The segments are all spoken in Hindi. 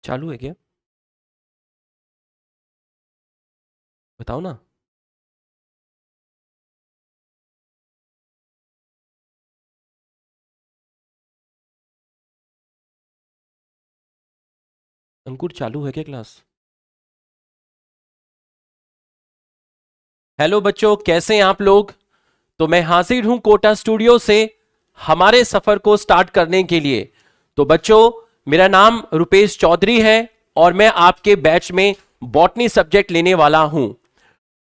चालू है क्या? बताओ ना। अंकुर चालू है क्या क्लास? हेलो बच्चों, कैसे हैं आप लोग? तो मैं हाजिर हूं कोटा स्टूडियो से हमारे सफर को स्टार्ट करने के लिए। तो बच्चों, मेरा नाम रुपेश चौधरी है और मैं आपके बैच में बॉटनी सब्जेक्ट लेने वाला हूं।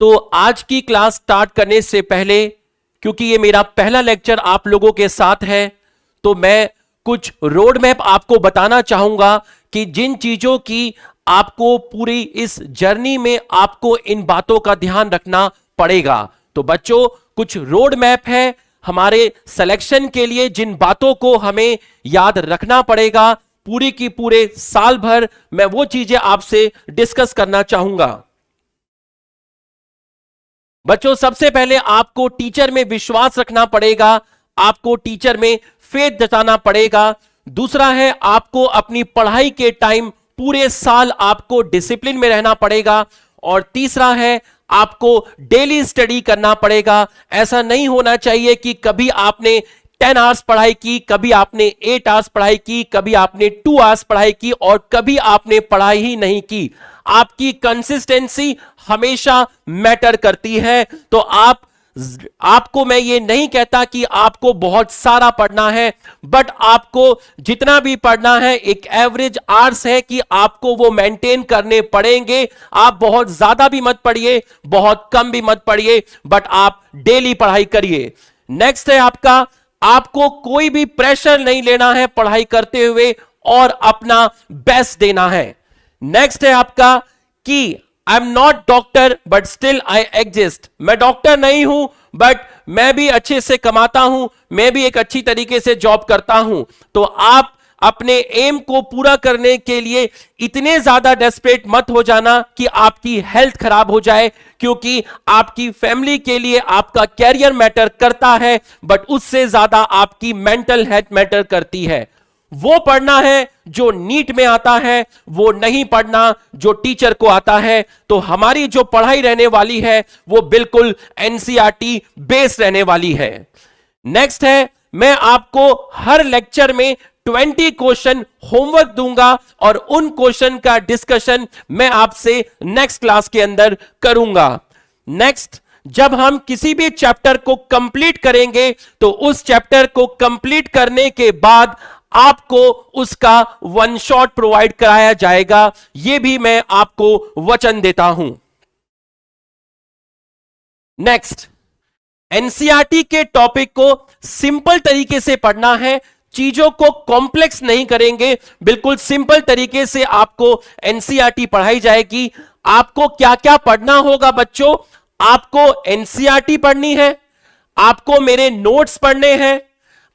तो आज की क्लास स्टार्ट करने से पहले, क्योंकि ये मेरा पहला लेक्चर आप लोगों के साथ है, तो मैं कुछ रोड मैप आपको बताना चाहूंगा कि जिन चीजों की आपको पूरी इस जर्नी में आपको इन बातों का ध्यान रखना पड़ेगा। तो बच्चों, कुछ रोड मैप है हमारे सिलेक्शन के लिए, जिन बातों को हमें याद रखना पड़ेगा पूरी की पूरे साल भर, मैं वो चीजें आपसे डिस्कस करना चाहूंगा। बच्चों, सबसे पहले आपको टीचर में विश्वास रखना पड़ेगा, आपको टीचर में फेथ जताना पड़ेगा। दूसरा है, आपको अपनी पढ़ाई के टाइम पूरे साल आपको डिसिप्लिन में रहना पड़ेगा। और तीसरा है, आपको डेली स्टडी करना पड़ेगा। ऐसा नहीं होना चाहिए कि कभी आपने 10 आवर्स पढ़ाई की, कभी आपने 8 आवर्स पढ़ाई की, कभी आपने 2 आवर्स पढ़ाई की और कभी आपने पढ़ाई ही नहीं की। आपकी कंसिस्टेंसी हमेशा मैटर करती है। तो आपको मैं ये नहीं कहता कि आपको बहुत सारा पढ़ना है, बट आपको जितना भी पढ़ना है एक एवरेज आवर्स है कि आपको वो मेंटेन करने पड़ेंगे। आप बहुत ज्यादा भी मत पढ़िए, बहुत कम भी मत पढ़िए, बट आप डेली पढ़ाई करिए। नेक्स्ट है आपको कोई भी प्रेशर नहीं लेना है पढ़ाई करते हुए और अपना बेस्ट देना है। नेक्स्ट है आपका कि I am not doctor but still I exist. मैं डॉक्टर नहीं हूं बट मैं भी अच्छे से कमाता हूं, मैं भी एक अच्छी तरीके से जॉब करता हूं। तो आप अपने एम को पूरा करने के लिए इतने ज्यादा डेस्परेट मत हो जाना कि आपकी हेल्थ खराब हो जाए, क्योंकि आपकी फैमिली के लिए आपका कैरियर मैटर करता है, बट उससे ज्यादा आपकी मेंटल हेल्थ मैटर करती है। वो पढ़ना है जो नीट में आता है, वो नहीं पढ़ना जो टीचर को आता है। तो हमारी जो पढ़ाई रहने वाली है वो बिल्कुल एनसीईआरटी बेस्ड रहने वाली है। नेक्स्ट है, मैं आपको हर लेक्चर में 20 क्वेश्चन होमवर्क दूंगा और उन क्वेश्चन का डिस्कशन मैं आपसे नेक्स्ट क्लास के अंदर करूंगा। नेक्स्ट, जब हम किसी भी चैप्टर को कंप्लीट करेंगे तो उस चैप्टर को कंप्लीट करने के बाद आपको उसका वन शॉट प्रोवाइड कराया जाएगा, यह भी मैं आपको वचन देता हूं। नेक्स्ट, एनसीईआरटी के टॉपिक को सिंपल तरीके से पढ़ना है, चीजों को कॉम्प्लेक्स नहीं करेंगे, बिल्कुल सिंपल तरीके से आपको एनसीईआरटी पढ़ाई जाएगी। आपको क्या क्या पढ़ना होगा बच्चों? आपको एनसीईआरटी पढ़नी है, आपको मेरे नोट्स पढ़ने हैं,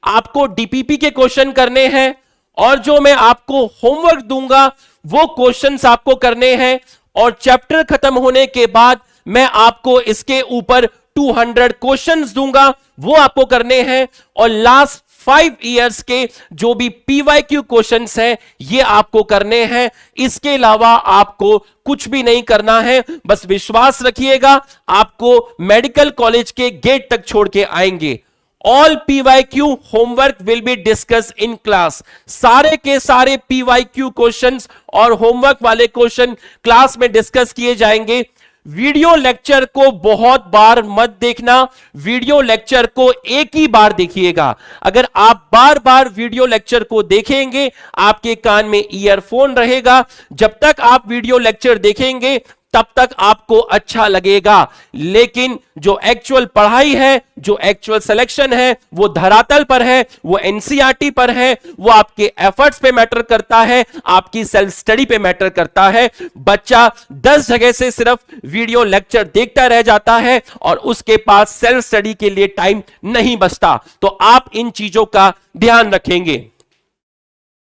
आपको डीपीपी के क्वेश्चन करने हैं, और जो मैं आपको होमवर्क दूंगा वो क्वेश्चंस आपको करने हैं। और चैप्टर खत्म होने के बाद मैं आपको इसके ऊपर 200 क्वेश्चंस दूंगा, वो आपको करने हैं। और लास्ट 5 इयर्स के जो भी पीवाईक्यू क्वेश्चंस हैं ये आपको करने हैं। इसके अलावा आपको कुछ भी नहीं करना है। बस विश्वास रखिएगा, आपको मेडिकल कॉलेज के गेट तक छोड़ के आएंगे। All PYQ homework will be discuss in class. सारे के सारे पीवाईक्यू क्वेश्चंस और होमवर्क वाले क्वेश्चन क्लास में डिस्कस किए जाएंगे। वीडियो लेक्चर को बहुत बार मत देखना, वीडियो लेक्चर को एक ही बार देखिएगा। अगर आप बार बार वीडियो लेक्चर को देखेंगे, आपके कान में ईयरफोन रहेगा, जब तक आप वीडियो लेक्चर देखेंगे तब तक आपको अच्छा लगेगा, लेकिन जो एक्चुअल पढ़ाई है, जो एक्चुअल सिलेक्शन है, वो धरातल पर है, वो एनसीईआरटी पर है, वो आपके एफर्ट्स पे मैटर करता है, आपकी सेल्फ स्टडी पे मैटर करता है। बच्चा 10 जगह से सिर्फ वीडियो लेक्चर देखता रह जाता है और उसके पास सेल्फ स्टडी के लिए टाइम नहीं बचता। तो आप इन चीजों का ध्यान रखेंगे।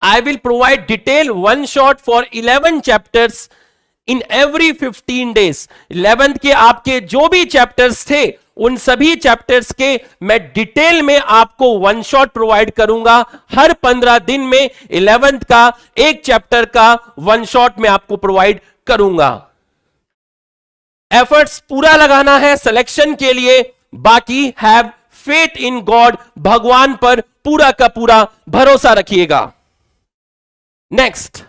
I will provide detail one shot for 11 chapters in every 15 days 11th के आपके जो भी चैप्टर्स थे उन सभी चैप्टर्स के मैं डिटेल में आपको वन शॉट प्रोवाइड करूंगा। हर 15 दिन में 11th का एक चैप्टर का वन शॉट में आपको प्रोवाइड करूंगा। एफर्ट्स पूरा लगाना है सिलेक्शन के लिए, बाकी हैव फेथ इन गॉड, भगवान पर पूरा का पूरा भरोसा रखिएगा। नेक्स्ट,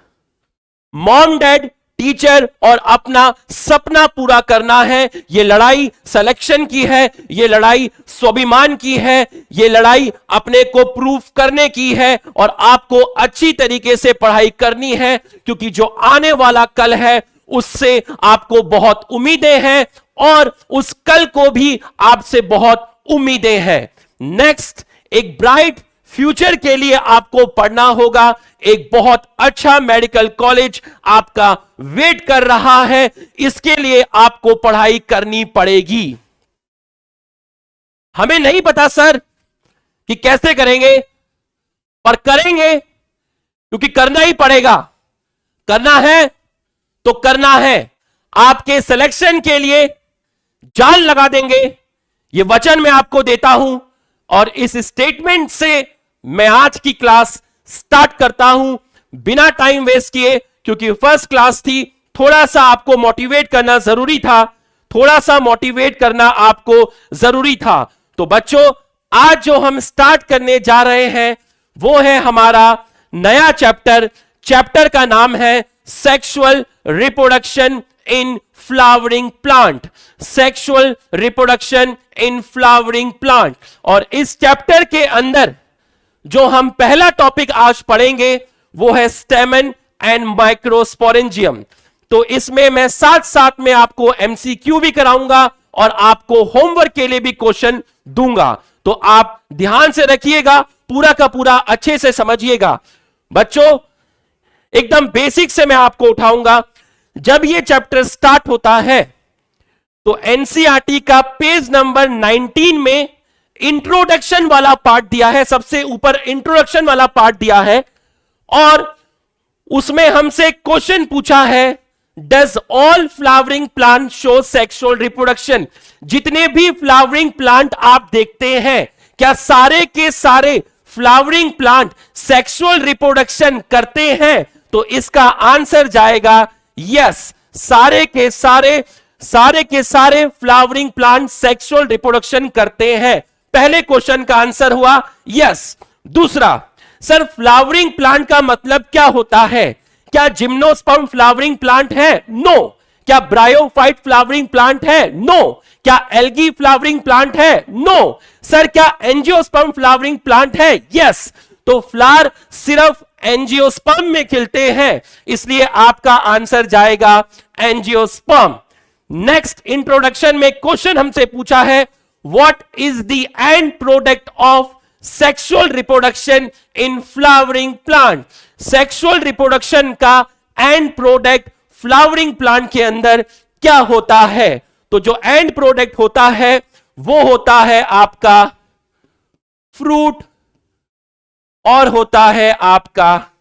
मॉम डैड टीचर और अपना सपना पूरा करना है। यह लड़ाई सिलेक्शन की है, यह लड़ाई स्वाभिमान की है, यह लड़ाई अपने को प्रूफ करने की है और आपको अच्छी तरीके से पढ़ाई करनी है, क्योंकि जो आने वाला कल है उससे आपको बहुत उम्मीदें हैं और उस कल को भी आपसे बहुत उम्मीदें हैं। नेक्स्ट, एक ब्राइट फ्यूचर के लिए आपको पढ़ना होगा। एक बहुत अच्छा मेडिकल कॉलेज आपका वेट कर रहा है, इसके लिए आपको पढ़ाई करनी पड़ेगी। हमें नहीं पता सर कि कैसे करेंगे, पर करेंगे, क्योंकि करना ही पड़ेगा। करना है तो करना है। आपके सिलेक्शन के लिए जान लगा देंगे, यह वचन मैं आपको देता हूं। और इस स्टेटमेंट से मैं आज की क्लास स्टार्ट करता हूं बिना टाइम वेस्ट किए, क्योंकि फर्स्ट क्लास थी, थोड़ा सा आपको मोटिवेट करना जरूरी था, थोड़ा सा मोटिवेट करना आपको जरूरी था। तो बच्चों, आज जो हम स्टार्ट करने जा रहे हैं वो है हमारा नया चैप्टर। चैप्टर का नाम है sexual reproduction in flowering plant. Sexual reproduction in flowering plant. और इस चैप्टर के अंदर जो हम पहला टॉपिक आज पढ़ेंगे वो है स्टेमन एंड माइक्रोस्पोरेंजियम। तो इसमें मैं साथ साथ में आपको एमसीक्यू भी कराऊंगा और आपको होमवर्क के लिए भी क्वेश्चन दूंगा। तो आप ध्यान से रखिएगा, पूरा का पूरा अच्छे से समझिएगा। बच्चों, एकदम बेसिक से मैं आपको उठाऊंगा। जब ये चैप्टर स्टार्ट होता है तो एनसीईआरटी का पेज नंबर 19 में इंट्रोडक्शन वाला पार्ट दिया है, सबसे ऊपर इंट्रोडक्शन वाला पार्ट दिया है और उसमें हमसे क्वेश्चन पूछा है, does all flowering plant show sexual reproduction? जितने भी फ्लावरिंग प्लांट आप देखते हैं, क्या सारे के सारे फ्लावरिंग प्लांट सेक्सुअल रिप्रोडक्शन करते हैं? तो इसका आंसर जाएगा यस, सारे के सारे फ्लावरिंग प्लांट सेक्सुअल रिप्रोडक्शन करते हैं। पहले क्वेश्चन का आंसर हुआ यस। दूसरा, सर फ्लावरिंग प्लांट का मतलब क्या होता है? क्या जिम्नोस्पर्म फ्लावरिंग प्लांट है? नो। क्या ब्रायोफाइट फ्लावरिंग प्लांट है? नो। क्या एल्गी फ्लावरिंग प्लांट है? नो। सर क्या एंजियोस्पर्म फ्लावरिंग प्लांट है? यस। तो फ्लावर सिर्फ एंजियोस्पर्म में खिलते हैं, इसलिए आपका आंसर जाएगा एंजियोस्पर्म। नेक्स्ट, इंट्रोडक्शन में क्वेश्चन हमसे पूछा है, what is the end product of sexual reproduction in flowering plant? Sexual reproduction का एंड प्रोडक्ट फ्लावरिंग प्लांट के अंदर क्या होता है? तो जो एंड प्रोडक्ट होता है वो होता है आपका फ्रूट और होता है आपका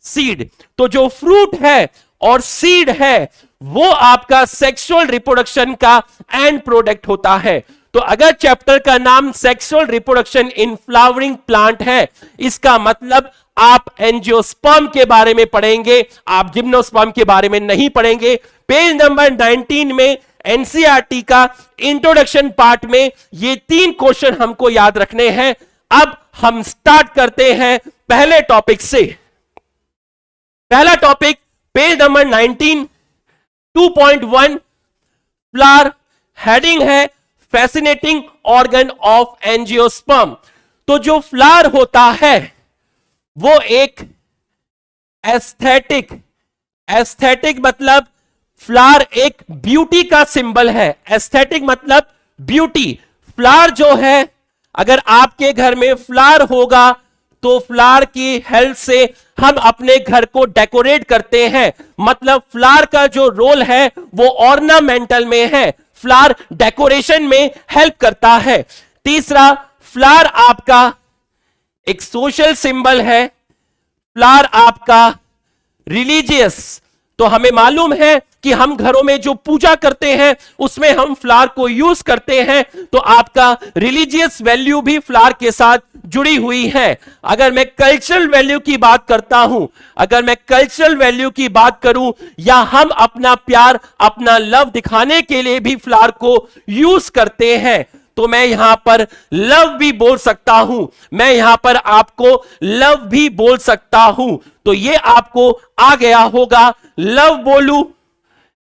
सीड। तो जो फ्रूट है और सीड है वो आपका सेक्सुअल रिप्रोडक्शन का एंड प्रोडक्ट होता है। तो अगर चैप्टर का नाम sexual reproduction in flowering plant है, इसका मतलब आप एंजियोस्पर्म के बारे में पढ़ेंगे, आप जिम्नोस्पर्म के बारे में नहीं पढ़ेंगे। पेज नंबर 19 में एनसीईआरटी का इंट्रोडक्शन पार्ट में ये 3 क्वेश्चन हमको याद रखने हैं। अब हम स्टार्ट करते हैं पहले टॉपिक से। पहला topic page number 19 2.1 flower, heading है फैसिनेटिंग ऑर्गन ऑफ एंजियोस्पर्म। तो जो फ्लावर होता है वो एक एस्थेटिक मतलब फ्लावर एक ब्यूटी का सिंबल है। एस्थेटिक मतलब ब्यूटी। फ्लावर जो है, अगर आपके घर में फ्लावर होगा तो फ्लावर की हेल्प से हम अपने घर को डेकोरेट करते हैं। मतलब फ्लावर का जो रोल है वो ऑर्नामेंटल में है, फ्लावर डेकोरेशन में हेल्प करता है। तीसरा, फ्लावर आपका एक सोशल सिंबल है, फ्लावर आपका रिलीजियस। तो हमें मालूम है कि हम घरों में जो पूजा करते हैं उसमें हम फ्लावर को यूज करते हैं, तो आपका रिलीजियस वैल्यू भी फ्लावर के साथ जुड़ी हुई है। अगर मैं कल्चरल वैल्यू की बात करता हूं, अगर मैं कल्चरल वैल्यू की बात करूं, या हम अपना प्यार, अपना लव दिखाने के लिए भी फ्लावर को यूज करते हैं, तो मैं यहां पर लव भी बोल सकता हूं, मैं यहां पर आपको लव भी बोल सकता हूं। तो ये आपको आ गया होगा, लव बोलूं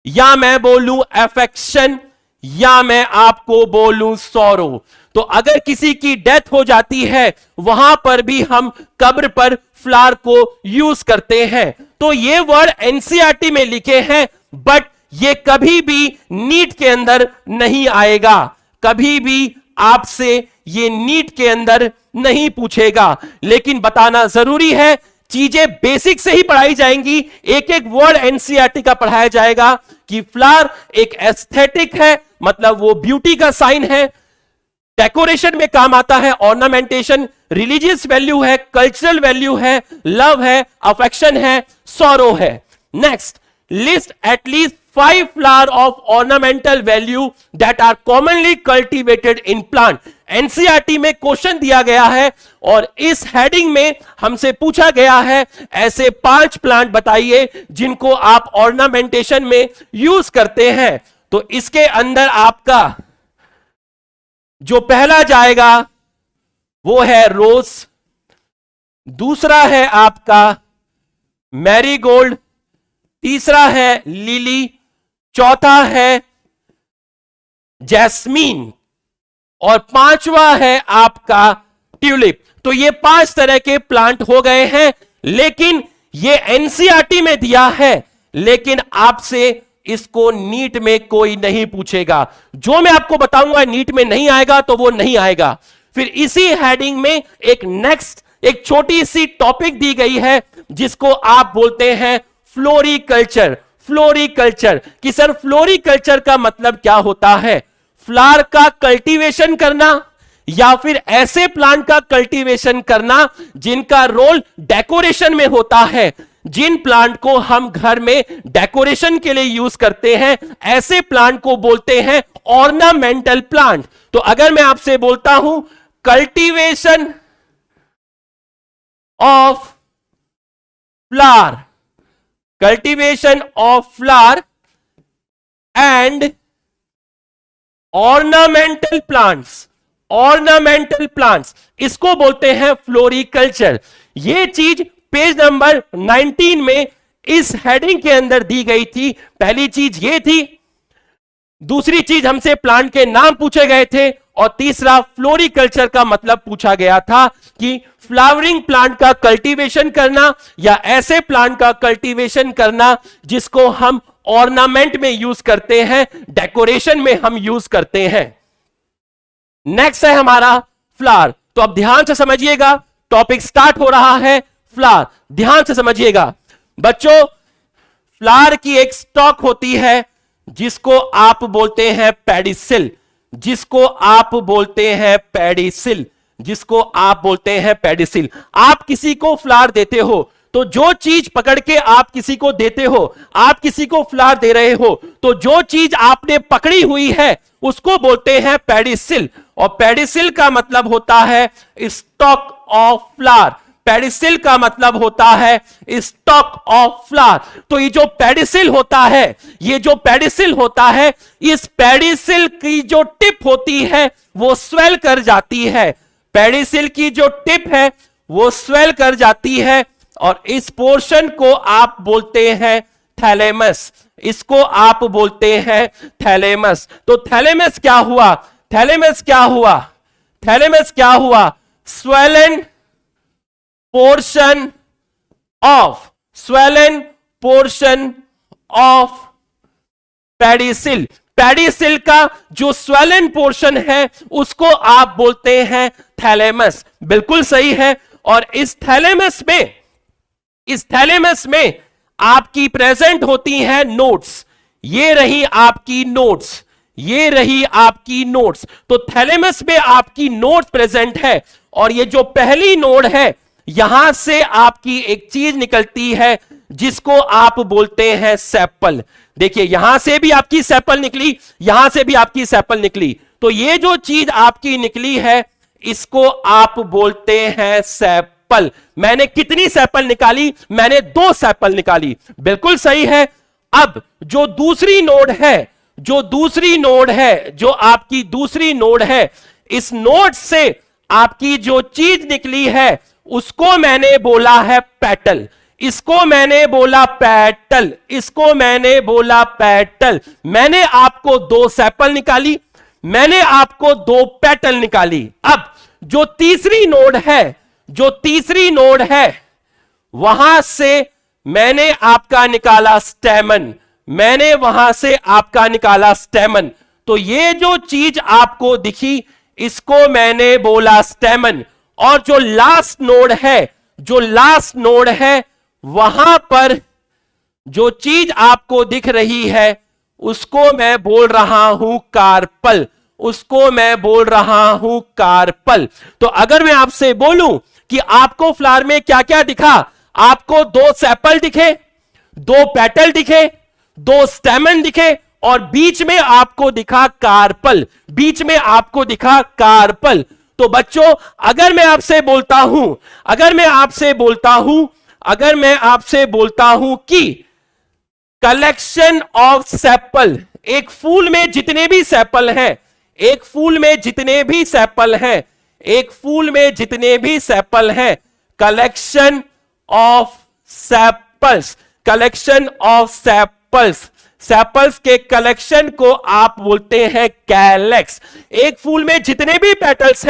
या मैं बोलूं अफेक्शन, या मैं आपको बोलूं सॉरो। तो अगर किसी की डेथ हो जाती है, वहां पर भी हम कब्र पर फ्लावर को यूज करते हैं। तो ये वर्ड एनसीईआरटी में लिखे हैं, बट ये कभी भी नीट के अंदर नहीं आएगा, कभी भी आपसे ये नीट के अंदर नहीं पूछेगा। लेकिन बताना जरूरी है, चीजें बेसिक से ही पढ़ाई जाएंगी, एक एक वर्ड एनसीईआरटी का पढ़ाया जाएगा कि फ्लावर एक एस्थेटिक है, मतलब वो ब्यूटी का साइन है, डेकोरेशन में काम आता है, ऑर्नामेंटेशन, रिलीजियस वैल्यू है, कल्चरल वैल्यू है, लव है, अफेक्शन है, सॉरो है। Next, list at least 5 flower of ornamental value that are commonly cultivated in plant. NCERT में क्वेश्चन दिया गया है और इस हेडिंग में हमसे पूछा गया है ऐसे 5 प्लांट बताइए जिनको आप ऑर्नामेंटेशन में यूज करते हैं। तो इसके अंदर आपका जो पहला जाएगा वो है रोज, दूसरा है आपका मैरीगोल्ड, तीसरा है लिली, चौथा है जैस्मीन और पांचवा है आपका ट्यूलिप। तो ये 5 तरह के प्लांट हो गए हैं, लेकिन ये एनसीईआरटी में दिया है, लेकिन आपसे इसको नीट में कोई नहीं पूछेगा। जो मैं आपको बताऊंगा नीट में नहीं आएगा तो वो नहीं आएगा। फिर इसी हेडिंग में एक नेक्स्ट एक छोटी सी टॉपिक दी गई है जिसको आप बोलते हैं फ्लोरिकल्चर। फ्लोरिकल्चर कि सर फ्लोरिकल्चर का मतलब क्या होता है? फ्लावर का कल्टीवेशन करना या फिर ऐसे प्लांट का कल्टीवेशन करना जिनका रोल डेकोरेशन में होता है, जिन प्लांट को हम घर में डेकोरेशन के लिए यूज करते हैं, ऐसे प्लांट को बोलते हैं ऑर्नामेंटल प्लांट। तो अगर मैं आपसे बोलता हूं cultivation of flower, cultivation of flower and ornamental plants, ornamental plants, इसको बोलते हैं फ्लोरिकल्चर। ये चीज पेज नंबर 19 में इस हेडिंग के अंदर दी गई थी। पहली चीज ये थी, दूसरी चीज हमसे प्लांट के नाम पूछे गए थे, और तीसरा फ्लोरिकल्चर का मतलब पूछा गया था कि फ्लावरिंग प्लांट का कल्टीवेशन करना या ऐसे प्लांट का कल्टीवेशन करना जिसको हम ऑर्नामेंट में यूज करते हैं, डेकोरेशन में हम यूज करते हैं। नेक्स्ट है हमारा फ्लावर। तो अब ध्यान से समझिएगा, टॉपिक स्टार्ट हो रहा है फ्लावर। ध्यान से समझिएगा बच्चों, फ्लावर की एक स्टॉक होती है जिसको आप बोलते हैं पेडिसिल, जिसको आप बोलते हैं पेडिसिल, जिसको आप बोलते हैं पेडिसिल। आप किसी को फ्लावर देते हो तो जो चीज पकड़ के आप किसी को देते हो, आप किसी को फ्लावर दे रहे हो तो जो चीज आपने पकड़ी हुई है उसको बोलते हैं पेडिसिल। और पेडिसिल का मतलब होता है स्टॉक ऑफ फ्लावर, पेडिसिल का मतलब होता है स्टॉक ऑफ फ्लावर। तो ये जो पेडिसिल होता है, ये जो पेडिसिल होता है, इस पेडिसिल की जो टिप होती है वो स्वेल कर जाती है। पेडिसिल की जो टिप है वो स्वेल कर जाती है और इस पोर्शन को आप बोलते हैं थैलेमस, इसको आप बोलते हैं थैलेमस। तो थैलेमस क्या हुआ? थैलेमस क्या हुआ? थैलेमस क्या हुआ? Swollen portion of, swollen portion of pedicel. Pedicel का जो स्वेलन पोर्शन है उसको आप बोलते हैं थैलेमस। बिल्कुल सही है। और इस थैलेमस में, इस थैलेमस में आपकी प्रेजेंट होती हैं नोड्स। ये रही आपकी नोड्स, ये रही आपकी नोड्स। तो थैलेमस में आपकी नोड्स प्रेजेंट है और ये जो पहली नोड है, यहां से आपकी एक चीज निकलती है जिसको आप बोलते हैं सेपल। देखिए यहां से भी आपकी सेपल निकली, यहां से भी आपकी सेपल निकली, तो ये जो चीज आपकी निकली है इसको आप बोलते हैं सेपल। मैंने कितनी सेपल निकाली? मैंने 2 सेपल निकाली, बिल्कुल सही है। अब जो दूसरी नोड है, जो आपकी दूसरी नोड है, इस नोड से आपकी जो चीज निकली है उसको मैंने बोला है पेटल, इसको मैंने बोला पेटल, इसको मैंने बोला पेटल। मैंने आपको 2 सेपल निकाली, मैंने आपको 2 पेटल निकाली। अब जो तीसरी नोड है वहां से मैंने आपका निकाला स्टेमन, मैंने वहां से आपका निकाला स्टेमन। तो ये जो चीज आपको दिखी इसको मैंने बोला स्टेमन। और जो लास्ट नोड है वहां पर जो चीज आपको दिख रही है उसको मैं बोल रहा हूं कार्पल, उसको मैं बोल रहा हूं कार्पल। तो अगर मैं आपसे बोलूं कि आपको फ्लावर में क्या क्या दिखा, आपको 2 सेपल दिखे, 2 पेटल दिखे, 2 स्टेमन दिखे और बीच में आपको दिखा कार्पल, बीच में आपको दिखा कार्पल। तो बच्चों अगर मैं आपसे बोलता हूं कि कलेक्शन ऑफ सेपल, एक फूल में जितने भी सेपल हैं, एक फूल में जितने भी सेपल हैं, कलेक्शन ऑफ सेपल्स, सेपल्स के कलेक्शन को आप बोलते हैं कैलेक्स। एक फूल में जितने भी पेटल्स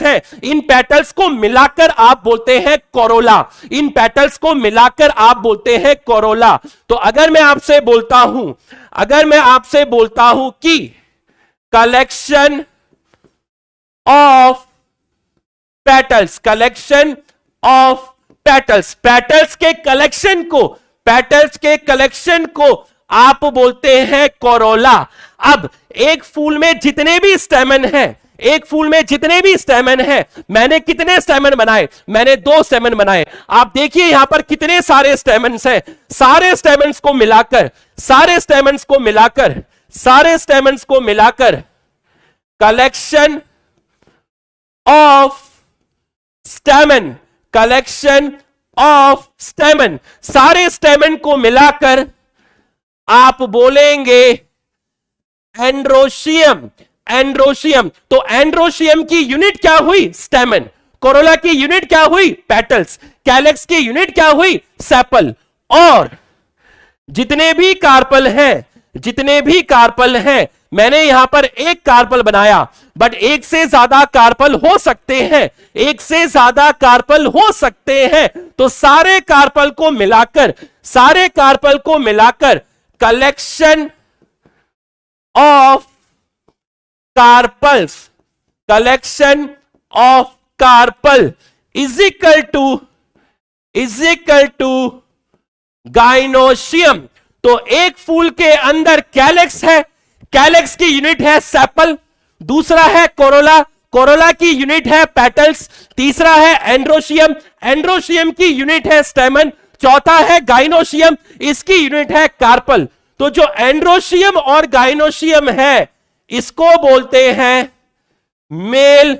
हैं, इन पेटल्स को मिलाकर आप बोलते हैं कोरोला, तो अगर मैं आपसे बोलता हूं कि कलेक्शन ऑफ पेटल्स, पेटल्स के कलेक्शन को आप बोलते हैं कोरोला। अब एक फूल में जितने भी स्टेमन हैं, मैंने कितने स्टेमन बनाए? मैंने 2 स्टेमन बनाए। आप देखिए यहां पर कितने सारे स्टेमन्स हैं। सारे स्टेमन्स को मिलाकर कलेक्शन ऑफ स्टेमन, सारे स्टेमन को मिलाकर आप बोलेंगे एंड्रोशियम। तो एंड्रोशियम की यूनिट क्या हुई? स्टेमन। कोरोला की यूनिट क्या हुई? पेटल्स। कैलेक्स की यूनिट क्या हुई? सेपल। और जितने भी कार्पल हैं, मैंने यहां पर एक कार्पल बनाया, बट एक से ज्यादा कार्पल हो सकते हैं, तो सारे कार्पल को मिलाकर collection of carpel is equal to gynoecium. तो एक फूल के अंदर कैलेक्स है, कैलेक्स की यूनिट है सेपल, दूसरा है कोरोला की यूनिट है पेटल्स, तीसरा है एंड्रोशियम की यूनिट है स्टेमन, चौथा है गाइनोशियम, इसकी यूनिट है कार्पल। तो जो एंड्रोशियम और गाइनोशियम है इसको बोलते हैं मेल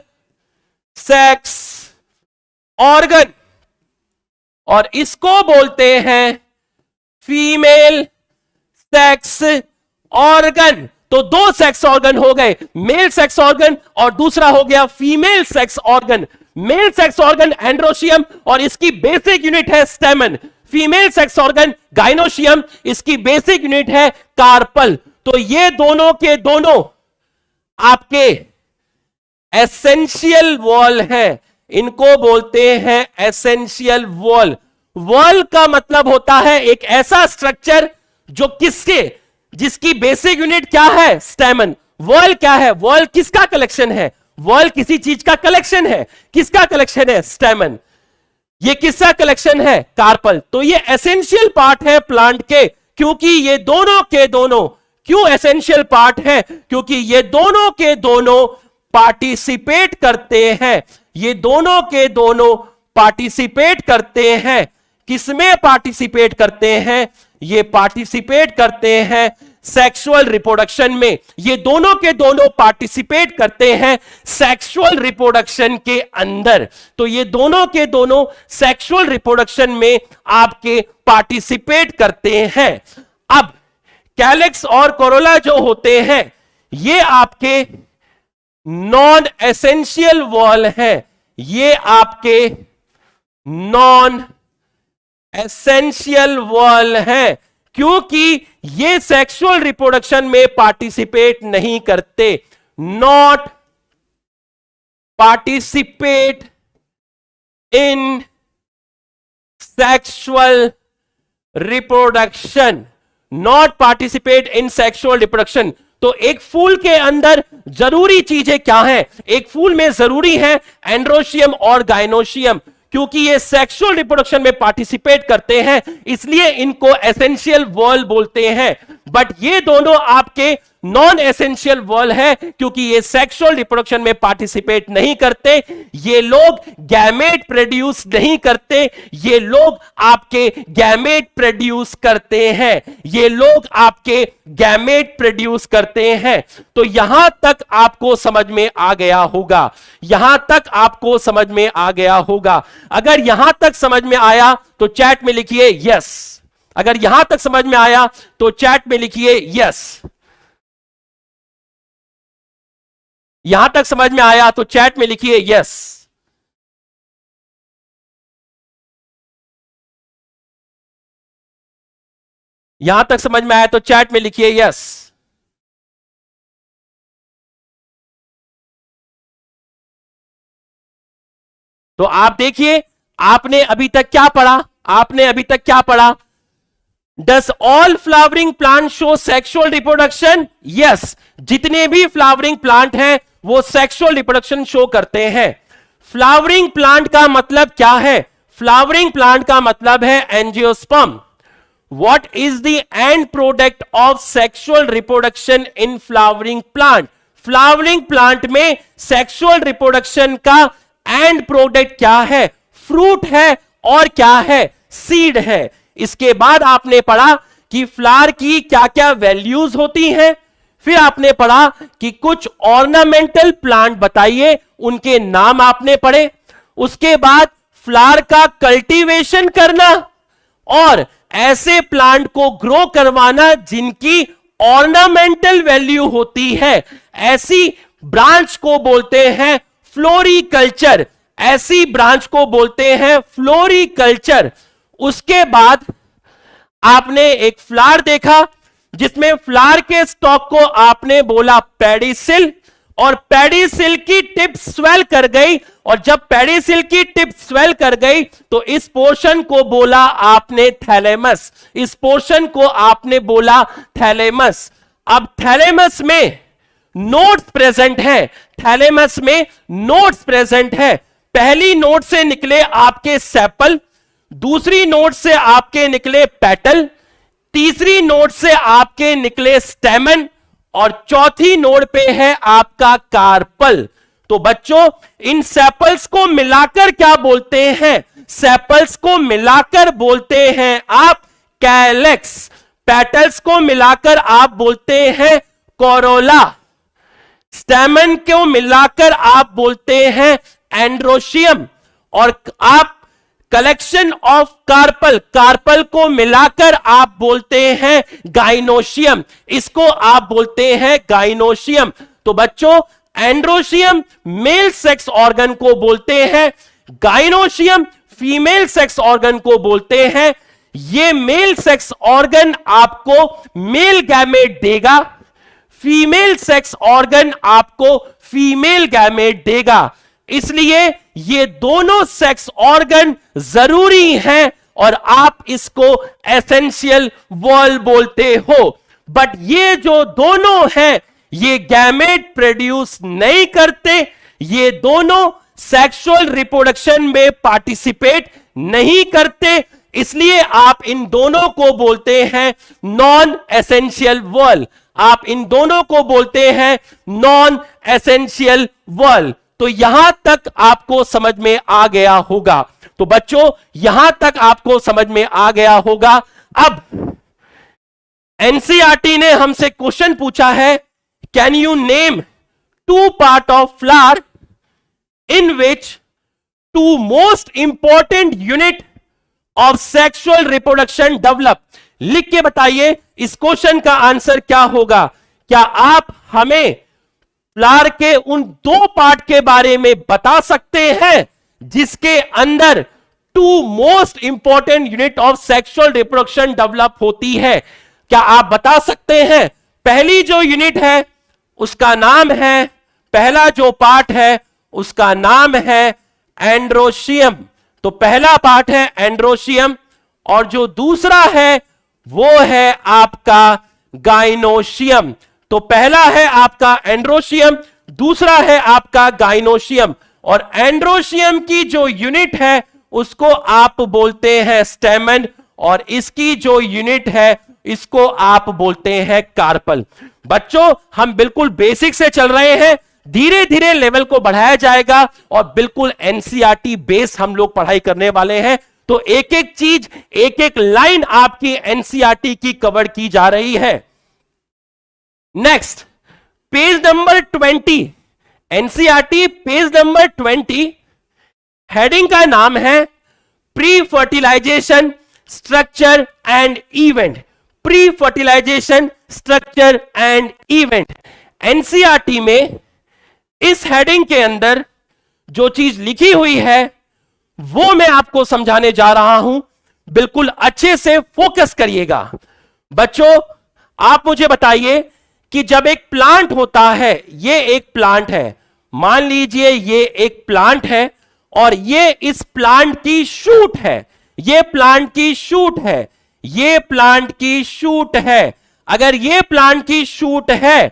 सेक्स ऑर्गन और इसको बोलते हैं फीमेल सेक्स ऑर्गन। तो 2 सेक्स ऑर्गन हो गए, मेल सेक्स ऑर्गन और दूसरा हो गया female sex organ. Male sex organ androecium और इसकी बेसिक यूनिट है स्टेमन, फीमेल सेक्स ऑर्गन गाइनोशियम, इसकी बेसिक यूनिट है कार्पल। तो ये दोनों के दोनों आपके एसेंशियल वॉल है, इनको बोलते हैं एसेंशियल वॉल। वॉल का मतलब होता है एक ऐसा स्ट्रक्चर जो जिसकी बेसिक यूनिट क्या है? स्टेमन। वॉल क्या है? वॉल किसका कलेक्शन है? वॉल किसी चीज का कलेक्शन है। किसका कलेक्शन है? स्टेमन। ये किसका कलेक्शन है? कार्पल। तो ये एसेंशियल पार्ट है प्लांट के, क्योंकि ये दोनों के दोनों क्यों एसेंशियल पार्ट है? क्योंकि ये दोनों के दोनों पार्टिसिपेट करते हैं, ये दोनों के दोनों पार्टिसिपेट करते हैं किसमें पार्टिसिपेट करते हैं? ये पार्टिसिपेट करते हैं सेक्सुअल रिप्रोडक्शन में। ये दोनों के दोनों पार्टिसिपेट करते हैं सेक्सुअल रिप्रोडक्शन के अंदर। तो ये दोनों के दोनों सेक्सुअल रिप्रोडक्शन में आपके पार्टिसिपेट करते हैं। अब कैलेक्स और कोरोला जो होते हैं ये आपके नॉन एसेंशियल वॉल है। ये आपके नॉन एसेंशियल वॉल है, क्योंकि ये सेक्सुअल रिप्रोडक्शन में पार्टिसिपेट नहीं करते। Not participate in sexual reproduction, not participate in sexual reproduction. तो एक फूल के अंदर जरूरी चीजें क्या हैं? एक फूल में जरूरी है एंड्रोशियम और गाइनोशियम, क्योंकि ये सेक्सुअल रिप्रोडक्शन में पार्टिसिपेट करते हैं, इसलिए इनको एसेंशियल वॉल बोलते हैं। बट ये दोनों आपके नॉन एसेंशियल वॉल है, क्योंकि ये सेक्सुअल रिप्रोडक्शन में पार्टिसिपेट नहीं करते। ये लोग गैमेट प्रोड्यूस नहीं करते, ये लोग आपके गैमेट प्रोड्यूस करते हैं। ये लोग आपके गैमेट प्रोड्यूस करते हैं। तो यहां तक आपको समझ में आ गया होगा, यहां तक आपको समझ में आ गया होगा। अगर यहां तक समझ में आया तो चैट में लिखिए यस। अगर यहां तक समझ में आया तो चैट में लिखिए यस। यहां तक समझ में आया तो चैट में लिखिए यस। यहां तक समझ में आया तो चैट में लिखिए यस। तो आप देखिए, आपने अभी तक क्या पढ़ा? आपने अभी तक क्या पढ़ा? Does all flowering plants show sexual reproduction? Yes, जितने भी फ्लावरिंग प्लांट हैं वो सेक्सुअल रिप्रोडक्शन शो करते हैं। फ्लावरिंग प्लांट का मतलब क्या है? फ्लावरिंग प्लांट का मतलब है angiosperm. What is the end product of sexual reproduction in flowering plant? Flowering plant में सेक्सुअल रिप्रोडक्शन का एंड प्रोडक्ट क्या है? फ्रूट है और क्या है? सीड है। इसके बाद आपने पढ़ा कि फ्लावर की क्या क्या वैल्यूज होती हैं। फिर आपने पढ़ा कि कुछ ऑर्नामेंटल प्लांट बताइए, उनके नाम आपने पढ़े। उसके बाद फ्लावर का कल्टीवेशन करना और ऐसे प्लांट को ग्रो करवाना जिनकी ऑर्नामेंटल वैल्यू होती है। ऐसी ब्रांच को बोलते हैं फ्लोरिकल्चर। ऐसी ब्रांच को बोलते हैं फ्लोरिकल्चर। उसके बाद आपने एक फ्लावर देखा जिसमें फ्लावर के स्टॉक को आपने बोला पेडिसिल, और पेडिसिल की टिप स्वेल कर गई, और जब पेडिसिल की टिप स्वेल कर गई तो इस पोर्शन को बोला आपने थैलेमस। इस पोर्शन को आपने बोला थैलेमस। अब थैलेमस में नोड्स प्रेजेंट हैं। थैलेमस में नोड्स प्रेजेंट है। पहली नोड से निकले आपके सेपल, दूसरी नोड से आपके निकले पेटल, तीसरी नोड से आपके निकले स्टेमन, और चौथी नोड पे है आपका कार्पल। तो बच्चों, इन सेपल्स को मिलाकर क्या बोलते हैं? सेपल्स को मिलाकर बोलते हैं आप कैलेक्स। पेटल्स को मिलाकर आप बोलते हैं कोरोला। स्टेमन को मिलाकर आप बोलते हैं एंड्रोशियम, और आप कलेक्शन ऑफ कार्पल, कार्पल को मिलाकर आप बोलते हैं गाइनोशियम। इसको आप बोलते हैं गाइनोशियम। तो बच्चों, एंड्रोशियम मेल सेक्स ऑर्गन को बोलते हैं, गाइनोशियम फीमेल सेक्स ऑर्गन को बोलते हैं। ये मेल सेक्स ऑर्गन आपको मेल गैमेट देगा, फीमेल सेक्स ऑर्गन आपको फीमेल गैमेट देगा। इसलिए ये दोनों सेक्स ऑर्गन जरूरी हैं और आप इसको एसेंशियल वॉल बोलते हो। बट ये जो दोनों हैं ये गैमेट प्रोड्यूस नहीं करते, ये दोनों सेक्सुअल रिप्रोडक्शन में पार्टिसिपेट नहीं करते, इसलिए आप इन दोनों को बोलते हैं नॉन एसेंशियल वॉल। आप इन दोनों को बोलते हैं नॉन एसेंशियल वॉल। तो यहां तक आपको समझ में आ गया होगा। तो बच्चों यहां तक आपको समझ में आ गया होगा। अब एनसीईआरटी ने हमसे क्वेश्चन पूछा है, can you name two part of flower in which two most important unit of sexual reproduction develop. लिख के बताइए इस क्वेश्चन का आंसर क्या होगा। क्या आप हमें फ्लावर के उन दो पार्ट के बारे में बता सकते हैं जिसके अंदर two most important unit of sexual reproduction develop होती है? क्या आप बता सकते हैं? पहली जो यूनिट है उसका नाम है, पहला जो पार्ट है उसका नाम है एंड्रोशियम। तो पहला पार्ट है एंड्रोशियम और जो दूसरा है वो है आपका गाइनोशियम। तो पहला है आपका एंड्रोशियम, दूसरा है आपका गाइनोशियम। और एंड्रोशियम की जो यूनिट है उसको आप बोलते हैं स्टेमन और इसकी जो यूनिट है इसको आप बोलते हैं कार्पल। बच्चों हम बिल्कुल बेसिक से चल रहे हैं, धीरे धीरे लेवल को बढ़ाया जाएगा और बिल्कुल एनसीईआरटी बेस हम लोग पढ़ाई करने वाले हैं। तो एक एक चीज, एक एक लाइन आपकी एनसीईआरटी की कवर की जा रही है। Next page number 20, NCERT page number 20, heading का नाम है pre fertilization structure and event. Pre fertilization structure and event. NCERT में इस हेडिंग के अंदर जो चीज लिखी हुई है वो मैं आपको समझाने जा रहा हूं, बिल्कुल अच्छे से फोकस करिएगा। बच्चों आप मुझे बताइए कि जब एक प्लांट होता है, ये एक प्लांट है, मान लीजिए ये एक प्लांट है और ये इस प्लांट की शूट है, ये प्लांट की शूट है, ये प्लांट की शूट है। अगर ये प्लांट की शूट है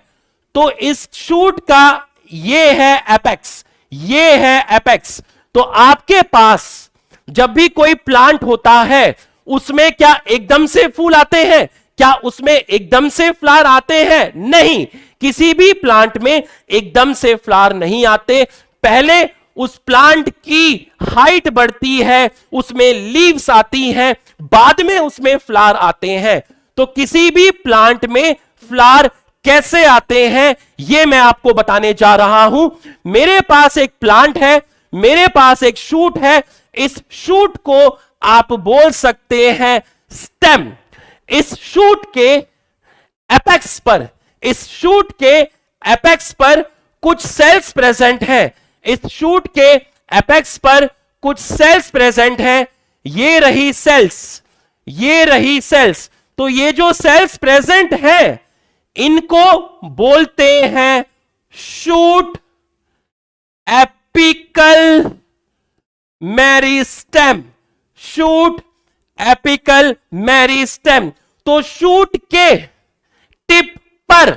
तो इस शूट का ये है एपेक्स, ये है एपेक्स। तो आपके पास जब भी कोई प्लांट होता है उसमें क्या एकदम से फूल आते हैं? क्या उसमें एकदम से फ्लावर आते हैं? नहीं, किसी भी प्लांट में एकदम से फ्लावर नहीं आते। पहले उस प्लांट की हाइट बढ़ती है, उसमें लीव्स आती हैं, बाद में उसमें फ्लावर आते हैं। तो किसी भी प्लांट में फ्लावर कैसे आते हैं ये मैं आपको बताने जा रहा हूं। मेरे पास एक प्लांट है, मेरे पास एक शूट है, इस शूट को आप बोल सकते हैं स्टेम। इस शूट के एपेक्स पर, इस शूट के एपेक्स पर कुछ सेल्स प्रेजेंट हैं, इस शूट के एपेक्स पर कुछ सेल्स प्रेजेंट हैं। ये रही सेल्स, ये रही सेल्स। तो ये जो सेल्स प्रेजेंट हैं इनको बोलते हैं shoot apical meristem. Shoot apical meristem. तो शूट के टिप पर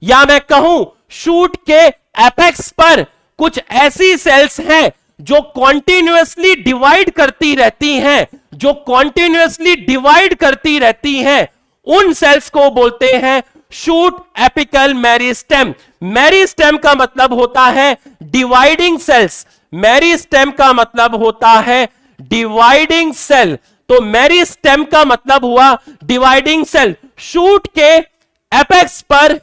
या मैं कहूं शूट के एपेक्स पर कुछ ऐसी सेल्स हैं जो कॉन्टिन्यूअसली डिवाइड करती रहती हैं, जो कॉन्टिन्यूअसली डिवाइड करती रहती हैं। उन सेल्स को बोलते हैं शूट एपिकल मेरिस्टेम। मेरिस्टेम का मतलब होता है डिवाइडिंग सेल्स, मेरिस्टेम का मतलब होता है डिवाइडिंग सेल। तो मेरिस्टेम का मतलब हुआ डिवाइडिंग सेल। शूट के एपेक्स पर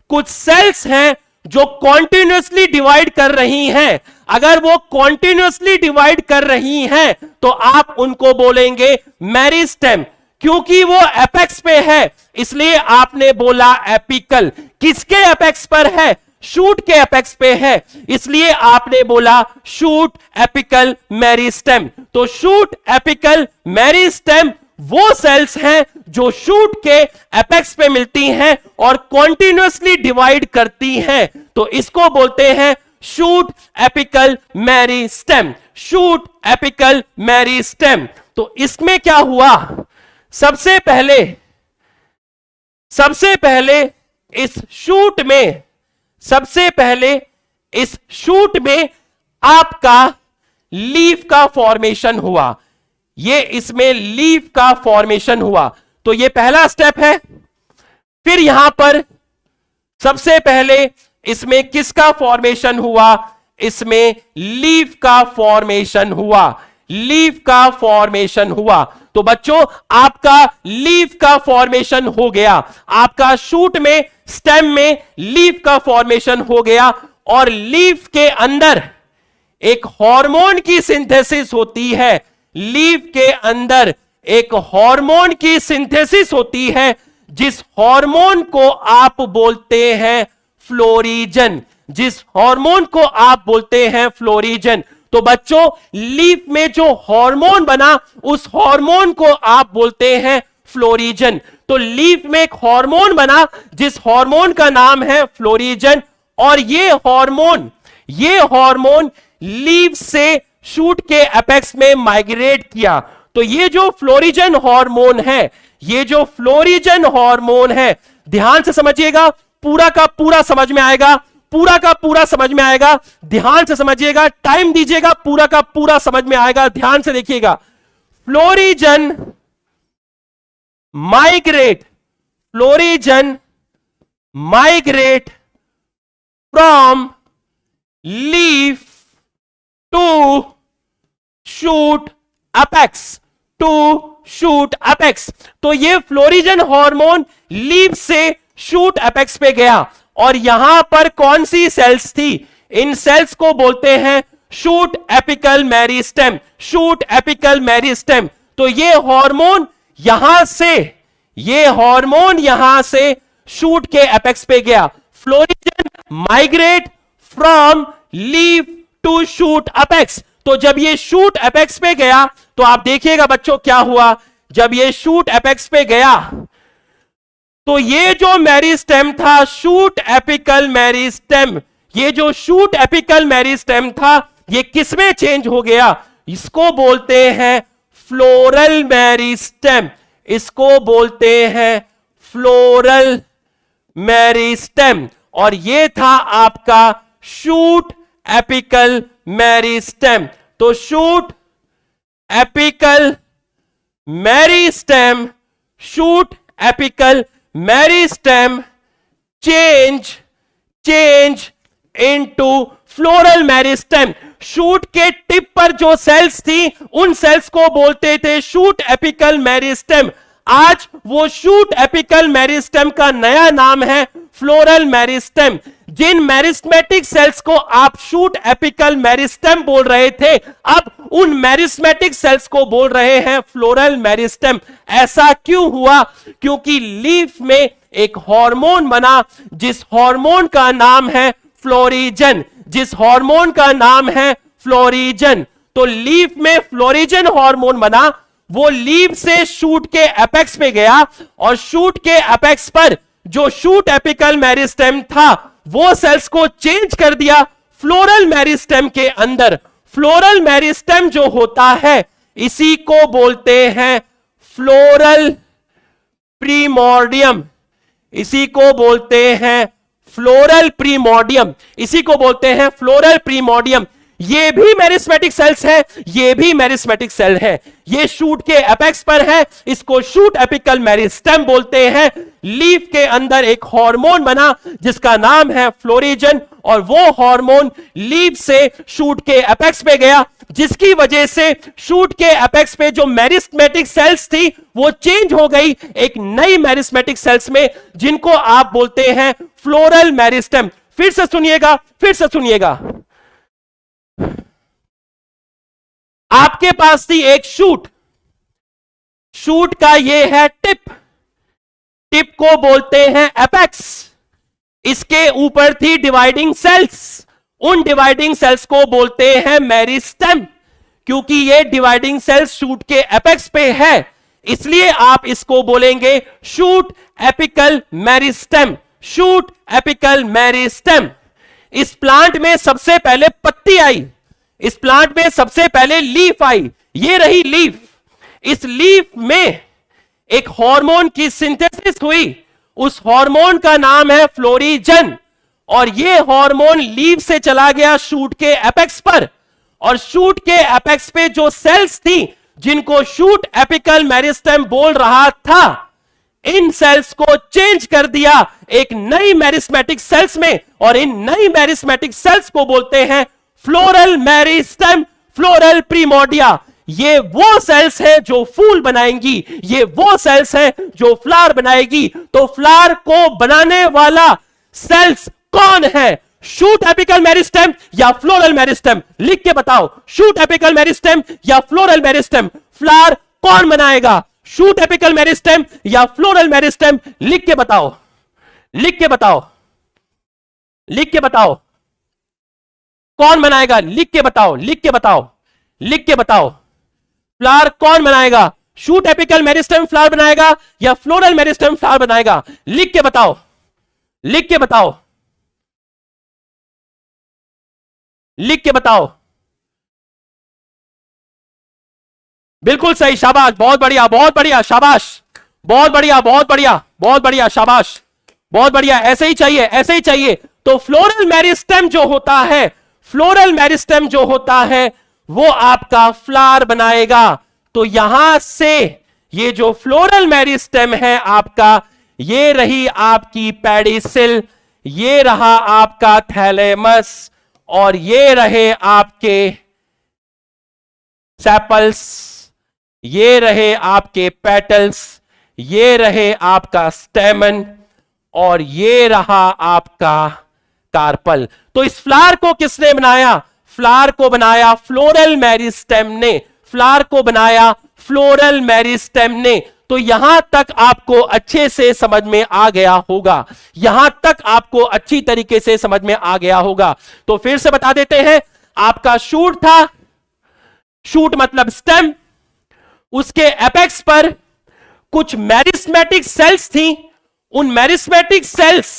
कुछ सेल्स हैं जो कॉन्टिन्यूअसली डिवाइड कर रही हैं। अगर वो कॉन्टिन्यूअसली डिवाइड कर रही हैं तो आप उनको बोलेंगे मेरिस्टेम। क्योंकि वो एपेक्स पे है इसलिए आपने बोला एपिकल। किसके एपेक्स पर है? शूट के एपेक्स पे है, इसलिए आपने बोला शूट एपिकल मेरिस्टेम। तो शूट एपिकल मेरिस्टेम वो सेल्स हैं जो शूट के एपेक्स पे मिलती हैं और कॉन्टिन्यूअसली डिवाइड करती हैं। तो इसको बोलते हैं shoot apical meristem. Shoot apical meristem. तो इसमें क्या हुआ? सबसे पहले इस शूट में आपका लीफ का फॉर्मेशन हुआ। ये इसमें लीफ का फॉर्मेशन हुआ। तो ये पहला स्टेप है। फिर यहां पर सबसे पहले इसमें किसका फॉर्मेशन हुआ? इसमें लीफ का फॉर्मेशन हुआ, लीफ का फॉर्मेशन हुआ। तो बच्चों आपका लीफ का फॉर्मेशन हो गया, आपका शूट में, स्टेम में लीफ का फॉर्मेशन हो गया, और लीफ के अंदर एक हार्मोन की सिंथेसिस होती है, लीफ के अंदर एक हार्मोन की सिंथेसिस होती है, जिस हार्मोन को आप बोलते हैं फ्लोरिजन, जिस हार्मोन को आप बोलते हैं फ्लोरिजन। तो बच्चों लीफ में जो हार्मोन बना उस हार्मोन को आप बोलते हैं फ्लोरिजन। तो लीफ में एक हार्मोन बना जिस हार्मोन का नाम है फ्लोरिजन, और ये हार्मोन लीफ से शूट के एपेक्स में माइग्रेट किया। तो ये जो फ्लोरिजन हार्मोन है, ये जो फ्लोरिजन हार्मोन है, ध्यान से समझिएगा, पूरा का पूरा समझ में आएगा, पूरा का पूरा समझ में आएगा, ध्यान से समझिएगा, टाइम दीजिएगा, पूरा का पूरा समझ में आएगा, ध्यान से देखिएगा। Florigen migrate from leaf to shoot apex, तो ये फ्लोरिजन हार्मोन लीफ से शूट अपेक्स पे गया, और यहां पर कौन सी सेल्स थी? इन सेल्स को बोलते हैं shoot apical meristem, shoot apical meristem. तो ये हार्मोन यहां से शूट के एपेक्स पे गया। Florigen migrate from leaf to shoot apex. तो जब ये शूट एपेक्स पे गया तो आप देखिएगा बच्चों क्या हुआ। जब ये शूट एपेक्स पे गया तो ये जो मेरिस्टेम था, शूट एपिकल मेरिस्टेम, ये जो शूट एपिकल मेरिस्टेम था, ये किसमें चेंज हो गया? इसको बोलते हैं फ्लोरल मेरिस्टेम, इसको बोलते हैं फ्लोरल मेरिस्टेम, और ये था आपका शूट एपिकल मेरिस्टेम। तो shoot apical meristem, shoot apical meristem change into floral meristem. Shoot के टिप पर जो सेल्स थी उन सेल्स को बोलते थे शूट एपिकल मेरिस्टेम। आज वो शूट एपिकल मेरिस्टेम का नया नाम है फ्लोरल मेरिस्टेम। जिन मेरिस्मेटिक सेल्स को आप शूट एपिकल मेरिस्टेम बोल रहे थे, अब उन मेरिस्मेटिक सेल्स को बोल रहे हैं फ्लोरल मेरिस्टेम। ऐसा क्यों हुआ? क्योंकि लीफ में एक हार्मोन बना जिस हार्मोन का नाम है फ्लोरिजन, जिस हार्मोन का नाम है फ्लोरिजन। तो लीफ में फ्लोरिजन हार्मोन बना, वो लीफ से शूट के एपेक्स पे गया, और शूट के एपेक्स पर जो शूट एपिकल मेरिस्टेम था वो सेल्स को चेंज कर दिया फ्लोरल मेरिस्टेम के अंदर। फ्लोरल मेरिस्टेम जो होता है इसी को बोलते हैं फ्लोरल प्रीमोर्डियम, इसी को बोलते हैं फ्लोरल प्रीमोर्डियम, इसी को बोलते हैं फ्लोरल प्रीमोर्डियम। ये भी मेरिस्मेटिक सेल्स है, ये भी मेरिस्मेटिक सेल है। ये शूट के एपेक्स पर है, इसको शूट एपिकल मेरिस्टेम बोलते हैं। लीफ के अंदर एक हार्मोन बना जिसका नाम है फ्लोरिजन, और वो हार्मोन लीफ से शूट के एपेक्स पे गया, जिसकी वजह से शूट के एपेक्स पे जो मेरिस्मेटिक सेल्स थी वो चेंज हो गई एक नई मेरिस्मेटिक सेल्स में, जिनको आप बोलते हैं फ्लोरल मेरिस्टेम। फिर से सुनिएगा, फिर से सुनिएगा। आपके पास थी एक शूट, शूट का ये है टिप, टिप को बोलते हैं एपेक्स। इसके ऊपर थी डिवाइडिंग सेल्स, उन डिवाइडिंग सेल्स को बोलते हैं मेरिस्टेम। क्योंकि ये डिवाइडिंग सेल्स शूट के एपेक्स पे है, इसलिए आप इसको बोलेंगे shoot apical meristem, shoot apical meristem. इस प्लांट में सबसे पहले पत्ती आई, इस प्लांट में सबसे पहले लीफ आई, ये रही लीफ। इस लीफ में एक हार्मोन की सिंथेसिस हुई, उस हार्मोन का नाम है फ्लोरिजन, और ये हार्मोन लीफ से चला गया शूट के एपेक्स पर, और शूट के एपेक्स पे जो सेल्स थी जिनको शूट एपिकल मेरिस्टेम बोल रहा था, इन सेल्स को चेंज कर दिया एक नई मेरिस्मेटिक सेल्स में, और इन नई मेरिस्मेटिक सेल्स को बोलते हैं फ्लोरल मेरिस्टेम, फ्लोरल प्रीमोर्डिया। ये वो सेल्स है जो फूल बनाएंगी, ये वो सेल्स है जो फ्लावर बनाएगी। तो फ्लावर को बनाने वाला सेल्स कौन है? शूट एपिकल मेरिस्टेम या फ्लोरल मेरिस्टेम? लिख के बताओ, शूट एपिकल मेरिस्टेम या फ्लोरल मेरिस्टेम? फ्लावर कौन बनाएगा? शूट एपिकल मेरिस्टेम या फ्लोरल मेरिस्टेम? लिख के बताओ, लिख के बताओ, लिख के बताओ, कौन बनाएगा? लिख के बताओ, लिख के बताओ, लिख के बताओ। फ्लावर कौन बनाएगा? शूट एपिकल मेरिस्टेम फ्लावर बनाएगा या फ्लोरल मेरिस्टेम फ्लावर बनाएगा? लिख के बताओ, लिख के बताओ, लिख के बताओ। बिल्कुल सही, शाबाश, बहुत बढ़िया, बहुत बढ़िया, शाबाश, बहुत बढ़िया, बहुत बढ़िया, बहुत बढ़िया, शाबाश, बहुत बढ़िया। ऐसे ही चाहिए, ऐसे ही चाहिए। तो फ्लोरल मेरिस्टेम जो होता है, फ्लोरल मेरिस्टेम जो होता है वो आपका फ्लावर बनाएगा। तो यहां से ये जो फ्लोरल मेरिस्टेम है आपका, ये रही आपकी पेडिसिल, ये रहा आपका थैलेमस, और ये रहे आपके सेपल्स, ये रहे आपके पेटल्स, ये रहे आपका स्टेमन, और ये रहा आपका कार्पल। तो इस फ्लावर को किसने बनाया? फ्लावर को बनाया फ्लोरल मेरिस्टेम ने, फ्लावर को बनाया फ्लोरल मेरिस्टेम ने। तो यहां तक आपको अच्छे से समझ में आ गया होगा, यहां तक आपको अच्छी तरीके से समझ में आ गया होगा। तो फिर से बता देते हैं, आपका शूट था, शूट मतलब स्टेम, उसके एपेक्स पर कुछ मेरिस्मेटिक सेल्स थी। उन मेरिस्मेटिक सेल्स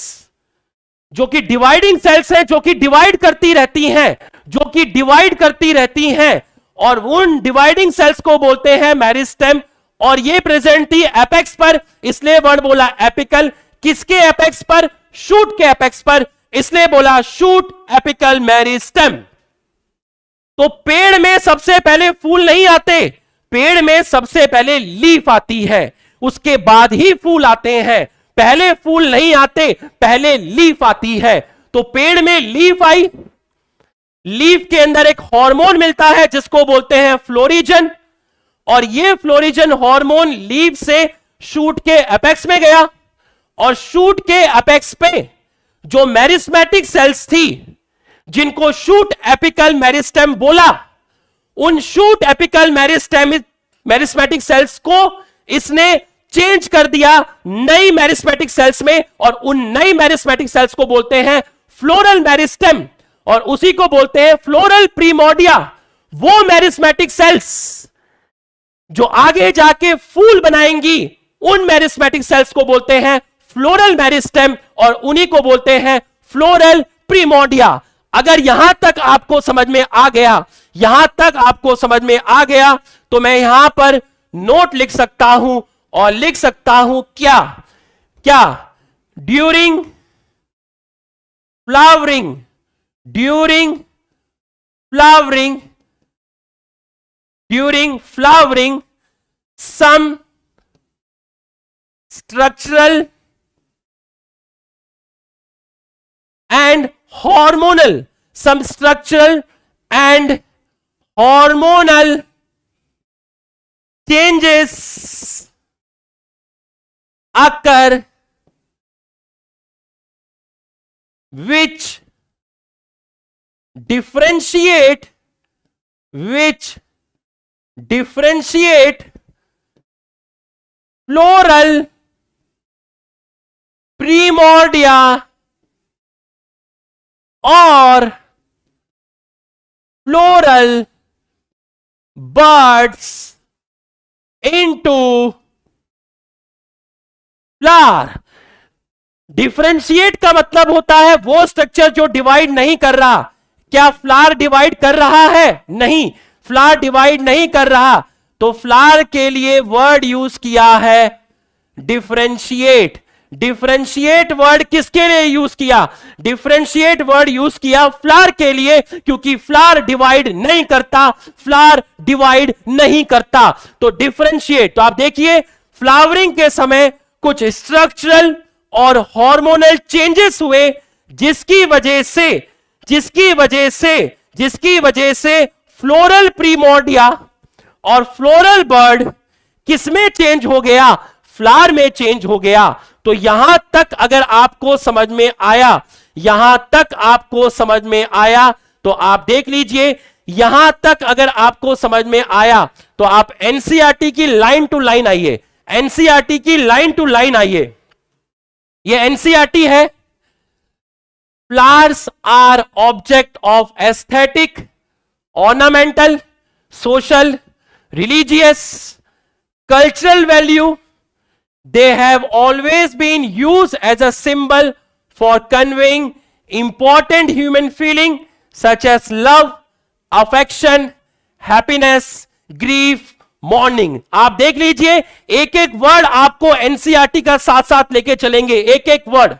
जो कि डिवाइडिंग सेल्स हैं, जो कि डिवाइड करती रहती हैं, जो कि डिवाइड करती रहती हैं, और उन डिवाइडिंग सेल्स को बोलते हैं मेरिस्टेम। और ये प्रेजेंट थी एपेक्स पर, इसलिए वर्ड बोला एपिकल। किसके एपेक्स पर? शूट के एपेक्स पर, इसलिए बोला शूट एपिकल मेरिस्टेम। तो पेड़ में सबसे पहले फूल नहीं आते, पेड़ में सबसे पहले लीफ आती है, उसके बाद ही फूल आते हैं। पहले फूल नहीं आते, पहले लीफ आती है। तो पेड़ में लीफ आई, लीफ के अंदर एक हार्मोन मिलता है जिसको बोलते हैं फ्लोरिजन, और ये फ्लोरिजन हार्मोन लीफ से शूट के एपेक्स में गया, और शूट के एपेक्स पे जो मेरिस्मेटिक सेल्स थी जिनको शूट एपिकल मेरिस्टेम बोला, उन शूट एपिकल मेरिस्मेटिक सेल्स को इसने चेंज कर दिया नई मेरिस्मेटिक सेल्स में, और उन नई मेरिस्मेटिक सेल्स को बोलते हैं फ्लोरल मेरिस्टेम, और उसी को बोलते हैं फ्लोरल प्रीमोर्डिया। वो मेरिस्मेटिक सेल्स जो आगे जाके फूल बनाएंगी, उन मेरिस्मेटिक सेल्स को बोलते हैं फ्लोरल मेरिस्टेम, और उन्हीं को बोलते हैं फ्लोरल प्रीमोर्डिया। अगर यहां तक आपको समझ में आ गया, यहां तक आपको समझ में आ गया, तो मैं यहां पर नोट लिख सकता हूं, और लिख सकता हूं क्या? क्या? During flowering, during flowering, during flowering some structural and hormonal, some structural and hormonal changes occur which differentiate floral primordia or floral buds into flower. Differentiate का मतलब होता है वो स्ट्रक्चर जो डिवाइड नहीं कर रहा। क्या फ्लावर डिवाइड कर रहा है? नहीं, फ्लावर डिवाइड नहीं कर रहा। तो फ्लावर के लिए वर्ड यूज किया है डिफरेंशिएट। डिफरेंशिएट वर्ड किसके लिए यूज किया? डिफरेंशिएट वर्ड यूज किया फ्लावर के लिए, क्योंकि फ्लावर डिवाइड नहीं करता, फ्लावर डिवाइड नहीं करता। तो डिफरेंशिएट। तो आप देखिए, फ्लावरिंग के समय कुछ स्ट्रक्चरल और हार्मोनल चेंजेस हुए, जिसकी वजह से जिसकी वजह से फ्लोरल प्रीमोर्डिया और फ्लोरल बर्ड किसमें चेंज हो गया? फ्लावर में चेंज हो गया। तो यहां तक अगर आपको समझ में आया, यहां तक आपको समझ में आया, तो आप देख लीजिए, यहां तक अगर आपको समझ में आया तो आप एनसीईआरटी की लाइन टू लाइन आइए, एनसीईआरटी की लाइन टू लाइन आइए। ये एनसीईआरटी है। Flowers are object of aesthetic, ornamental, social, religious, cultural value. They have always been used as a symbol for conveying important human feeling such as love, affection, happiness, grief, mourning. आप देख लीजिए, एक एक वर्ड आपको एनसीईआरटी का साथ साथ लेके चलेंगे, एक एक word.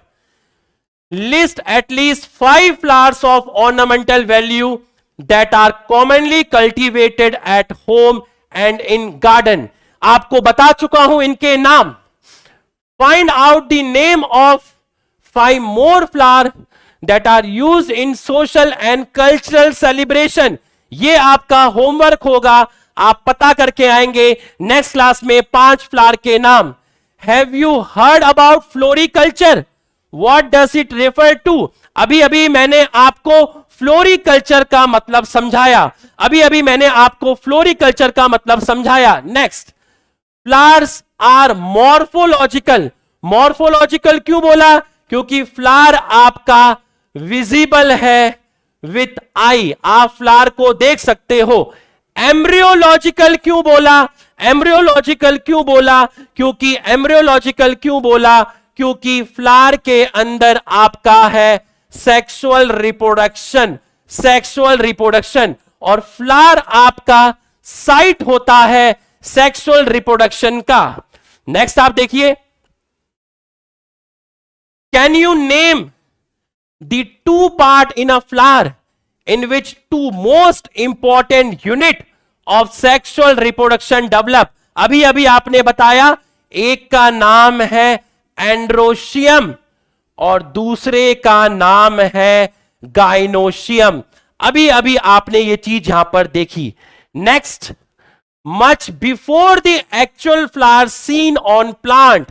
List at least 5 flowers of ornamental value that are commonly cultivated at home and in garden. आपको बता चुका हूं इनके नाम। Find out the name of 5 more flowers that are used in social and cultural celebration. ये आपका होमवर्क होगा, आप पता करके आएंगे नेक्स्ट क्लास में 5 फ्लावर के नाम। Have you heard about floriculture? What does it refer to? अभी अभी मैंने आपको फ्लोरिकल्चर का मतलब समझाया, अभी अभी मैंने आपको फ्लोरिकल्चर का मतलब समझाया। Next, flowers are morphological. Morphological क्यों बोला? क्योंकि फ्लावर आपका विजिबल है विथ आई, आप फ्लावर को देख सकते हो। एम्ब्रियोलॉजिकल क्यों बोला? एम्ब्रियोलॉजिकल क्यों बोला? क्योंकि एम्ब्रियोलॉजिकल क्यों बोला? क्योंकि फ्लावर के अंदर आपका है सेक्सुअल रिप्रोडक्शन, सेक्सुअल रिप्रोडक्शन, और फ्लावर आपका साइट होता है सेक्सुअल रिप्रोडक्शन का। नेक्स्ट आप देखिए, can you name the 2 part in a flower in which 2 most important unit of sexual reproduction develop? अभी अभी आपने बताया, एक का नाम है एंड्रोशियम और दूसरे का नाम है गाइनोशियम। अभी अभी आपने ये चीज यहां पर देखी। Next, much before the actual flower seen on plant,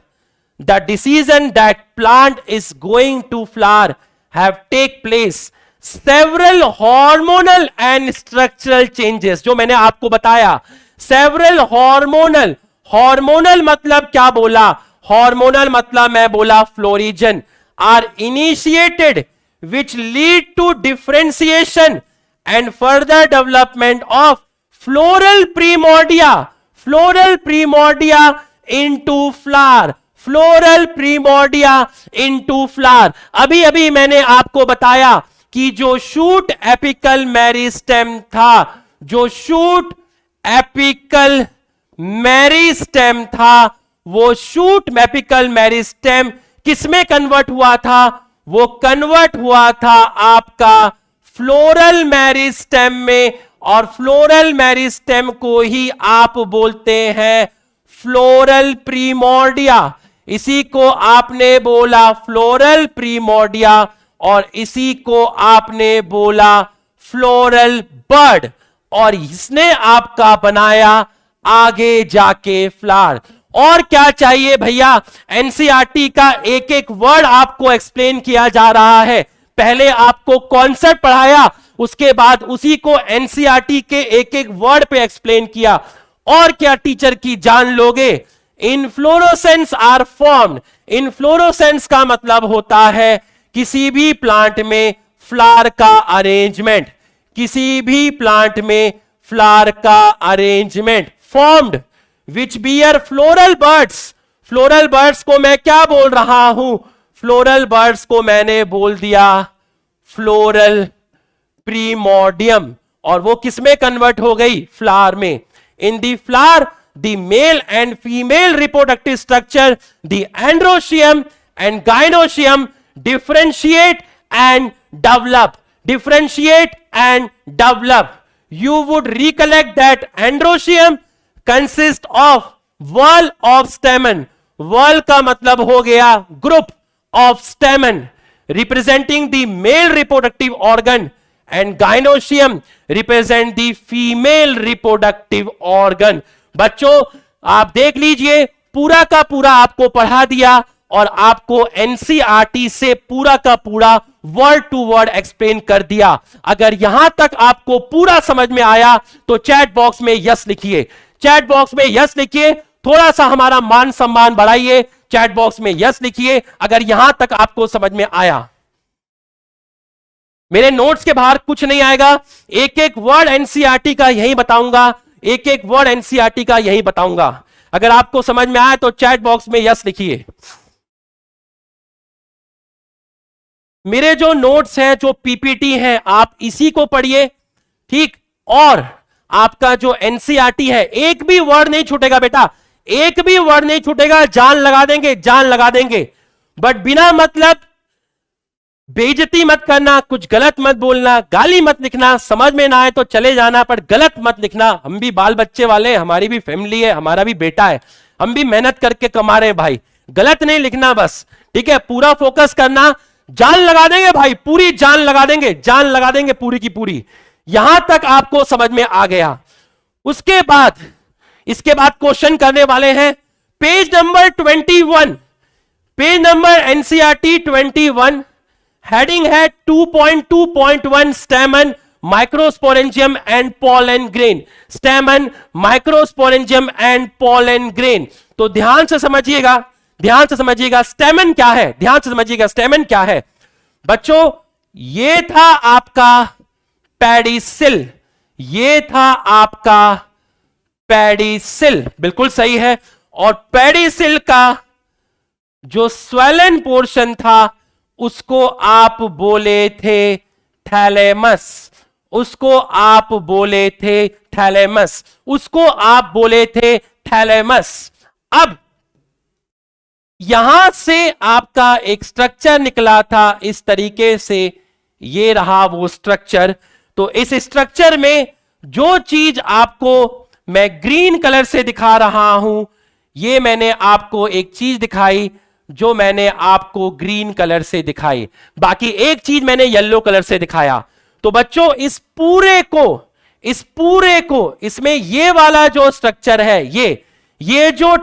the decision that plant is going to flower have take place. Several hormonal and structural changes, जो मैंने आपको बताया, several hormonal, hormonal मतलब क्या बोला? hormonal मतलब मैं बोला florigen, are initiated which lead to differentiation and further development of floral primordia, floral primordia into flower, floral primordia into flower. अभी अभी मैंने आपको बताया कि जो शूट एपिकल मेरिस्टेम था, जो शूट एपिकल मेरिस्टेम था, वो शूट एपिकल मेरिस्टेम किसमें कन्वर्ट हुआ था? वो कन्वर्ट हुआ था आपका फ्लोरल मेरिस्टेम में, और फ्लोरल मेरिस्टेम को ही आप बोलते हैं फ्लोरल प्रीमोर्डिया। इसी को आपने बोला फ्लोरल प्रीमोर्डिया और इसी को आपने बोला फ्लोरल बर्ड, और इसने आपका बनाया आगे जाके फ्लावर। और क्या चाहिए भैया? एनसीईआरटी का एक एक वर्ड आपको एक्सप्लेन किया जा रहा है। पहले आपको कॉन्सेप्ट पढ़ाया, उसके बाद उसी को एनसीईआरटी के एक एक वर्ड पे एक्सप्लेन किया। और क्या टीचर की जान लोगे? Inflorescence are formed. इनफ्लोरोसेंस का मतलब होता है किसी भी प्लांट में फ्लावर का अरेंजमेंट, किसी भी प्लांट में फ्लावर का arrangement. Formed which bear floral buds. Floral buds को मैं क्या बोल रहा हूं? फ्लोरल बर्ड्स को मैंने बोल दिया फ्लोरल प्रीमोर्डियम, और वो किसमें कन्वर्ट हो गई? फ्लावर में। In the flower the male and female reproductive structure, the androecium and gynoecium differentiate and develop, differentiate and develop. You would recollect that androecium consists of whorl of stamen. Whorl का मतलब हो गया group of stamen representing the male reproductive organ, and gynoecium represent the female reproductive organ. बच्चों आप देख लीजिए, पूरा का पूरा आपको पढ़ा दिया और आपको एनसीईआरटी से पूरा का पूरा वर्ड टू वर्ड एक्सप्लेन कर दिया। अगर यहां तक आपको पूरा समझ में आया तो चैट बॉक्स में यस लिखिए, चैट बॉक्स में यस लिखिए, थोड़ा सा हमारा मान सम्मान बढ़ाइए, चैट बॉक्स में यस लिखिए अगर यहां तक आपको समझ में आया। मेरे नोट्स के बाहर कुछ नहीं आएगा, एक एक वर्ड एनसीईआरटी का यही बताऊंगा, एक एक वर्ड एनसीईआरटी का यही बताऊंगा। अगर आपको समझ में आए तो चैट बॉक्स में यस लिखिए। मेरे जो नोट्स हैं, जो पीपीटी हैं, आप इसी को पढ़िए, ठीक। और आपका जो एनसीईआरटी है, एक भी वर्ड नहीं छूटेगा बेटा, एक भी वर्ड नहीं छूटेगा, जान लगा देंगे, जान लगा देंगे, बट बिना मतलब बेइज्जती मत करना, कुछ गलत मत बोलना, गाली मत लिखना, समझ में ना आए तो चले जाना, पर गलत मत लिखना। हम भी बाल बच्चे वाले, हमारी भी फैमिली है, हमारा भी बेटा है, हम भी मेहनत करके कमा रहे हैं भाई, गलत नहीं लिखना बस, ठीक है। पूरा फोकस करना, जान लगा देंगे भाई, पूरी जान लगा देंगे, जान लगा देंगे पूरी की पूरी। यहां तक आपको समझ में आ गया। उसके बाद इसके बाद क्वेश्चन करने वाले हैं page number 21, page number NCERT 21, heading है 2.2.1 स्टेमन microsporangium and pollen grain, स्टेमन microsporangium and pollen grain. तो ध्यान से समझिएगा, ध्यान से समझिएगा स्टेमन क्या है, ध्यान से समझिएगा स्टेमन क्या है। बच्चों ये था आपका पेडिसिल, ये था आपका पेडिसिल, बिल्कुल सही है। और पेडिसिल का जो स्वेलन पोर्शन था उसको आप बोले थे थैलेमस, उसको आप बोले थे थैलेमस, उसको आप बोले थे थैलेमस। अब यहां से आपका एक स्ट्रक्चर निकला था इस तरीके से, ये रहा वो स्ट्रक्चर। तो इस स्ट्रक्चर में जो चीज आपको मैं ग्रीन कलर से दिखा रहा हूं, ये मैंने आपको एक चीज दिखाई जो मैंने आपको ग्रीन कलर से दिखाई, बाकी एक चीज मैंने येलो कलर से दिखाया। तो बच्चों इस पूरे को इसमें ये वाला जो स्ट्रक्चर है, ये जो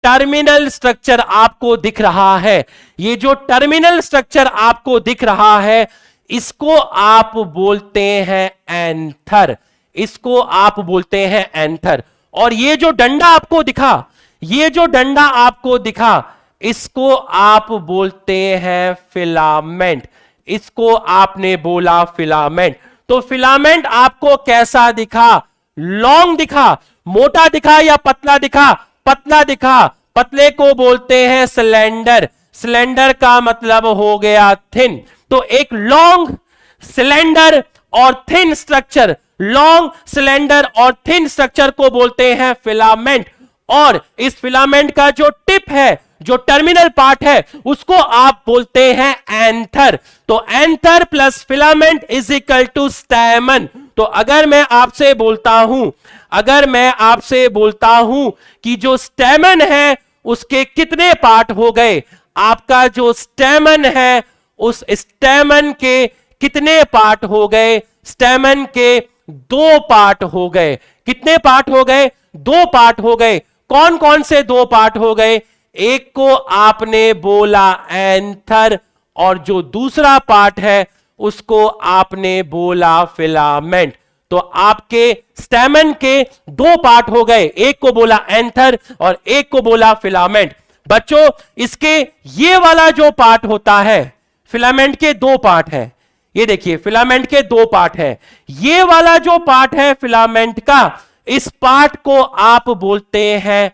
टर्मिनल स्ट्रक्चर आपको दिख रहा है, ये जो टर्मिनल स्ट्रक्चर आपको दिख रहा है, इसको आप बोलते हैं एंथर, इसको आप बोलते हैं एंथर। और ये जो डंडा आपको दिखा, ये जो डंडा आपको दिखा, इसको आप बोलते हैं फिलामेंट, इसको आपने बोला फिलामेंट। तो फिलामेंट आपको कैसा दिखा? लॉन्ग दिखा, मोटा दिखा या पतला दिखा? पतला दिखा। पतले को बोलते हैं सिलेंडर, सिलेंडर का मतलब हो गया थिन। तो एक लॉन्ग सिलेंडर और थिन स्ट्रक्चर, लॉन्ग सिलेंडर और थिन स्ट्रक्चर को बोलते हैं फिलामेंट। और इस फिलामेंट का जो टिप है, जो टर्मिनल पार्ट है, उसको आप बोलते हैं एंथर। तो anther plus filament is equal to stamen. तो अगर मैं आपसे बोलता हूं कि जो स्टैमन है उसके कितने पार्ट हो गए, आपका जो स्टैमन है उस स्टैमन के कितने पार्ट हो गए? स्टैमन के 2 पार्ट हो गए। कितने पार्ट हो गए? 2 पार्ट हो गए। कौन कौन से 2 पार्ट हो गए? एक को आपने बोला एंथर और जो दूसरा पार्ट है उसको आपने बोला फिलामेंट। तो आपके स्टैमन के 2 पार्ट हो गए, एक को बोला एंथर और एक को बोला फिलामेंट। बच्चों इसके ये वाला जो पार्ट होता है, फिलामेंट के 2 पार्ट है, ये देखिए फिलामेंट के 2 पार्ट है। ये वाला जो पार्ट है फिलामेंट का, इस पार्ट को आप बोलते हैं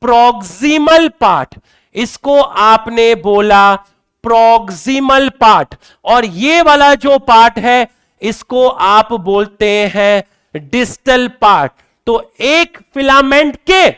प्रॉक्सिमल पार्ट, इसको आपने बोला प्रॉक्सिमल पार्ट। और ये वाला जो पार्ट है इसको आप बोलते हैं डिस्टल पार्ट। तो एक फिलामेंट के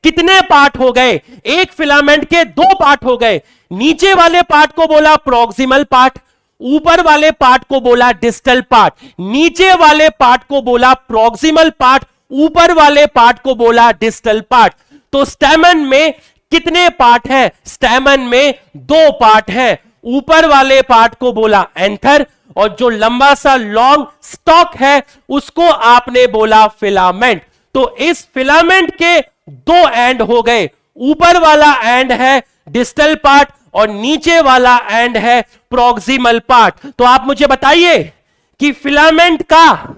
कितने पार्ट हो गए? एक फिलामेंट के 2 पार्ट हो गए। नीचे वाले पार्ट को बोला प्रॉक्सिमल पार्ट, ऊपर वाले पार्ट को बोला डिस्टल पार्ट। नीचे वाले पार्ट को बोला प्रॉक्सिमल पार्ट, ऊपर वाले पार्ट को बोला डिस्टल पार्ट। तो स्टैमन में कितने पार्ट है? स्टैमन में 2 पार्ट है। ऊपर वाले पार्ट को बोला एंथर, और जो लंबा सा लॉन्ग स्टॉक है उसको आपने बोला फिलामेंट। तो इस फिलामेंट के 2 एंड हो गए। ऊपर वाला एंड है डिस्टल पार्ट और नीचे वाला एंड है प्रॉक्सिमल पार्ट। तो आप मुझे बताइए कि फिलामेंट का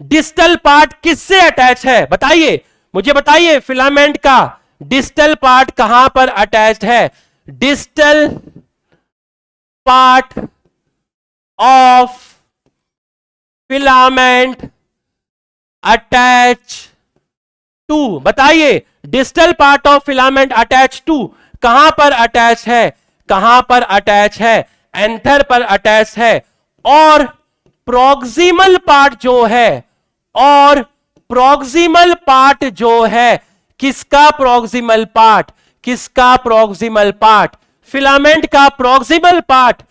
डिस्टल पार्ट किससे अटैच है? बताइए, मुझे बताइए, फिलामेंट का डिस्टल पार्ट कहां पर अटैच्ड है? Distal part of filament attach to, बताइए, distal part of filament attach to कहां पर अटैच है? कहां पर अटैच है? एंथर पर अटैच है। और प्रॉक्सिमल पार्ट जो है, और प्रॉक्सिमल पार्ट जो है, किसका प्रॉक्सिमल पार्ट? किसका प्रॉक्सिमल पार्ट? फिलामेंट का प्रॉक्सिमल पार्ट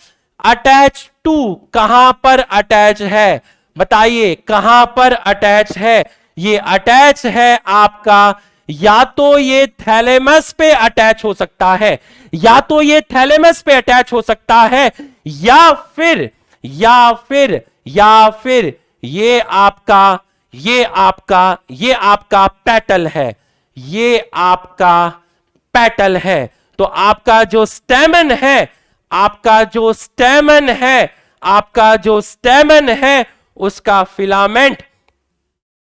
अटैच टू कहां पर अटैच है? बताइए, कहां पर अटैच है? ये अटैच है आपका, या तो ये थैलेमस पे अटैच हो सकता है, या तो ये थैलेमस पे अटैच हो सकता है, या फिर ये आपका पेटल है, ये आपका पेटल है। तो आपका जो स्टेमन है, आपका जो स्टेमन है उसका फिलामेंट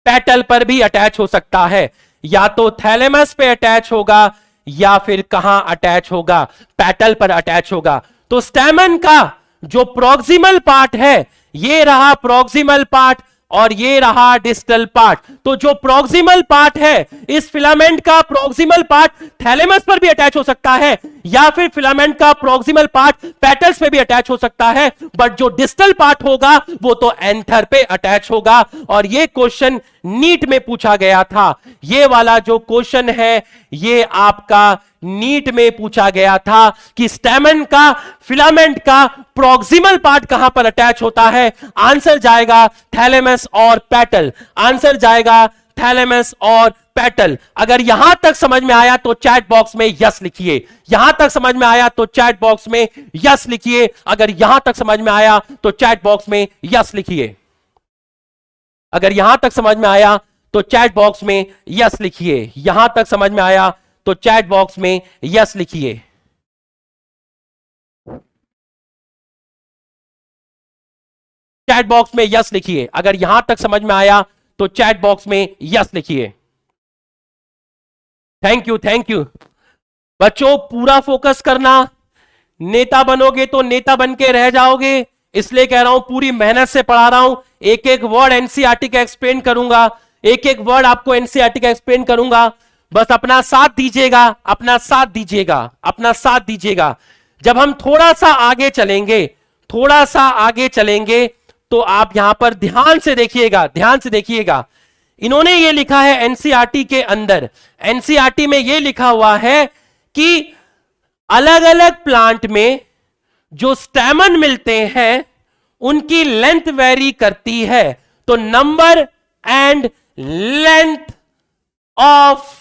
पेटल पर भी अटैच हो सकता है, या तो थैलेमस पे अटैच होगा या फिर कहां अटैच होगा? पेटल पर अटैच होगा। तो स्टेमन का जो प्रॉक्सिमल पार्ट है, ये रहा प्रॉक्सिमल पार्ट और ये रहा डिस्टल पार्ट। तो जो प्रॉक्सिमल पार्ट है, इस फिलामेंट का प्रॉक्सिमल पार्ट थैलेमस पर भी अटैच हो सकता है, या फिर फिलामेंट का प्रॉक्सिमल पार्ट पेटल्स पे भी अटैच हो सकता है, बट जो डिस्टल पार्ट होगा वो तो एंथर पे अटैच होगा। और ये क्वेश्चन नीट में पूछा गया था। ये वाला जो क्वेश्चन है ये आपका नीट में पूछा गया था कि स्टेमन का, फिलामेंट का प्रॉक्सिमल पार्ट कहां पर अटैच होता है? आंसर जाएगा थैलेमस और पेटल। आंसर जाएगा थैलेमस और पेटल। अगर यहां तक समझ में आया तो चैट बॉक्स में यस लिखिए। यहां तक समझ में आया तो चैट बॉक्स में यस लिखिए। अगर यहां तक समझ में आया तो चैट बॉक्स में यस लिखिए। अगर यहां तक समझ में आया तो चैट बॉक्स में यस लिखिए। यहां तक समझ में आया तो चैट बॉक्स में यस लिखिए। चैट बॉक्स में यस लिखिए। अगर यहां तक समझ में आया तो चैट बॉक्स में यस लिखिए। Thank you, thank you. बच्चों पूरा फोकस करना, नेता बनोगे तो नेता बन के रह जाओगे, इसलिए कह रहा हूं पूरी मेहनत से पढ़ा रहा हूं। एक एक वर्ड एनसीईआरटी का एक्सप्लेन करूंगा, एक एक वर्ड आपको एनसीईआरटी का एक्सप्लेन करूंगा। बस अपना साथ दीजिएगा, अपना साथ दीजिएगा, अपना साथ दीजिएगा। जब हम थोड़ा सा आगे चलेंगे, थोड़ा सा आगे चलेंगे, तो आप यहां पर ध्यान से देखिएगा, ध्यान से देखिएगा। इन्होंने ये लिखा है एनसीईआरटी के अंदर, एनसीईआरटी में ये लिखा हुआ है कि अलग अलग प्लांट में जो स्टैमन मिलते हैं उनकी लेंथ वेरी करती है। तो number and length of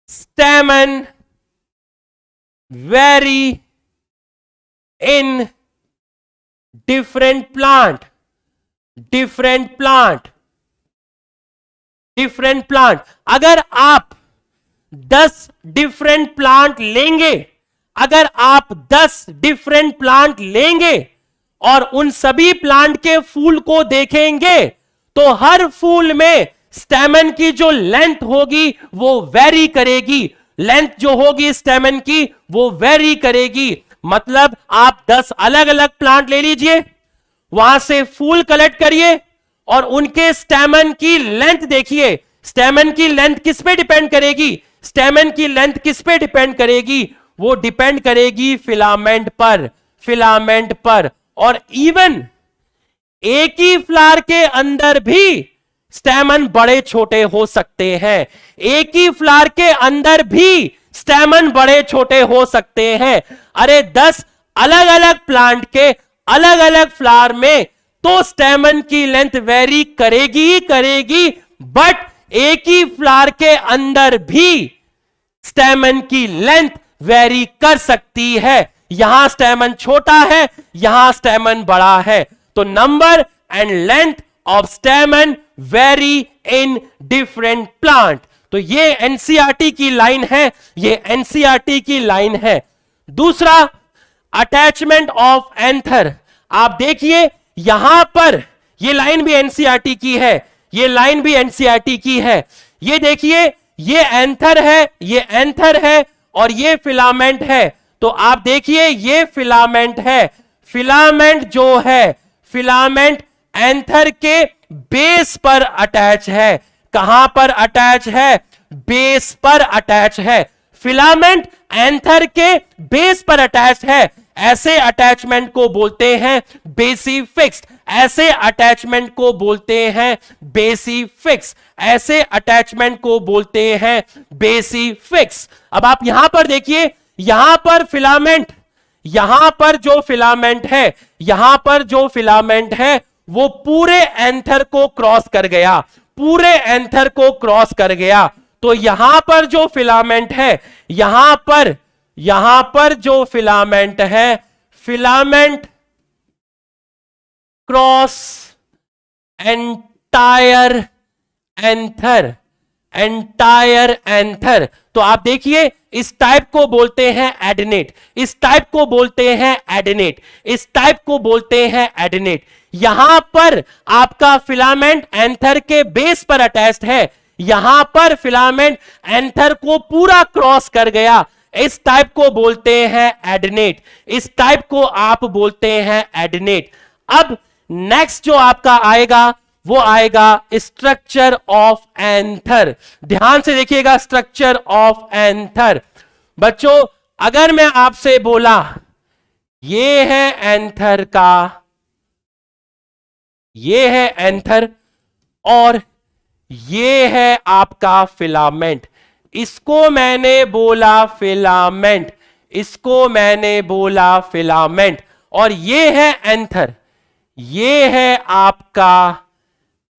stamen very in different plant, different plant, different plant. अगर आप 10 डिफरेंट प्लांट लेंगे, अगर आप 10 डिफरेंट प्लांट लेंगे और उन सभी प्लांट के फूल को देखेंगे, तो हर फूल में स्टेमन की जो लेंथ होगी वो वेरी करेगी। लेंथ जो होगी स्टेमन की वो वेरी करेगी। मतलब आप 10 अलग अलग प्लांट ले लीजिए, वहां से फूल कलेक्ट करिए और उनके स्टेमन की लेंथ देखिए। स्टेमन की लेंथ किस पे डिपेंड करेगी? स्टेमन की लेंथ किस पे डिपेंड करेगी? वो डिपेंड करेगी फिलामेंट पर, फिलामेंट पर। और इवन एक ही फ्लावर के अंदर भी स्टेमन बड़े छोटे हो सकते हैं। एक ही फ्लावर के अंदर भी स्टेमन बड़े छोटे हो सकते हैं। अरे 10 अलग अलग प्लांट के अलग अलग फ्लावर में तो स्टेमन की लेंथ वेरी करेगी ही करेगी, बट एक ही फ्लावर के अंदर भी स्टेमन की लेंथ वेरी कर सकती है। यहां स्टेमन छोटा है, यहां स्टेमन बड़ा है, तो number and length of स्टेमन very in different plant. तो ये एनसीईआरटी की लाइन है, ये एनसीईआरटी की लाइन है। दूसरा, अटैचमेंट ऑफ एंथर। आप देखिए यहां पर ये लाइन भी एनसीईआरटी की है, ये लाइन भी एनसीईआरटी की है। ये देखिए ये एंथर है, ये एंथर है और ये फिलामेंट है। तो आप देखिए ये फिलामेंट है, फिलामेंट जो है, फिलामेंट एंथर के बेस पर अटैच है। कहां पर अटैच है? बेस पर अटैच है। फिलामेंट एंथर के बेस पर अटैच है। ऐसे अटैचमेंट को बोलते हैं बेसी फिक्स्ड, ऐसे अटैचमेंट को बोलते हैं बेसी फिक्स, ऐसे अटैचमेंट को बोलते हैं बेसी फिक्स। अब आप यहां पर देखिए, यहां पर फिलामेंट, यहां पर जो फिलामेंट है, यहां पर जो फिलामेंट है वो पूरे एंथर को क्रॉस कर गया, पूरे एंथर को क्रॉस कर गया। तो यहां पर जो फिलामेंट है, यहां पर जो फिलामेंट है, filament cross entire anther, entire anther. तो आप देखिए इस टाइप को बोलते हैं एडेनेट, इस टाइप को बोलते हैं एडेनेट, इस टाइप को बोलते हैं एडेनेट। यहां पर आपका फिलामेंट एंथर के बेस पर अटैच्ड है, यहां पर फिलामेंट एंथर को पूरा क्रॉस कर गया, इस टाइप को बोलते हैं एडेनेट, इस टाइप को आप बोलते हैं एडेनेट। अब नेक्स्ट जो आपका आएगा वो आएगा स्ट्रक्चर ऑफ एंथर। ध्यान से देखिएगा, स्ट्रक्चर ऑफ एंथर। बच्चों अगर मैं आपसे बोला ये है एंथर का, ये है एंथर और ये है आपका फिलामेंट, इसको मैंने बोला फिलामेंट, इसको मैंने बोला फिलामेंट, और ये है एंथर, ये है आपका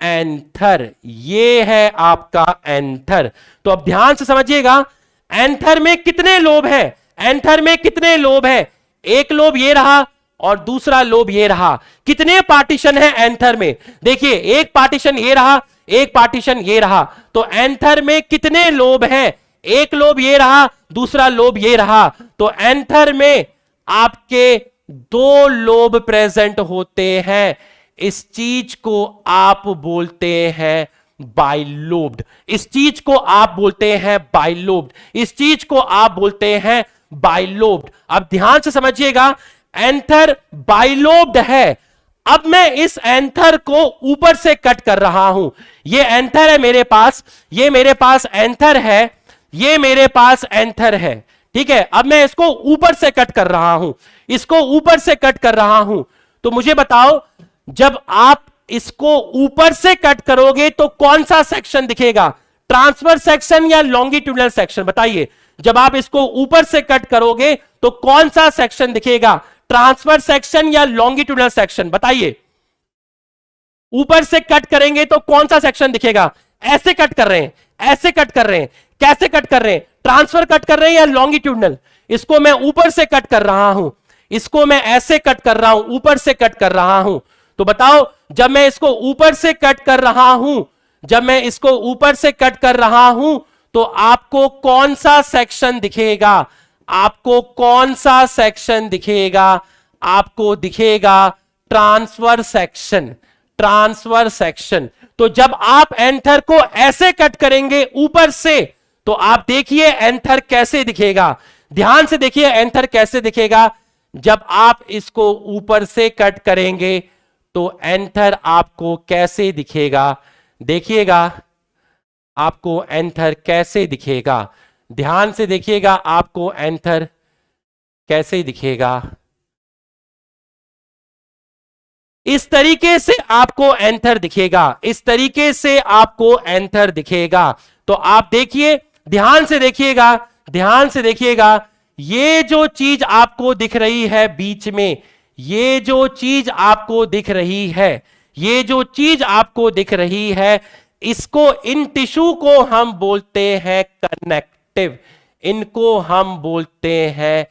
एंथर, ये है आपका एंथर। तो अब ध्यान से समझिएगा, एंथर में कितने लोब हैं? एंथर में कितने लोब हैं? एक लोब ये रहा और दूसरा लोब ये रहा। कितने पार्टीशन है एंथर में? देखिए एक पार्टीशन ये रहा, एक पार्टीशन ये रहा। तो एंथर में कितने लोब हैं? एक लोब ये रहा, दूसरा लोब ये रहा। तो एंथर में आपके दो लोब प्रेजेंट होते हैं। इस चीज को आप बोलते हैं बाइलोब्ड, इस चीज को आप बोलते हैं बाइलोब्ड, इस चीज को आप बोलते हैं बाइलोब्ड। अब ध्यान से समझिएगा, एंथर बाइलोब्ड है। अब मैं इस एंथर को ऊपर से कट कर रहा हूं। ये एंथर है मेरे पास, ये मेरे पास एंथर है, ये मेरे पास एंथर है, ठीक है। अब मैं इसको ऊपर से कट कर रहा हूं, इसको ऊपर से कट कर रहा हूं। तो मुझे बताओ, जब आप इसको ऊपर से कट करोगे तो कौन सा सेक्शन दिखेगा? ट्रांसवर्स सेक्शन या लॉन्गिट्यूडनल सेक्शन? बताइए, जब आप इसको ऊपर से कट करोगे तो कौन सा सेक्शन दिखेगा? ट्रांसवर्स सेक्शन या लॉन्गिट्यूडनल सेक्शन? बताइए, ऊपर से कट करेंगे तो कौन सा सेक्शन दिखेगा? ऐसे कट कर रहे हैं, ऐसे कट कर रहे हैं, कैसे कट कर रहे हैं? ट्रांसफर कट कर रहे हैं या लॉन्गिट्यूडनल? इसको मैं ऊपर से कट कर रहा हूं, इसको मैं ऐसे कट कर रहा हूं, ऊपर से कट कर रहा हूं। तो बताओ, जब मैं इसको ऊपर से कट कर रहा हूं, जब मैं इसको ऊपर से कट कर रहा हूं तो आपको कौन सा सेक्शन दिखेगा? आपको कौन सा सेक्शन दिखेगा? आपको दिखेगा ट्रांसफर सेक्शन, ट्रांसफर सेक्शन। तो जब आप एंथर को ऐसे कट करेंगे ऊपर से, तो आप देखिए एंथर कैसे दिखेगा। ध्यान से देखिए एंथर कैसे दिखेगा। जब आप इसको ऊपर से कट करेंगे तो एंथर आपको कैसे दिखेगा? देखिएगा आपको एंथर कैसे दिखेगा। ध्यान से देखिएगा आपको एंथर कैसे दिखेगा। इस तरीके से आपको एंथर दिखेगा, इस तरीके से आपको एंथर दिखेगा। तो आप देखिए, ध्यान से देखिएगा, ध्यान से देखिएगा, ये जो चीज आपको दिख रही है बीच में, ये जो चीज आपको दिख रही है, ये जो चीज आपको दिख रही है, इसको, इन टिश्यू को हम बोलते हैं कनेक्टिव, इनको हम बोलते हैं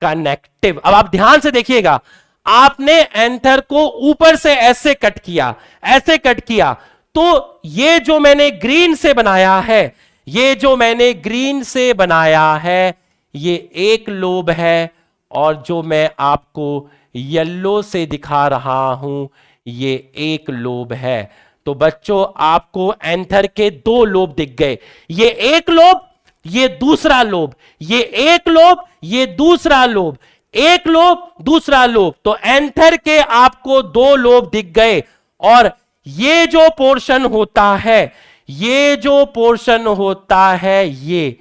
कनेक्टिव। अब आप ध्यान से देखिएगा, आपने एंथर को ऊपर से ऐसे कट किया, ऐसे कट किया, तो ये जो मैंने ग्रीन से बनाया है, ये जो मैंने ग्रीन से बनाया है, ये एक लोब है, और जो मैं आपको येलो से दिखा रहा हूं ये एक लोब है। तो बच्चों आपको एंथर के दो लोब दिख गए, ये एक लोब, ये दूसरा लोब, ये एक लोब, ये दूसरा लोब, एक लोब दूसरा लोब। तो एंथर के आपको दो लोब दिख गए, और ये जो पोर्शन होता है, ये जो पोर्शन होता है, ये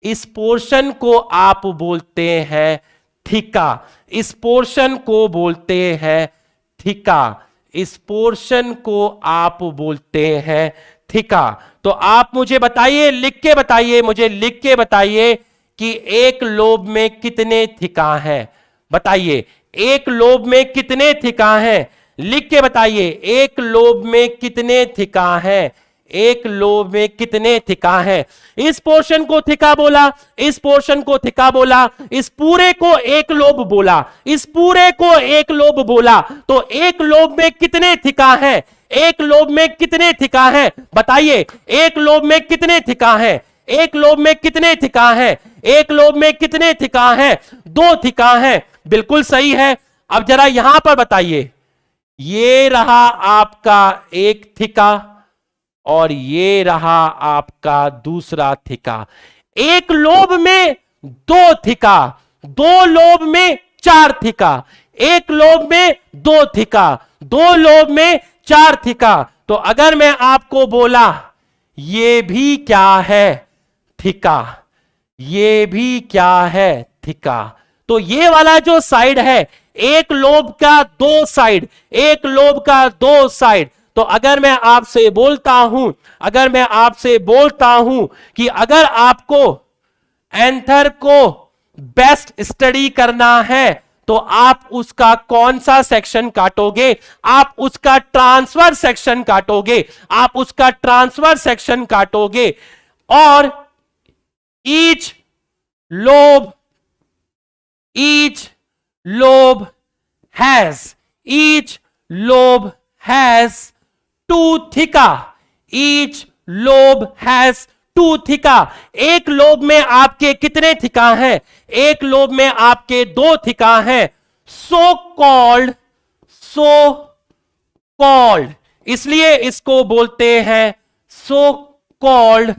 इस पोर्शन को आप बोलते हैं थिका, इस पोर्शन को बोलते हैं थिका, इस पोर्शन को आप बोलते हैं थिका। तो आप मुझे बताइए, लिख के बताइए, मुझे लिख के बताइए कि एक लोब में कितने थिका हैं। बताइए एक लोब में कितने थिका हैं, लिख के बताइए, एक लोब में कितने थिका हैं, एक लोब में कितने थिका हैं। इस पोर्शन को थिका बोला, इस पोर्शन को थिका बोला, इस पूरे को एक लोब बोला, इस पूरे को एक लोब बोला, तो एक लोब में कितने थिका हैं, एक लोब में कितने थिका हैं। बताइए एक लोब में कितने थिका हैं, एक लोब में कितने थिका हैं, एक लोब में कितने थिका हैं, दो थिका हैं। बिल्कुल सही है। अब जरा यहां पर बताइए, ये रहा आपका एक थिका और ये रहा आपका दूसरा थिका। एक लोब में दो थिका, दो लोब में चार थिका, एक लोब में दो थिका, दो लोब में चार थिका। तो अगर मैं आपको बोला ये भी क्या है, थिका, ये भी क्या है, थिका, तो ये वाला जो साइड है, एक लोब का दो साइड, एक लोब का दो साइड। तो अगर मैं आपसे बोलता हूं, अगर मैं आपसे बोलता हूं कि अगर आपको एंथर को बेस्ट स्टडी करना है तो आप उसका कौन सा सेक्शन काटोगे, आप उसका ट्रांसफर सेक्शन काटोगे, आप उसका ट्रांसफर सेक्शन काटोगे। और each lobe has two theca, each lobe has two theca. एक लोब में आपके कितने थिका हैं, एक लोब में आपके दो थिका हैं। सो कॉल्ड, इसलिए इसको बोलते हैं so called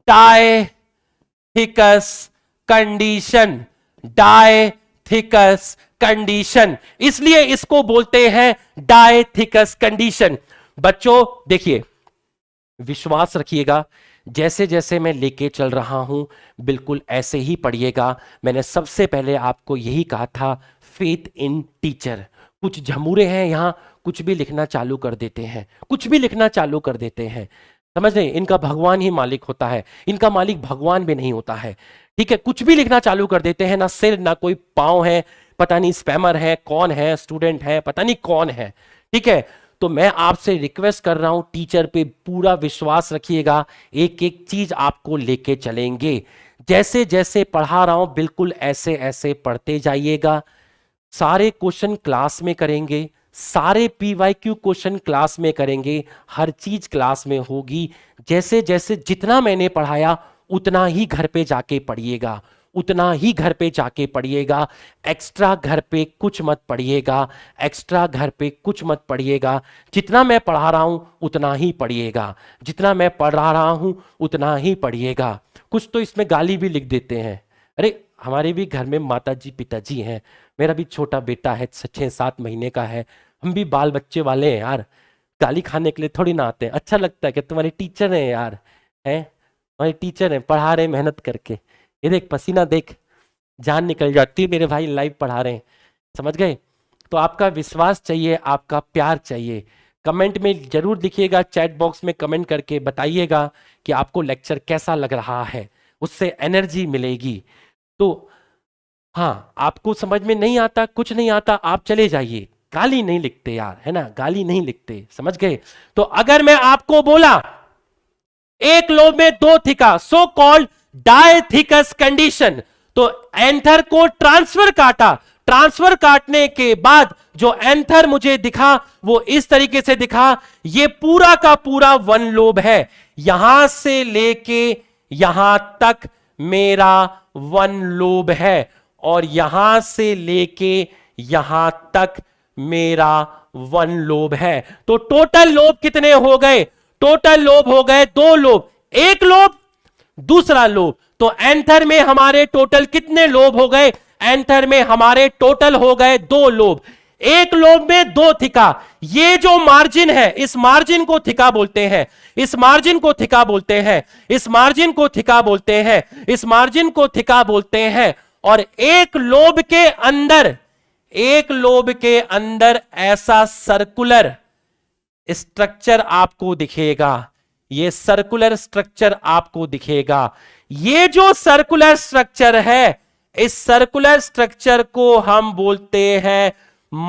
dithecous condition, dithecous condition, इसलिए इसको बोलते हैं डायथिकस कंडीशन। बच्चों देखिए, विश्वास रखिएगा, जैसे जैसे मैं लेके चल रहा हूं बिल्कुल ऐसे ही पढ़िएगा। मैंने सबसे पहले आपको यही कहा था, फेथ इन टीचर। कुछ झमूरे हैं यहां, कुछ भी लिखना चालू कर देते हैं, कुछ भी लिखना चालू कर देते हैं, समझ रहे हैं? इनका भगवान ही मालिक होता है, इनका मालिक भगवान भी नहीं होता है, ठीक है? कुछ भी लिखना चालू कर देते हैं, ना सिर ना कोई पांव है, पता नहीं स्पैमर है, कौन है, स्टूडेंट है, पता नहीं कौन है, ठीक है? तो मैं आपसे रिक्वेस्ट कर रहा हूं, टीचर पे पूरा विश्वास रखिएगा, एक एक चीज आपको लेके चलेंगे। जैसे जैसे पढ़ा रहा हूं बिल्कुल ऐसे ऐसे पढ़ते जाइएगा। सारे क्वेश्चन क्लास में करेंगे, सारे PYQ क्वेश्चन क्लास में करेंगे, हर चीज क्लास में होगी। जैसे जैसे जितना मैंने पढ़ाया उतना ही घर पे जाके पढ़िएगा, उतना ही घर पे जाके पढ़िएगा। एक्स्ट्रा घर पे कुछ मत पढ़िएगा, एक्स्ट्रा घर पे कुछ मत पढ़िएगा। जितना मैं पढ़ा रहा हूं उतना ही पढ़िएगा, जितना मैं पढ़ा रहा हूं उतना ही पढ़िएगा। कुछ तो इसमें गाली भी लिख देते हैं, अरे हमारे भी घर में माताजी पिताजी हैं, मेरा भी छोटा बेटा है 6-7 महीने का है, हम भी बाल बच्चे वाले हैं यार, गाली खाने के लिए थोड़ी ना आते हैं। अच्छा लगता है कि तुम्हारे टीचर हैं यार, हैं हमारे टीचर हैं, पढ़ा रहे मेहनत करके, ये देख पसीना देख, जान निकल जाती है, मेरे भाई लाइव पढ़ा रहे हैं, समझ गए? तो आपका विश्वास चाहिए, आपका प्यार चाहिए। कमेंट में जरूर लिखिएगा, चैट बॉक्स में कमेंट करके बताइएगा कि आपको लेक्चर कैसा लग रहा है, उससे एनर्जी मिलेगी। तो हाँ, आपको समझ में नहीं आता, कुछ नहीं आता, आप चले जाइए, गाली नहीं लिखते यार, है ना, गाली नहीं लिखते, समझ गए? तो अगर मैं आपको बोला एक लोब में दो थिका, सो कॉल्ड डायथिकस कंडीशन। तो एंथर को ट्रांसफर काटा, ट्रांसफर काटने के बाद जो एंथर मुझे दिखा वो इस तरीके से दिखा। ये पूरा का पूरा वन लोब है, यहां से लेके यहां तक मेरा वन लोब है और यहां से लेके यहां तक मेरा वन लोब है। तो टोटल लोब कितने हो गए? टोटल लोब हो गए 2 लोब, एक लोब दूसरा लोब। तो एंथर में हमारे टोटल कितने लोब हो गए? एंथर में हमारे टोटल हो गए 2 लोब। एक लोब में 2 थिका। ये जो मार्जिन है इस मार्जिन को थिका बोलते हैं, इस मार्जिन को थिका बोलते हैं, इस मार्जिन को थिका बोलते हैं, इस मार्जिन को थिका बोलते हैं। और एक लोब के अंदर, एक लोब के अंदर ऐसा सर्कुलर स्ट्रक्चर आपको दिखेगा, ये सर्कुलर स्ट्रक्चर आपको दिखेगा। ये जो सर्कुलर स्ट्रक्चर है, इस सर्कुलर स्ट्रक्चर को हम बोलते हैं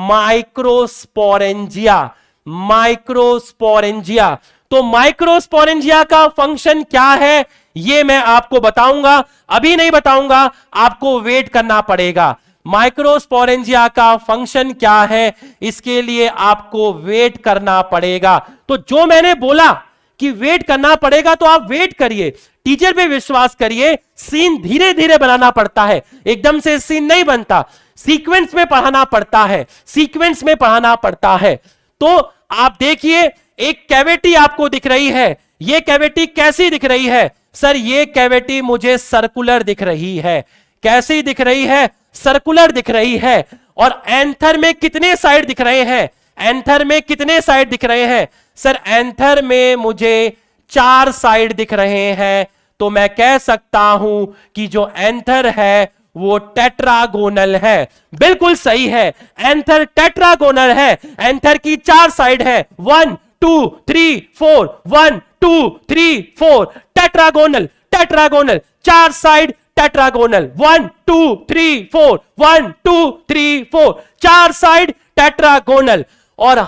माइक्रोस्पोरेंजिया, माइक्रोस्पोरेंजिया। तो माइक्रोस्पोरेंजिया का फंक्शन क्या है ये मैं आपको बताऊंगा, अभी नहीं बताऊंगा, आपको वेट करना पड़ेगा। माइक्रोस्पोरेंजिया का फंक्शन क्या है इसके लिए आपको वेट करना पड़ेगा। तो जो मैंने बोला कि वेट करना पड़ेगा तो आप वेट करिए, टीचर पे विश्वास करिए। सीन धीरे धीरे बनाना पड़ता है, एकदम से सीन नहीं बनता, सीक्वेंस में पढ़ाना पड़ता है, सीक्वेंस में पढ़ाना पड़ता है। तो आप देखिए एक कैविटी आपको दिख रही है, ये कैविटी कैसी दिख रही है? सर ये कैविटी मुझे सर्कुलर दिख रही है। कैसी दिख रही है? सर्कुलर दिख रही है। और एंथर में कितने साइड दिख रहे हैं? एंथर में कितने साइड दिख रहे हैं? सर एंथर में मुझे 4 साइड दिख रहे हैं। तो मैं कह सकता हूं कि जो एंथर है वो टेट्रागोनल है। बिल्कुल सही है, एंथर टेट्रागोनल है। एंथर की 4 साइड है, 1 2 3 4, 1 2 3 4, tetragonal, tetragonal, 4 side tetragonal, 1 2 3 4, 1 2 3 4, 4 side tetragonal. और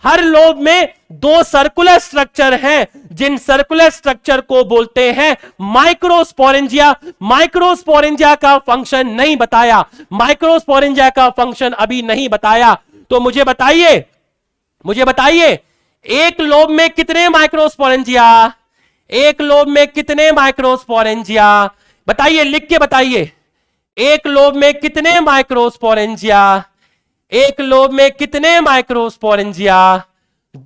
हर लोब में 2 सर्कुलर स्ट्रक्चर हैं, जिन सर्कुलर स्ट्रक्चर को बोलते हैं माइक्रोस्पोरेंजिया। माइक्रोस्पोरेंजिया का फंक्शन नहीं बताया, माइक्रोस्पोरेंजिया का फंक्शन अभी नहीं बताया। तो मुझे बताइए, मुझे बताइए एक लोब में कितने माइक्रोस्पोरेंजिया? एक लोब में कितने माइक्रोस्पोरेंजिया? बताइए, लिख के बताइए। एक लोब में कितने माइक्रोस्पोरेंजिया? एक लोब में कितने माइक्रोस्पोरेंजिया?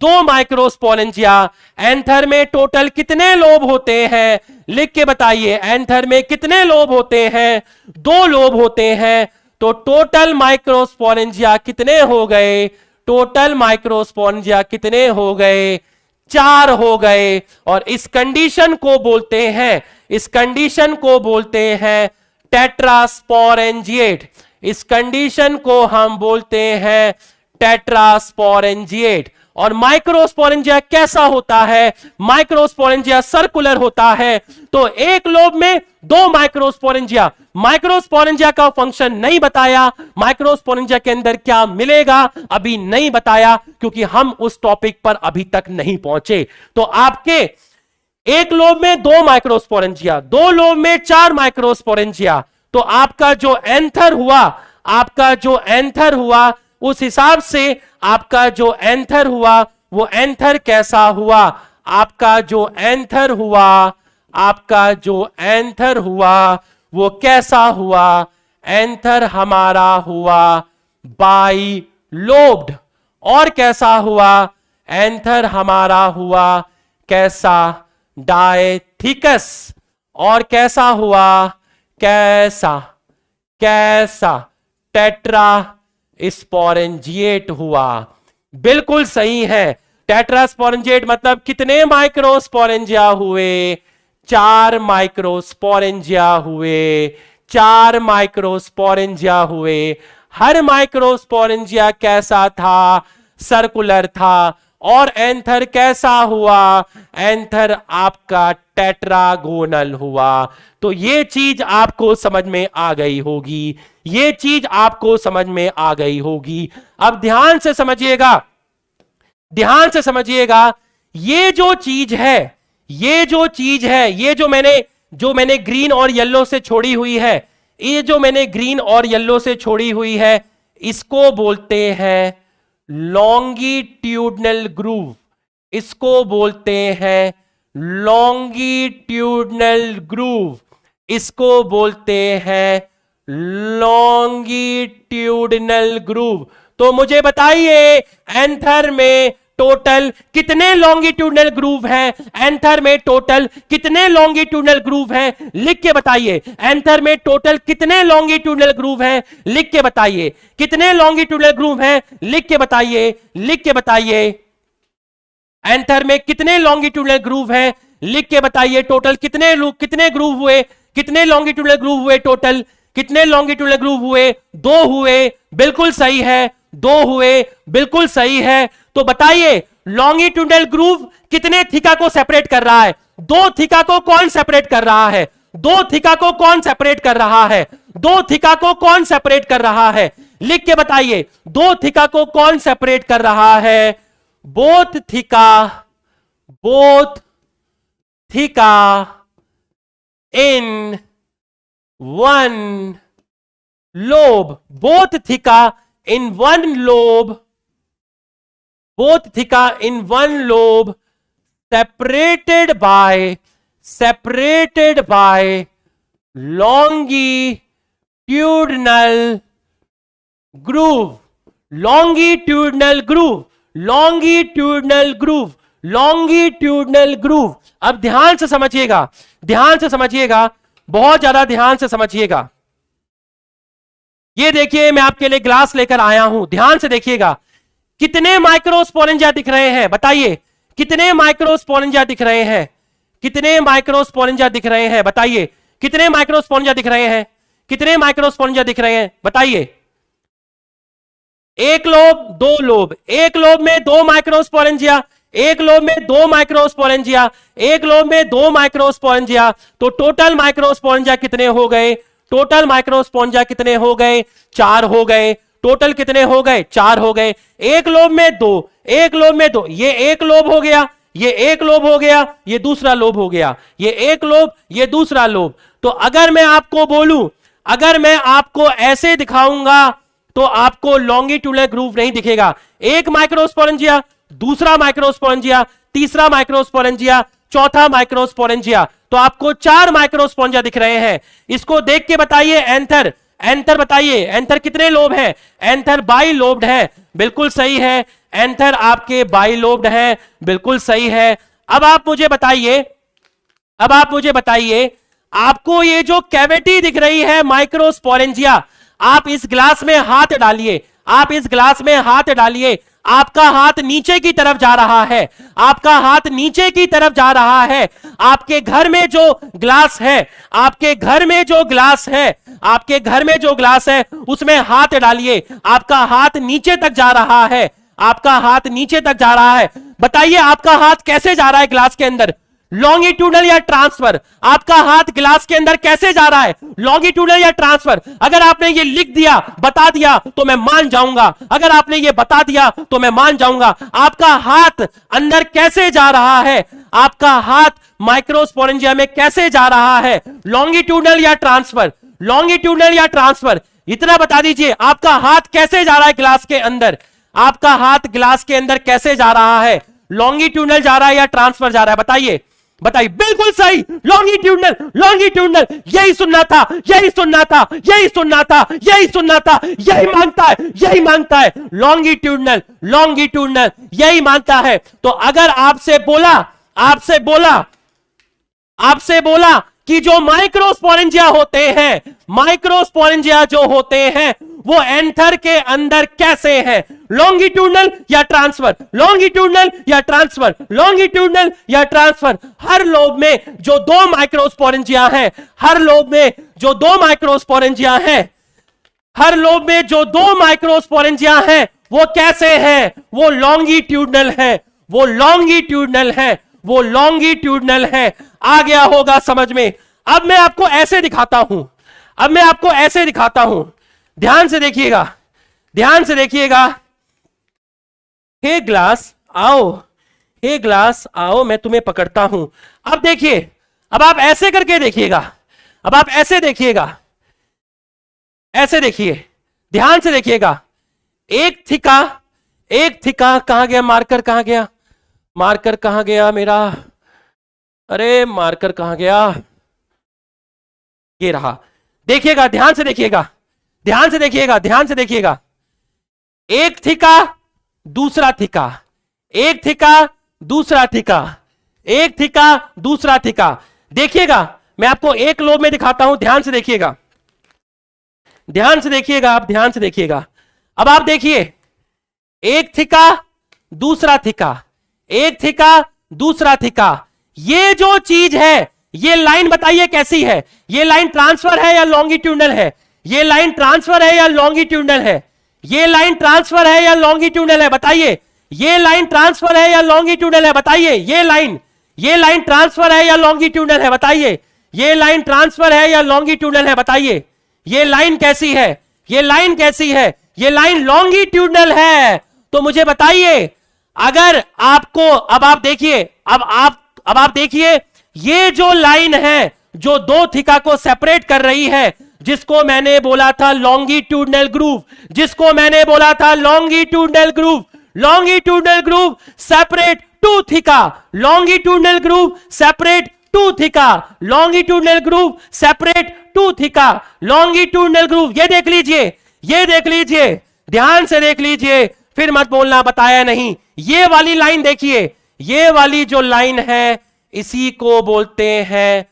2 माइक्रोस्पोरेंजिया। एंथर में टोटल कितने लोब होते हैं? लिख के बताइए, एंथर में कितने लोब होते हैं? 2 लोब होते हैं। तो टोटल माइक्रोस्पोरेंजिया कितने हो गए? टोटल माइक्रोस्पोरेंजिया कितने हो गए? 4 हो गए। और इस कंडीशन को बोलते हैं, इस कंडीशन को बोलते हैं टेट्रास्पोरेंजिएट। इस कंडीशन को हम बोलते हैं टेट्रास्पोरेंजिएट। और माइक्रोस्पोरेंजिया कैसा होता है? माइक्रोस्पोरेंजिया सर्कुलर होता है। तो एक लोब में 2 माइक्रोस्पोरेंजिया। माइक्रोस्पोरेंजिया का फंक्शन नहीं बताया, माइक्रोस्पोरेंजिया के अंदर क्या मिलेगा अभी नहीं बताया, क्योंकि हम उस टॉपिक पर अभी तक नहीं पहुंचे। तो आपके एक लोब में 2 माइक्रोस्पोरेंजिया, 2 लोब में 4 माइक्रोस्पोरेंजिया। तो आपका जो एंथर हुआ, आपका जो एंथर हुआ, उस हिसाब से आपका जो एंथर हुआ वो एंथर कैसा हुआ? आपका जो एंथर हुआ, आपका जो एंथर हुआ वो कैसा हुआ? एंथर हमारा हुआ बाई लोब्ड। और कैसा हुआ? एंथर हमारा हुआ कैसा? डायथिकस। और कैसा हुआ? कैसा? कैसा? टेट्रा स्पोरेंजिएट हुआ। बिल्कुल सही है, टेट्रास्पोरेंजिएट मतलब कितने माइक्रोस्पोरेंजिया हुए? 4 माइक्रोस्पोरेंजिया हुए। 4 माइक्रोस्पोरेंजिया हुए। हर माइक्रोस्पोरेंजिया कैसा था? सर्कुलर था। और एंथर कैसा हुआ? एंथर आपका टेट्रागोनल हुआ। तो ये चीज आपको समझ में आ गई होगी, ये चीज आपको समझ में आ गई होगी। अब ध्यान से समझिएगा, ध्यान से समझिएगा। ये जो चीज है, ये जो चीज है, ये जो मैंने जो मैंने ग्रीन और येलो से छोड़ी हुई है, ये जो मैंने ग्रीन और येलो से छोड़ी हुई है, इसको बोलते हैं लॉन्गिट्यूडनल ग्रूव। इसको बोलते हैं लॉन्गिट्यूडनल ग्रूव। इसको बोलते हैं लॉन्गिट्यूडनल ग्रूव। तो मुझे बताइए एंथर में टोटल कितने लॉन्गिट्यूडनल ग्रूव हैं? एंथर में टोटल कितने लॉन्गिट्यूडनल ग्रूव हैं? लिख के बताइए। एंथर में टोटल कितने लॉन्गिट्यूडनल ग्रूव हैं? लिख के बताइए। कितने लॉन्गिट्यूडनल ग्रूव हैं? लिख के बताइए। लिख के बताइए। एंथर में कितने लॉन्गिट्यूडनल ग्रूव हैं? लिख के बताइए। टोटल कितने ग्रूव हुए? कितने लॉन्गिट्यूडनल ग्रूव हुए? टोटल कितने लॉन्गिट्यूडनल ग्रूव हुए? 2 हुए। बिल्कुल सही है, 2 हुए। बिल्कुल सही है। तो बताइए लॉन्गिट्यूडनल ग्रूव कितने थीका को सेपरेट कर रहा है? 2 थीका को कौन सेपरेट कर रहा है? 2 थीका को कौन सेपरेट कर रहा है? 2 थीका को कौन सेपरेट कर रहा है? लिख के बताइए। 2 थीका को कौन सेपरेट कर रहा है? Both theca in one lobe. Both theca in one lobe. Both thicca in one lobe separated by longitudinal groove. Longitudinal groove. Longitudinal groove. Longitudinal groove. अब ध्यान से समझिएगा, ध्यान से समझिएगा, बहुत ज्यादा ध्यान से समझिएगा। ये देखिए मैं आपके लिए ग्लास लेकर आया हूं, ध्यान से देखिएगा। कितने माइक्रोस्पोरेंजिया दिख रहे हैं? बताइए कितने माइक्रोस्पोरेंजिया दिख रहे हैं? कितने माइक्रोस्पोरेंजिया दिख रहे हैं? बताइए कितने माइक्रोस्पोरेंजिया दिख रहे हैं? कितने माइक्रोस्पोरेंजिया दिख रहे हैं? बताइए। 1 लोब, 2 लोब। 1 लोब में 2 माइक्रोस्पोरेंजिया, 1 लोब में 2 माइक्रोस्पोरेंजिया, 1 लोब में 2 माइक्रोस्पोरेंजिया। तो टोटल माइक्रोस्पोरेंजिया कितने हो गए? टोटल माइक्रोस्पोरेंजिया कितने हो गए? 4 हो गए। टोटल कितने हो गए? 4 हो गए। 1 लोब में 2, 1 लोब में 2, ये 1 लोब हो गया, ये 1 लोब हो गया, ये दूसरा लोब हो गया, ये 1 लोब, ये दूसरा लोब। तो अगर मैं आपको बोलूं, अगर मैं आपको ऐसे दिखाऊंगा तो आपको लॉन्गिट्यूडनल ग्रूव नहीं दिखेगा। 1 माइक्रोस्पोरेंजिया, दूसरा माइक्रोस्पोरेंजिया, तीसरा माइक्रोस्पोरेंजिया, चौथा माइक्रोस्पोरेंजिया। तो आपको 4 माइक्रोस्पोरेंजिया दिख रहे हैं। इसको देख के बताइए एंथर। एंथर बताइए, एंथर कितने लोब है? एंथर बाइलोब्ड है। बिल्कुल सही है, एंथर आपके बाइलोब्ड है। बिल्कुल सही है। अब आप मुझे बताइए, अब आप मुझे बताइए, आपको ये जो कैविटी दिख रही है माइक्रोस्पोरेंजिया, आप इस ग्लास में हाथ डालिए, आप इस ग्लास में हाथ डालिए। आपका हाथ नीचे की तरफ जा रहा है, आपका हाथ नीचे की तरफ जा रहा है। आपके घर में जो ग्लास है, आपके घर में जो ग्लास है, आपके घर में जो ग्लास है उसमें हाथ डालिए। आपका हाथ नीचे तक जा रहा है, आपका हाथ नीचे तक जा रहा है। बताइए आपका हाथ कैसे जा रहा है ग्लास के अंदर? लॉन्गिट्यूडनल या ट्रांसफर? आपका हाथ ग्लास के अंदर कैसे जा रहा है? लॉन्गिट्यूडनल या ट्रांसफर? अगर आपने ये लिख दिया, बता दिया तो मैं मान जाऊंगा। अगर आपने ये बता दिया तो मैं मान जाऊंगा। आपका हाथ अंदर कैसे जा रहा है? आपका हाथ माइक्रोस्पोरेंजिया में कैसे जा रहा है? लॉन्गिट्यूडनल या ट्रांसफर? लॉन्गिट्यूडनल या ट्रांसफर? इतना बता दीजिए, आपका हाथ कैसे जा रहा है ग्लास के अंदर? आपका हाथ ग्लास के अंदर कैसे जा रहा है? लॉन्गिट्यूडनल जा रहा है या ट्रांसफर जा रहा है? बताइए, बताइए। बिल्कुल सही, लॉन्गिट्यूडनल, लॉन्गिट्यूडनल। यही सुनना था, यही सुनना था, यही सुनना था, यही सुनना था। यही मांगता है, यही मांगता है। लॉन्गिट्यूडनल, लॉन्गिट्यूडनल यही मांगता है। तो अगर आपसे बोला, आपसे बोला, आपसे बोला कि जो माइक्रोस्पोरेंजिया होते हैं, माइक्रोस्पोरेंजिया जो होते हैं वो एंथर के अंदर कैसे हैं? लॉन्गिट्यूडनल या ट्रांसफर? लॉन्गिट्यूडनल या ट्रांसफर? लॉन्गिट्यूडनल या ट्रांसफर? हर लोब में जो 2 माइक्रोस्पोरेंजिया हैं, हर लोब में जो 2 माइक्रोस्पोरेंजिया हैं, हर लोब में जो 2 माइक्रोस्पोरेंजिया हैं वो कैसे हैं? वो लॉन्गिट्यूडनल है, वो लॉन्गिट्यूडनल है, वो लॉन्गिट्यूडनल है। आ गया होगा समझ में। अब मैं आपको ऐसे दिखाता हूं, अब मैं आपको ऐसे दिखाता हूं। ध्यान से देखिएगा, ध्यान से देखिएगा। हे ग्लास आओ, हे ग्लास आओ, मैं तुम्हें पकड़ता हूं। अब देखिए, अब आप ऐसे करके देखिएगा, अब आप ऐसे देखिएगा, ऐसे देखिए, ध्यान से देखिएगा। एक थिका कहां गया मार्कर, कहां गया मार्कर, कहां गया मेरा, अरे मार्कर कहां गया, ये रहा। देखिएगा, ध्यान से देखिएगा, ध्यान से देखिएगा, ध्यान से देखिएगा। एक थिका, दूसरा थिका, एक थिका, दूसरा थिका, एक थिका, दूसरा थिका। देखिएगा, मैं आपको एक लोब में दिखाता हूं, ध्यान से देखिएगा, ध्यान से देखिएगा, आप ध्यान से देखिएगा। अब आप देखिए, एक थिका, दूसरा थिका, एक थिका, दूसरा थिका। ये जो चीज है, ये लाइन बताइए कैसी है, ये लाइन ट्रांसफर है या लॉन्गिट्यूडनल है, ये लाइन ट्रांसफर है या लॉन्गिट्यूडनल है, ये लाइन ट्रांसफर है या लॉन्गिट्यूडनल है, बताइए। ये लाइन ट्रांसफर है या लॉन्गिट्यूडनल है, बताइए। ये लाइन ट्रांसफर है या लॉन्गिट्यूडनल है, बताइए। ये लाइन ट्रांसफर है या लॉन्गिट्यूडनल है, बताइए। ये लाइन कैसी है, ये लाइन कैसी है, ये लाइन लॉन्गिट्यूडनल है। तो मुझे बताइए, अगर आपको, अब आप देखिए, अब आप देखिए, ये जो लाइन है जो दो थिका को सेपरेट कर रही है, जिसको मैंने बोला था लॉन्गिट्यूडनल ग्रूव, जिसको मैंने बोला था longitudinal groove, longitudinal groove separate two theca, longitudinal groove separate two theca, longitudinal groove separate two theca, longitudinal groove. ये देख लीजिए, ये देख लीजिए, ध्यान से देख लीजिए, फिर मत बोलना बताया नहीं। ये वाली लाइन देखिए, ये वाली जो लाइन है, इसी को बोलते हैं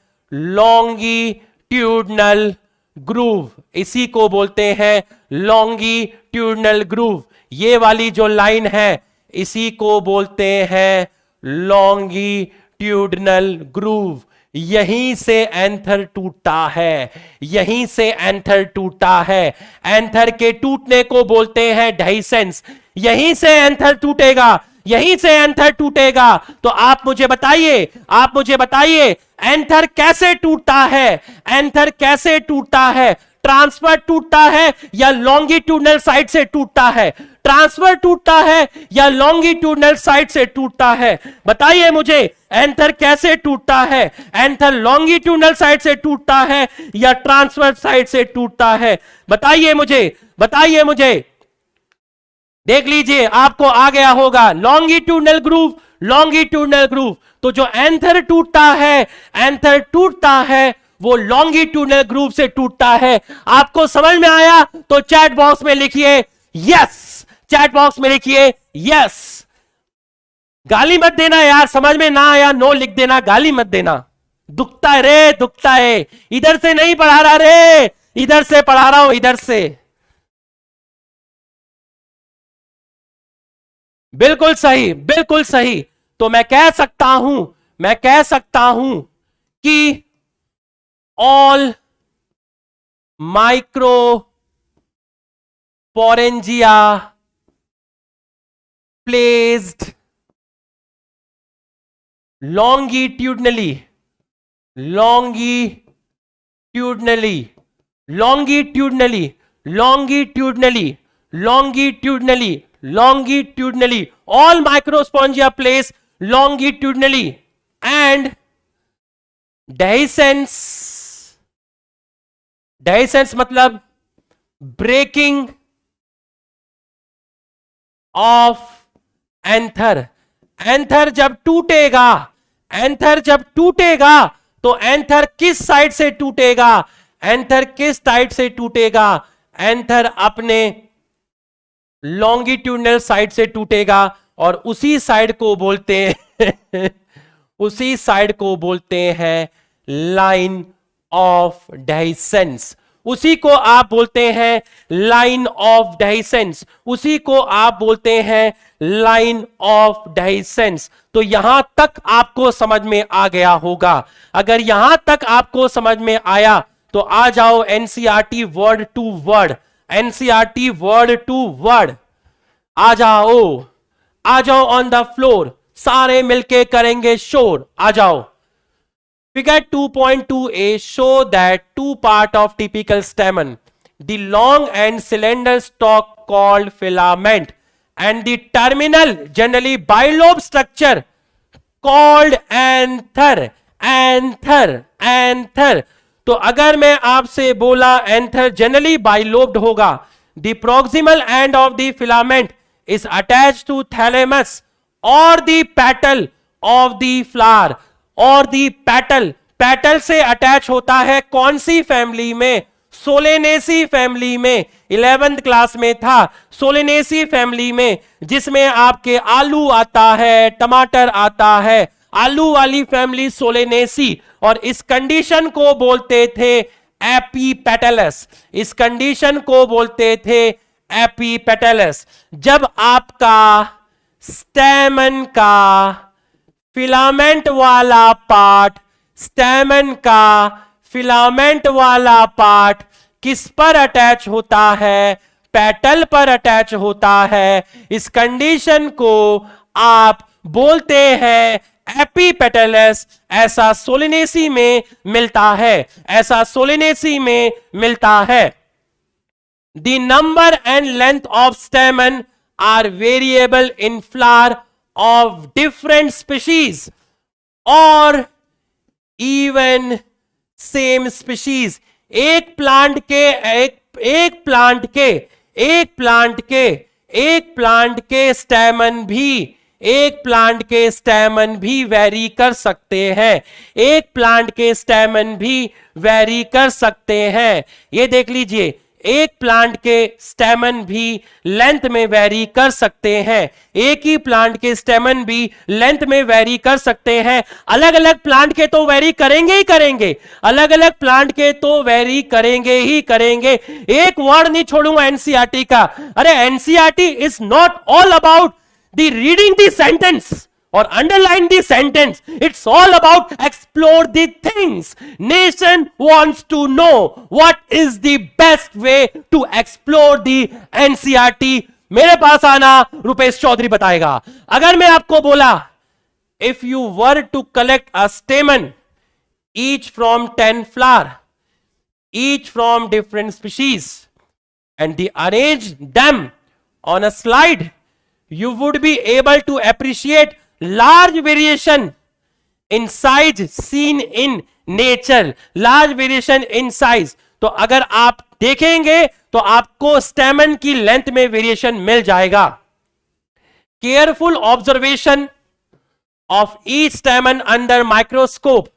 लॉन्गिट्यूडनल ग्रूव, इसी को बोलते हैं लॉन्गिट्यूडनल ग्रूव। ये वाली जो लाइन है, इसी को बोलते हैं लॉन्गिट्यूडनल ग्रूव। यहीं से एंथर टूटा है, यहीं से एंथर टूटा है। एंथर के टूटने को बोलते हैं डेहिसेंस। यहीं से एंथर टूटेगा, यहीं से एंथर टूटेगा। तो आप मुझे बताइए, आप मुझे बताइए, एंथर कैसे टूटता है, एंथर कैसे टूटता है? ट्रांसफर टूटता है या लॉन्गिट्यूडनल साइड से टूटता है? ट्रांसफर टूटता है या लॉन्गिट्यूडनल साइड से टूटता है? बताइए मुझे, एंथर कैसे टूटता है? एंथर लॉन्गिट्यूडनल साइड से टूटता है या ट्रांसफर साइड से टूटता है? बताइए मुझे, बताइए मुझे। देख लीजिए, आपको आ गया होगा लॉन्गिट्यूडनल ग्रूव, लॉन्गिट्यूडनल ग्रूव। तो जो एंथर टूटता है, एंथर टूटता है, वो लॉन्गिट्यूडनल ग्रूव से टूटता है। आपको समझ में आया तो चैट बॉक्स में लिखिए यस, चैट बॉक्स में लिखिए यस। गाली मत देना यार, समझ में ना आया नो लिख देना, गाली मत देना। दुखता है रे, दुखता है। इधर से नहीं पढ़ा रहा रे, इधर से पढ़ा रहा हूं, इधर से। बिल्कुल सही, बिल्कुल सही। तो मैं कह सकता हूं, मैं कह सकता हूं कि all microporangia placed longitudinally, longitudinally, longitudinally, longitudinally, longitudinally, longitudinally, all microsporangia placed longitudinally and dehiscence, dehiscence मतलब ब्रेकिंग ऑफ एंथर। एंथर जब टूटेगा, एंथर जब टूटेगा तो एंथर किस साइड से टूटेगा? एंथर किस साइड से टूटेगा? एंथर अपने लॉन्गिट्यूडनल साइड से टूटेगा और उसी साइड को बोलते हैं उसी साइड को बोलते हैं लाइन ऑफ डेहिसेंस। उसी को आप बोलते हैं लाइन ऑफ डेहिसेंस, उसी को आप बोलते हैं लाइन ऑफ डेहिसेंस। तो यहां तक आपको समझ में आ गया होगा। अगर यहां तक आपको समझ में आया तो आ जाओ NCERT word to word, NCERT word to word. आ जाओ, आ जाओ ऑन द फ्लोर, सारे मिलके करेंगे शोर। आ जाओ। Figure 2.2a show that two part of typical stamen, the long and cylinder stalk called filament and the terminal generally bilobe structure called anther anther, anther. तो अगर मैं आपसे बोला एंथर जनरली बाइलोब्ड होगा, the proximal end of the filament is attached to thalamus और the petal of the flower, और द पेटल, पेटल से अटैच होता है कौन सी फैमिली में? सोलेनेसी फैमिली में। 11th क्लास में था, सोलेनेसी फैमिली में, जिसमें आपके आलू आता है, टमाटर आता है, आलू वाली फैमिली सोलेनेसी। और इस कंडीशन को बोलते थे एपीपेटलस, इस कंडीशन को बोलते थे एपीपेटलस। जब आपका स्टेमन का फिलामेंट वाला पार्ट, स्टेमन का फिलामेंट वाला पार्ट किस पर अटैच होता है? पेटल पर अटैच होता है। इस कंडीशन को आप बोलते हैं एपीपेटलस। ऐसा सोलेनेसी में मिलता है, ऐसा सोलेनेसी में मिलता है। The number and length of stamen are variable in flower of different species और इवन सेम स्पीशीज। एक प्लांट के स्टेमन भी, एक प्लांट के स्टेमन भी वेरी कर सकते हैं, एक प्लांट के स्टेमन भी वेरी कर सकते हैं। ये देख लीजिए, एक प्लांट के स्टेमन भी लेंथ में वेरी कर सकते हैं, एक ही प्लांट के स्टेमन भी लेंथ में वेरी कर सकते हैं। अलग अलग प्लांट के तो वेरी करेंगे ही करेंगे, अलग अलग प्लांट के तो वेरी करेंगे ही करेंगे। एक वर्ड नहीं छोड़ूंगा एनसीईआरटी का। अरे NCERT is not all about the reading the sentence or underline the sentence. It's all about explore the things. Nation wants to know what is the best way to explore the NCERT. मेरे पास आना, रुपेश चौधरी बताएगा। अगर मैं आपको बोला if you were to collect a stamen each from 10 flower, each from different species, and they arrange them on a slide, you would be able to appreciate large variation in size seen in nature, large variation in size। तो अगर आप देखेंगे तो आपको स्टेमन की लेंथ में वेरिएशन मिल जाएगा। Careful observation of each stamen under microscope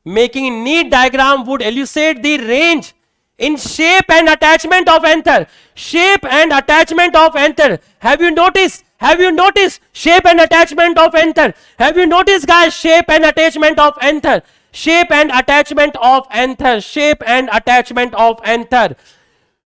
making neat diagram would elucidate the range in shape and attachment of anther, shape and attachment of anther। have you noticed shape and attachment of anther? have you noticed guys shape and attachment of anther, shape and attachment of anther, shape and attachment of anther।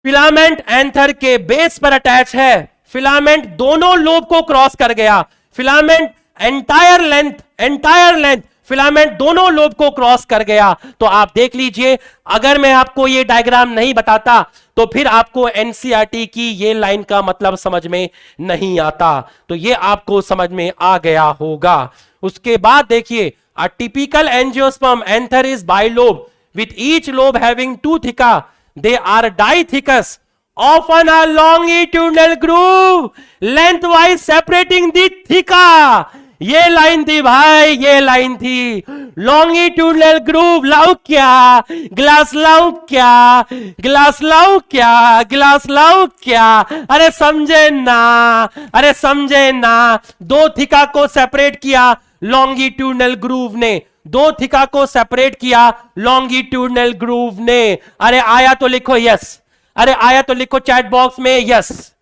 Filament anther के बेस पर अटैच है, फिलामेंट दोनों लोब को क्रॉस कर गया, फिलामेंट एंटायर लेंथ फिलामेंट दोनों लोब को क्रॉस कर गया। तो आप देख लीजिए, अगर मैं आपको ये डायग्राम नहीं बताता तो फिर आपको एनसीईआरटी की ये लाइन का मतलब समझ में नहीं आता। तो ये आपको समझ में आ गया होगा। उसके बाद देखिए, a typical angiosperm anther is bilobe with each lobe having 2 theca, they are dithecous, often a longitudinal groove lengthwise separating the thica। ये लाइन थी भाई, ये लाइन थी। लॉन्गिट्यूडनल ग्रूव लाऊ क्या, ग्लास लाऊ क्या, ग्लास लाऊ क्या, ग्लास लाऊ क्या। अरे समझे ना, अरे समझे ना। 2 थिका को सेपरेट किया लॉन्गिट्यूडनल ग्रूव ने, 2 थिका को सेपरेट किया लॉन्गिट्यूडनल ग्रूव ने। अरे आया तो लिखो यस, अरे आया तो लिखो चैट बॉक्स में यस,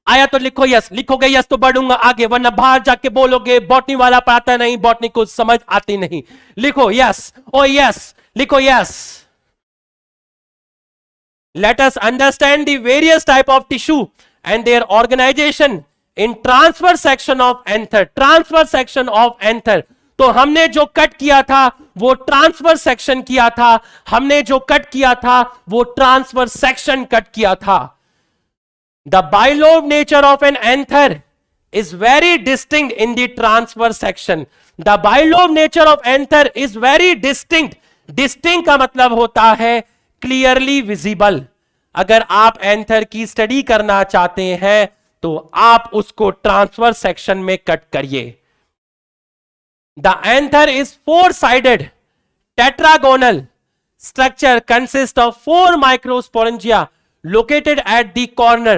आया तो लिखो यस। लिखोगे यस तो बढ़ूंगा आगे, वरना बाहर जाके बोलोगे बॉटनी वाला पढ़ाता नहीं, बॉटनी को समझ आती नहीं। लिखो यस, ओ यस, लिखो yes. Let us understand the various type of tissue and their organisation in transfer section of anther, transfer section of anther. तो हमने जो कट किया था वो ट्रांसफर सेक्शन किया था, हमने जो कट किया था वो ट्रांसफर सेक्शन कट किया था। The bilobed nature of an anther is very distinct in the transverse section. The bilobed nature of anther is very distinct. Distinct का मतलब होता है clearly visible। अगर आप एंथर की स्टडी करना चाहते हैं तो आप उसको ट्रांसवर्स सेक्शन में कट करिए। The anther is four sided tetragonal structure consists of four microsporangia located at the corner,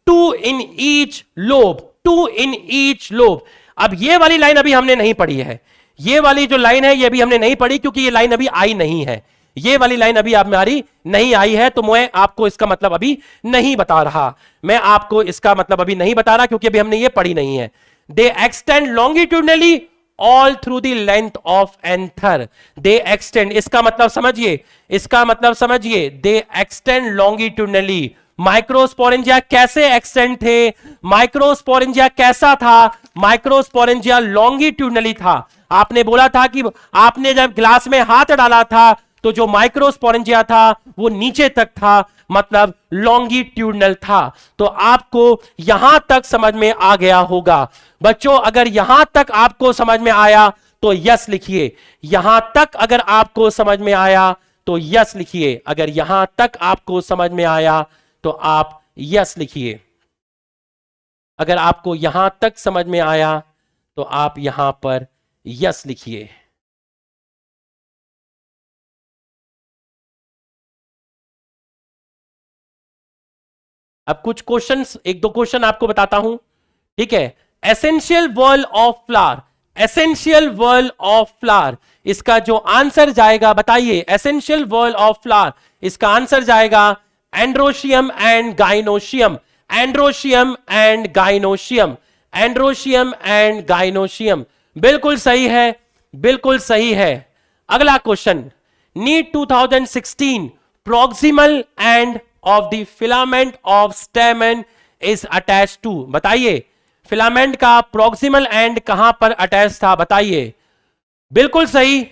two in each lobe, two in each lobe. अब ये वाली लाइन अभी हमने नहीं पढ़ी है, ये वाली जो लाइन है ये अभी हमने नहीं पढ़ी क्योंकि ये लाइन अभी आई नहीं है, ये वाली लाइन अभी आप हमारी नहीं आई है, तो मैं आपको इसका मतलब अभी नहीं बता रहा, मैं आपको इसका मतलब अभी नहीं बता रहा क्योंकि अभी हमने ये पढ़ी नहीं है. दे extend longitudinally all through the length of anther. They extend, इसका मतलब समझिए, इसका मतलब समझिए, दे एक्सटेंड लॉन्गिट्यूडनली. माइक्रोस्पोरेंजिया कैसे एक्सटेंड थे, माइक्रोस्पोरेंजिया कैसा था, माइक्रोस्पोरेंजिया लॉन्गिट्यूडनली था. आपने बोला था कि आपने जब ग्लास में हाथ डाला था तो जो माइक्रोस्पोरेंजिया था वो नीचे तक था, मतलब लॉन्गिट्यूडनल था. तो आपको यहां तक समझ में आ गया होगा बच्चों. अगर यहां तक आपको समझ में आया तो यस लिखिए, यहां तक अगर आपको समझ में आया तो यस लिखिए, अगर यहां तक आपको समझ में आया तो आप यस लिखिए, अगर आपको यहां तक समझ में आया तो आप यहां पर यस लिखिए. अब कुछ क्वेश्चंस, एक दो क्वेश्चन आपको बताता हूं, ठीक है. Essential whorl of flower, essential whorl of flower, इसका जो आंसर जाएगा बताइए. एसेंशियल वर्ल ऑफ फ्लावर, इसका आंसर जाएगा androecium and gynoecium, androecium and gynoecium, androecium and gynoecium. बिल्कुल सही है, बिल्कुल सही है. अगला question, NEET 2016 proximal end of the filament of stamen is attach to. बताइए फिलामेंट का प्रॉक्सिमल एंड कहां पर अटैच था, बताइए. बिल्कुल सही,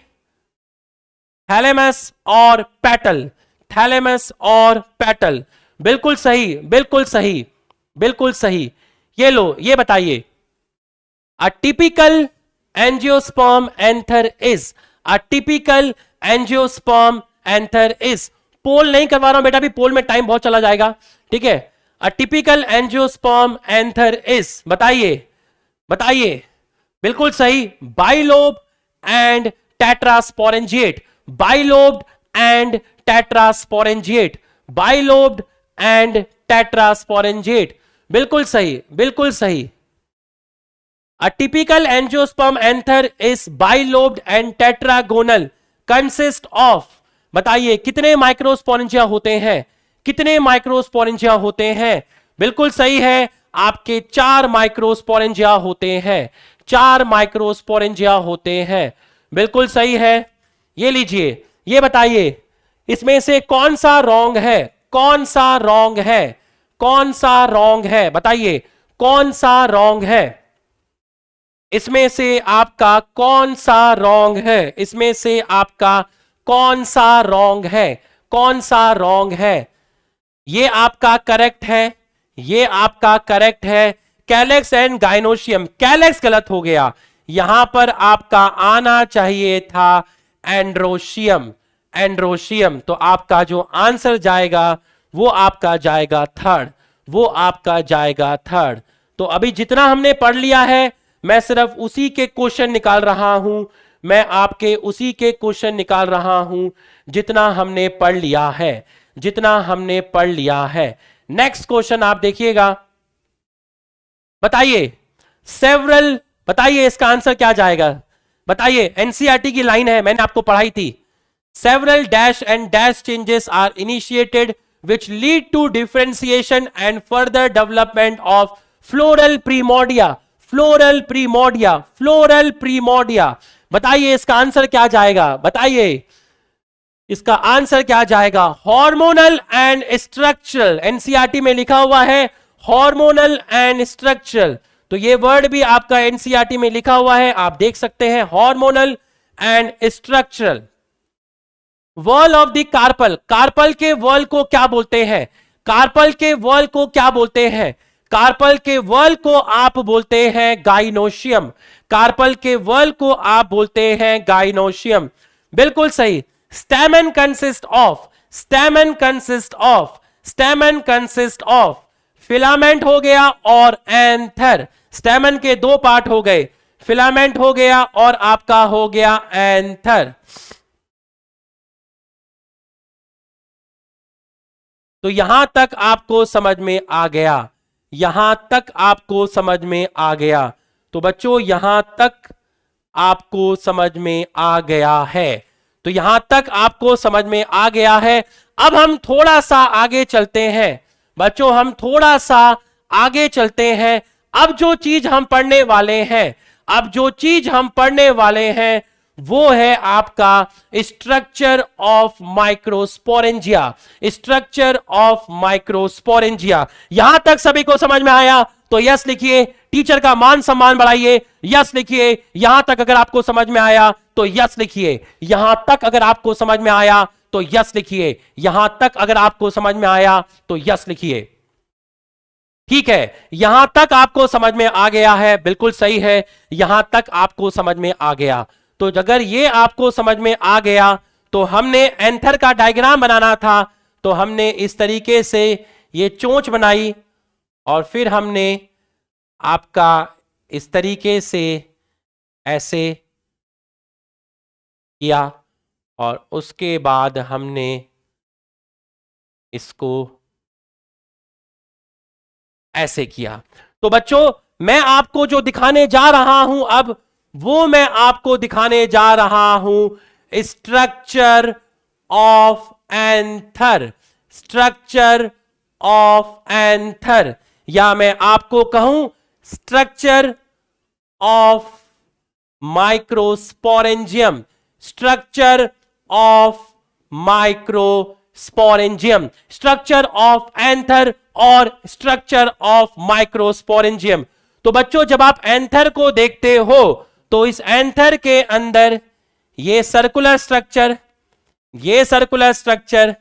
थैलेमस और पेटल, थैलेमस और पेटल. बिल्कुल सही, बिल्कुल सही, बिल्कुल सही. ये लो, ये बताइए. A typical angiosperm anther is, a typical angiosperm anther is. Poll नहीं करवा रहा हूं बेटा, भी पोल में टाइम बहुत चला जाएगा, ठीक है. अ टिपिकल एंजियोस्पर्म एंथर इज, बताइए, बताइए. बिल्कुल सही, bilobe and tetrasporangiate, bilobed and tetrasporangiate, bilobed and tetrasporangiate. बिल्कुल सही, बिल्कुल सही. A typical angiosperm anther is bilobed and tetragonal, consist of, बताइए कितने माइक्रोस्पोरेंजिया होते हैं, कितने माइक्रोस्पोरेंजिया होते हैं. बिल्कुल सही है, आपके 4 माइक्रोस्पोरेंजिया होते हैं, 4 माइक्रोस्पोरेंजिया होते हैं. बिल्कुल सही है. ये लीजिए, ये बताइए इसमें से कौन सा रॉन्ग है, कौन सा रॉन्ग है, कौन सा रॉन्ग है, बताइए कौन सा रॉन्ग है. इसमें से आपका कौन सा रॉन्ग है, इसमें से आपका कौन सा रॉन्ग है, कौन सा रॉन्ग है. ये आपका करेक्ट है, ये आपका करेक्ट है. कैलेक्स एंड गाइनोशियम, कैलेक्स गलत हो गया, यहां पर आपका आना चाहिए था एंड्रोशियम, एंड्रोशियम. तो आपका जो आंसर जाएगा वो आपका जाएगा थर्ड, वो आपका जाएगा थर्ड. तो अभी जितना हमने पढ़ लिया है मैं सिर्फ उसी के क्वेश्चन निकाल रहा हूं, मैं आपके उसी के क्वेश्चन निकाल रहा हूं जितना हमने पढ़ लिया है, जितना हमने पढ़ लिया है. नेक्स्ट क्वेश्चन आप देखिएगा, बताइए सेवरल, बताइए इसका आंसर क्या जाएगा, बताइए. एनसीईआरटी की लाइन है, मैंने आपको पढ़ाई थी. Several dash and dash changes are initiated which lead to differentiation and further development of floral primordia, floral primordia, floral primordia. बताइए इसका आंसर क्या जाएगा, बताइए इसका आंसर क्या जाएगा. हार्मोनल एंड स्ट्रक्चरल, एनसीईआरटी में लिखा हुआ है हार्मोनल एंड स्ट्रक्चरल. तो ये वर्ड भी आपका एनसीईआरटी में लिखा हुआ है, आप देख सकते हैं, hormonal and structural. Wall of the carpel, carpel के वॉल को क्या बोलते हैं, कार्पल के वॉल को क्या बोलते हैं, कार्पल के वॉल को आप बोलते हैं गाइनोशियम, कार्पल के वॉल को आप बोलते हैं गाइनोशियम. बिल्कुल सही. Stamen consist of, stamen consist of, stamen consist of, filament हो गया और एंथर. स्टैमन के 2 पार्ट हो गए, फिलामेंट हो गया और आपका हो गया एंथर। तो यहां तक आपको समझ में आ गया, यहां तक आपको समझ में आ गया। तो बच्चों यहां तक आपको समझ में आ गया है, तो यहां तक आपको समझ में आ गया है। अब हम थोड़ा सा आगे चलते हैं बच्चों, हम थोड़ा सा आगे चलते हैं। अब जो चीज हम पढ़ने वाले हैं, अब जो चीज हम पढ़ने वाले हैं वो है आपका structure of microsporangia, structure of microsporangia. यहां तक सभी को समझ में आया तो यस लिखिए, टीचर का मान सम्मान बढ़ाइए, यस लिखिए। यहां तक अगर आपको समझ में आया तो यस लिखिए, यहां तक अगर आपको समझ में आया तो यस लिखिए, यहां तक अगर आपको समझ में आया तो यस लिखिए। ठीक है, यहां तक आपको समझ में आ गया है, बिल्कुल सही है, यहां तक आपको समझ में आ गया। तो अगर ये आपको समझ में आ गया तो हमने एंथर का डायग्राम बनाना था, तो हमने इस तरीके से ये चोंच बनाई और फिर हमने आपका इस तरीके से ऐसे किया और उसके बाद हमने इसको ऐसे किया। तो बच्चों मैं आपको जो दिखाने जा रहा हूं अब, वो मैं आपको दिखाने जा रहा हूं structure of anther, structure of anther, या मैं आपको कहूं structure of microsporangium, structure of microsporangium, structure of anther और स्ट्रक्चर ऑफ माइक्रोस्पोरेंजियम। तो बच्चों जब आप एंथर को देखते हो तो इस एंथर के अंदर ये सर्कुलर स्ट्रक्चर, ये सर्कुलर स्ट्रक्चर,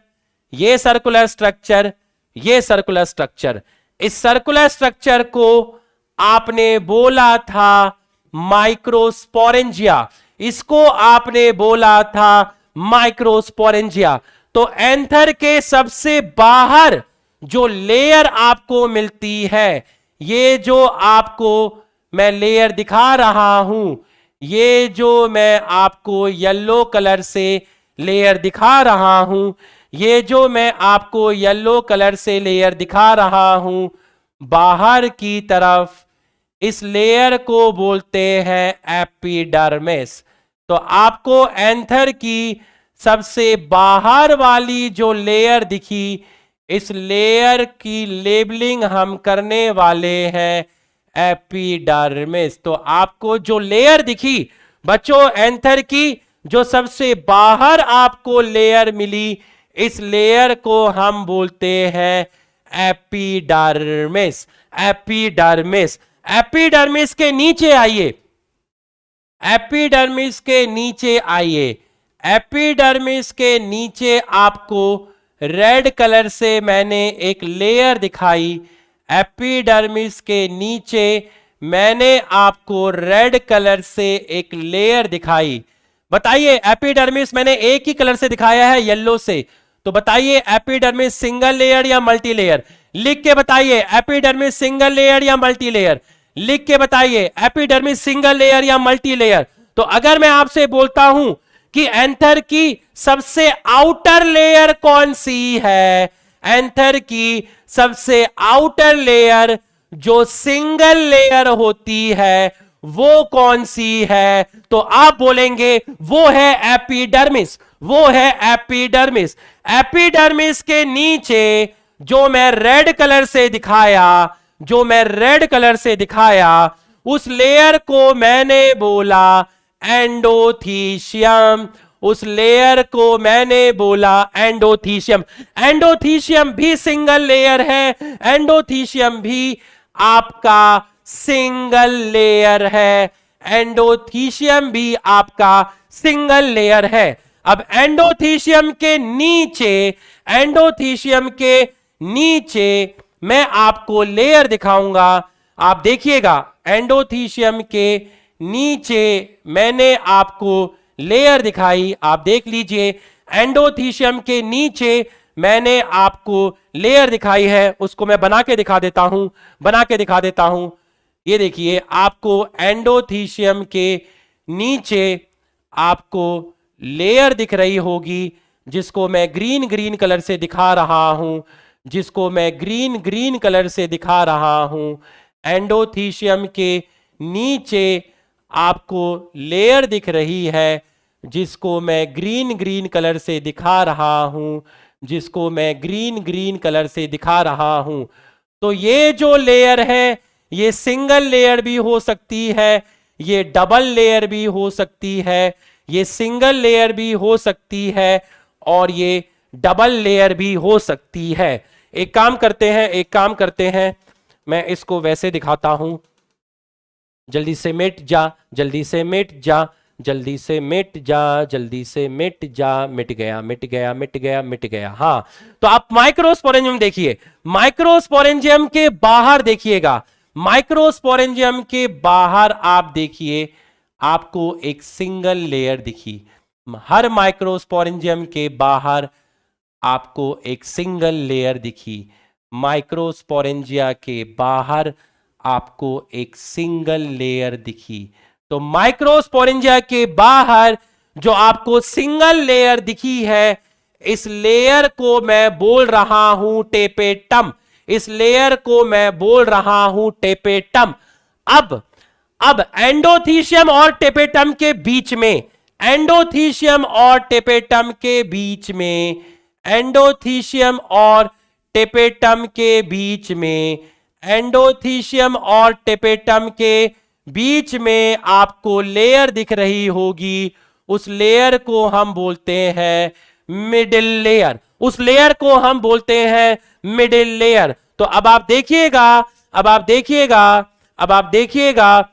ये सर्कुलर स्ट्रक्चर, ये सर्कुलर स्ट्रक्चर, इस सर्कुलर स्ट्रक्चर को आपने बोला था माइक्रोस्पोरेंजिया, इसको आपने बोला था माइक्रोस्पोरेंजिया। तो एंथर के सबसे बाहर जो लेयर आपको मिलती है, ये जो आपको मैं लेयर दिखा रहा हूं, ये जो मैं आपको येलो कलर से लेयर दिखा रहा हूं, ये जो मैं आपको येलो कलर से लेयर दिखा रहा हूं बाहर की तरफ, इस लेयर को बोलते हैं एपिडर्मिस। तो आपको एंथर की सबसे बाहर वाली जो लेयर दिखी, इस लेयर की लेबलिंग हम करने वाले हैं एपिडर्मिस। तो आपको जो लेयर दिखी बच्चों एंथर की, जो सबसे बाहर आपको लेयर मिली, इस लेयर को हम बोलते हैं एपिडर्मिस, एपिडर्मिस। एपिडर्मिस के नीचे आइए, एपिडर्मिस के नीचे आइए, एपिडर्मिस के नीचे आपको रेड कलर से मैंने एक लेयर दिखाई, एपिडर्मिस के नीचे मैंने आपको रेड कलर से एक लेयर दिखाई। बताइए एपिडर्मिस मैंने एक ही कलर से दिखाया है, येलो से, तो बताइए एपिडर्मिस सिंगल लेयर या मल्टी लेयर? लिख के बताइए एपिडर्मिस सिंगल लेयर या मल्टी लेयर? लिख के बताइए एपिडर्मिस सिंगल लेयर या मल्टी लेयर? तो अगर मैं आपसे बोलता हूं कि एंथर की सबसे आउटर लेयर कौन सी है, एंथर की सबसे आउटर लेयर जो सिंगल लेयर होती है वो कौन सी है, तो आप बोलेंगे वो है एपिडर्मिस, वो है एपिडर्मिस। एपिडर्मिस के नीचे जो मैं रेड कलर से दिखाया, जो मैं रेड कलर से दिखाया, उस लेयर को मैंने बोला एंडोथीशियम, उस लेयर को मैंने बोला एंडोथीशियम। एंडोथीशियम भी सिंगल लेयर है, एंडोथीशियम भी आपका सिंगल लेयर है, एंडोथीशियम भी आपका सिंगल लेयर है। अब एंडोथीशियम के नीचे, एंडोथीशियम के नीचे मैं आपको लेयर दिखाऊंगा, आप देखिएगा एंडोथीशियम के नीचे मैंने आपको लेयर दिखाई, आप देख लीजिए एंडोथीशियम के नीचे मैंने आपको लेयर दिखाई है, उसको मैं बना के दिखा देता हूं, बना के दिखा देता हूं। ये देखिए आपको एंडोथीशियम के नीचे आपको लेयर दिख रही होगी, जिसको मैं ग्रीन ग्रीन कलर से दिखा रहा हूं, जिसको मैं ग्रीन ग्रीन कलर से दिखा रहा हूं। एंडोथीशियम के नीचे आपको लेयर दिख रही है, जिसको मैं ग्रीन ग्रीन कलर से दिखा रहा हूं, जिसको मैं ग्रीन ग्रीन कलर से दिखा रहा हूं। तो ये जो लेयर है ये सिंगल लेयर भी हो सकती है, ये डबल लेयर भी हो सकती है, ये सिंगल लेयर भी हो सकती है और ये डबल लेयर भी हो सकती है। एक काम करते हैं, मैं इसको वैसे दिखाता हूं। जल्दी से मिट जा, जल्दी से मिट जा, जल्दी से मिट जा, जल्दी से मिट जा, मिट गया मिट गया मिट गया मिट गया। हाँ, तो आप माइक्रोस्पोरेंजियम देखिए, माइक्रोस्पोरेंजियम के बाहर देखिएगा, माइक्रोस्पोरेंजियम के बाहर आप देखिए आपको एक सिंगल लेयर दिखी। हर माइक्रोस्पोरेंजियम के बाहर आपको एक सिंगल लेयर दिखी। माइक्रोस्पोरेंजिया के बाहर आपको एक सिंगल लेयर दिखी। तो माइक्रोस्पोरेंजिया के बाहर जो आपको सिंगल लेयर दिखी है, इस लेयर को मैं बोल रहा हूं टेपेटम, इस लेयर को मैं बोल रहा हूं टेपेटम। अब एंडोथीशियम और टेपेटम के बीच में, एंडोथीशियम और टेपेटम के बीच में, एंडोथीशियम और टेपेटम के बीच में, एंडोथीशियम और टेपेटम के बीच में आपको लेयर दिख रही होगी। उस लेयर को हम बोलते हैं मिडिल लेयर, उस लेयर को हम बोलते हैं मिडिल लेयर। तो अब आप देखिएगा, अब आप देखिएगा, अब आप देखिएगा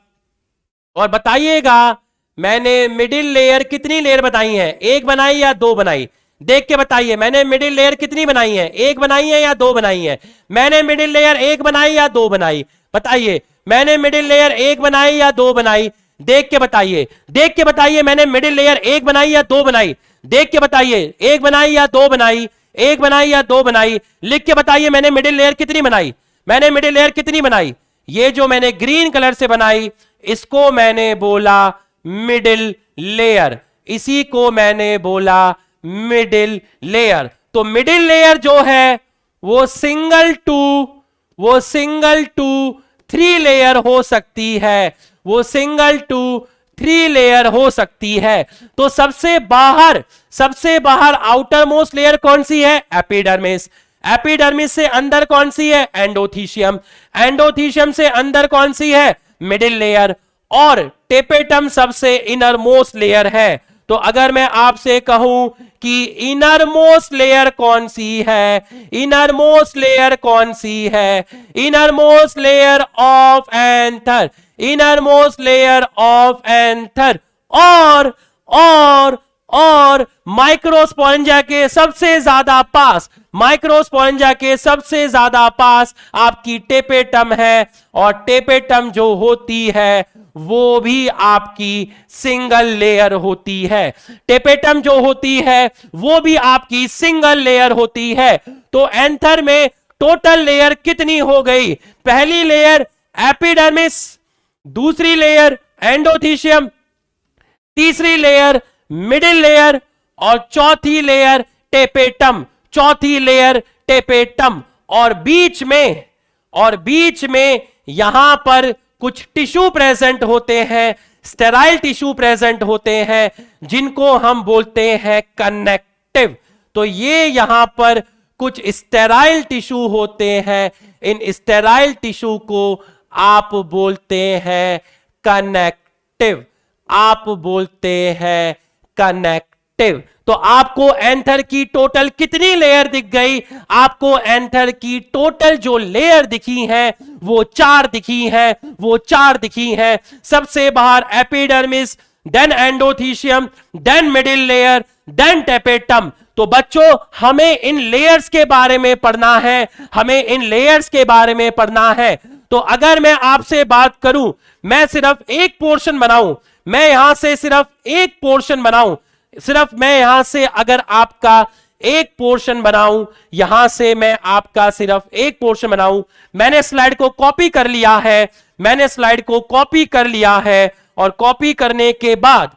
और बताइएगा मैंने मिडिल लेयर कितनी लेयर बनाई है, एक बनाई या दो बनाई? देख के बताइए, मैंने मिडिल लेयर कितनी बनाई है, एक बनाई है या दो बनाई है? मैंने मिडिल लेयर एक बनाई या दो बनाई? बताइए, मैंने मिडिल लेयर एक बनाई या दो बनाई? देख के बताइए, देख के बताइए, मैंने मिडिल लेयर एक बनाई या दो बनाई? देख के बताइए, एक बनाई या दो बनाई, एक बनाई या दो बनाई? लिख के बताइए मैंने मिडिल लेयर कितनी बनाई, मैंने मिडिल लेयर कितनी बनाई? ये जो मैंने ग्रीन कलर से बनाई, इसको मैंने बोला मिडिल लेयर, इसी को मैंने बोला मिडिल लेयर। तो मिडिल लेयर जो है वो सिंगल टू थ्री लेयर हो सकती है, वो सिंगल टू थ्री लेयर हो सकती है। तो सबसे बाहर आउटर मोस्ट लेयर कौन सी है? एपिडर्मिस। एपिडर्मिस से अंदर कौन सी है? एंडोथीशियम। एंडोथीशियम से अंदर कौन सी है? Middle layer. और टेपेटम सबसे इनर मोस्ट लेयर है। तो अगर मैं आपसे कहूं कि इनर मोस्ट लेयर कौन सी है, इनर मोस्ट लेयर कौन सी है? Inner most layer of anther, inner most layer of anther. और माइक्रोस्पोरेंजिया के सबसे ज्यादा पास, माइक्रोस्पोरेंजिया के सबसे ज्यादा पास आपकी टेपेटम है, और टेपेटम जो होती है वो भी आपकी सिंगल लेयर होती है। टेपेटम जो होती है वो भी आपकी सिंगल लेयर होती है। तो एंथर में टोटल लेयर कितनी हो गई? पहली लेयर एपिडर्मिस, दूसरी लेयर एंडोथीशियम, तीसरी लेयर मिडिल लेयर और चौथी लेयर टेपेटम, चौथी लेयर टेपेटम। और बीच में यहां पर कुछ टिश्यू प्रेजेंट होते हैं, स्टेराइल टिश्यू प्रेजेंट होते हैं, जिनको हम बोलते हैं कनेक्टिव। तो ये यहां पर कुछ स्टेराइल टिश्यू होते हैं, इन स्टेराइल टिश्यू को आप बोलते हैं कनेक्टिव, आप बोलते हैं कनेक्टिव। तो आपको एंथर की टोटल कितनी लेयर दिख गई? आपको एंथर की टोटल जो लेयर दिखी है वो चार दिखी है, वो चार दिखी है। सबसे बाहर epidermis, then endothecium, then middle layer, then tapetum. तो बच्चों हमें इन लेयर्स के बारे में पढ़ना है, हमें इन लेयर्स के बारे में पढ़ना है। तो अगर मैं आपसे बात करूं, मैं सिर्फ एक पोर्शन बनाऊं, मैं यहां से सिर्फ एक पोर्शन बनाऊं, सिर्फ मैं यहां से अगर आपका एक पोर्शन बनाऊं, यहां से मैं आपका सिर्फ एक पोर्शन बनाऊं। मैंने स्लाइड को कॉपी कर लिया है, मैंने स्लाइड को कॉपी कर लिया है, और कॉपी करने के बाद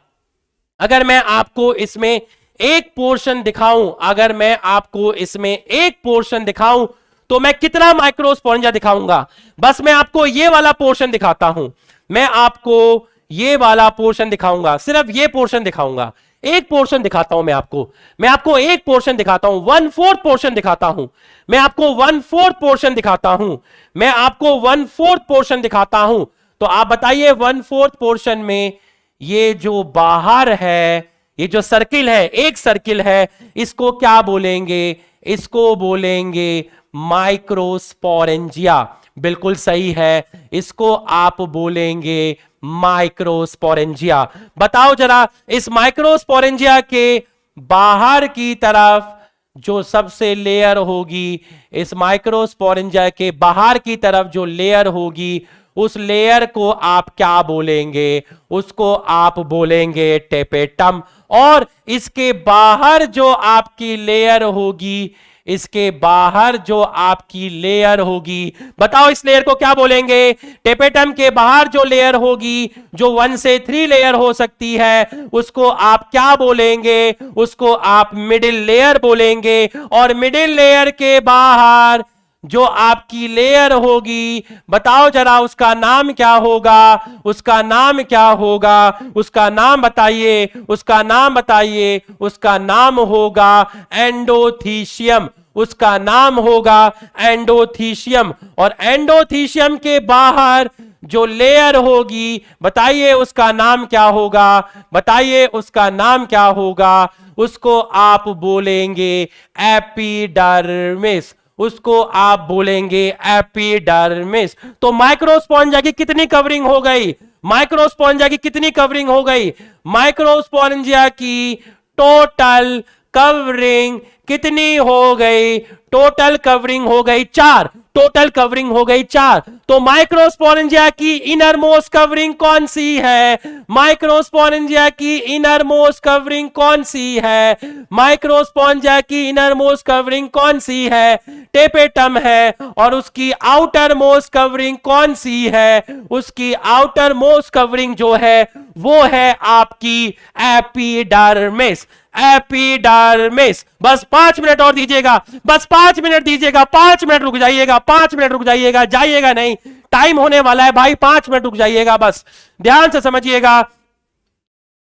अगर मैं आपको इसमें एक पोर्शन दिखाऊं, अगर मैं आपको इसमें एक पोर्शन दिखाऊं, तो मैं कितना माइक्रोस्पोरेंजिया दिखाऊंगा? बस मैं आपको ये वाला पोर्शन दिखाता हूं, मैं आपको ये वाला पोर्शन दिखाऊंगा, सिर्फ ये पोर्शन दिखाऊंगा, एक पोर्शन दिखाता हूं मैं आपको एक पोर्शन दिखाता हूं, 1/4 पोर्शन दिखाता हूं, मैं आपको 1/4 पोर्शन दिखाता हूं, मैं आपको 1/4 पोर्शन दिखाता हूं। तो आप बताइए 1/4 पोर्शन में ये जो बाहर है, ये जो सर्किल है, एक सर्किल है, इसको क्या बोलेंगे? इसको बोलेंगे माइक्रोस्पोरेंजिया। बिल्कुल सही है, इसको आप बोलेंगे माइक्रोस्पोरेंजिया। बताओ जरा, इस माइक्रोस्पोरेंजिया के बाहर की तरफ जो सबसे लेयर होगी, इस माइक्रोस्पोरेंजिया के बाहर की तरफ जो लेयर होगी, उस लेयर को आप क्या बोलेंगे? उसको आप बोलेंगे टेपेटम। और इसके बाहर जो आपकी लेयर होगी, इसके बाहर जो आपकी लेयर होगी, बताओ इस लेयर को क्या बोलेंगे? टेपेटम के बाहर जो लेयर होगी, जो 1 से 3 लेयर हो सकती है, उसको आप क्या बोलेंगे? उसको आप मिडिल लेयर बोलेंगे। और मिडिल लेयर के बाहर जो आपकी लेयर होगी, बताओ जरा उसका नाम क्या होगा? उसका नाम क्या होगा? उसका नाम बताइए, उसका नाम बताइए। उसका नाम होगा एंडोथीशियम, उसका नाम होगा एंडोथीशियम। और एंडोथीशियम के बाहर जो लेयर होगी, बताइए उसका नाम क्या होगा? बताइए उसका नाम क्या होगा? उसको आप बोलेंगे एपिडर्मिस, उसको आप बोलेंगे एपिडर्मिस। तो माइक्रोस्पोरेंजिया की कितनी कवरिंग हो गई? माइक्रोस्पोरेंजिया की कितनी कवरिंग हो गई? माइक्रोस्पोरेंजिया की टोटल कवरिंग कितनी हो गई? टोटल कवरिंग हो गई 4, टोटल कवरिंग हो गई 4। तो माइक्रोस्पोरेंजिया की इनर मोस्ट कवरिंग कौन सी है? माइक्रोस्पोरेंजिया की इनर मोस्ट कवरिंग कौन सी है? माइक्रोस्पोरेंजिया की इनर मोस्ट कवरिंग कौन सी है? टेपेटम है। और उसकी आउटर मोस्ट कवरिंग कौन सी है? उसकी आउटर मोस्ट कवरिंग जो है वो है आपकी एपिडर्मिस, एपिडर्मिस। बस 5 मिनट और दीजिएगा, बस 5 मिनट दीजिएगा, 5 मिनट रुक जाइएगा, 5 मिनट रुक जाइएगा, जाइएगा नहीं, टाइम होने वाला है भाई, 5 मिनट रुक जाइएगा, बस ध्यान से समझिएगा।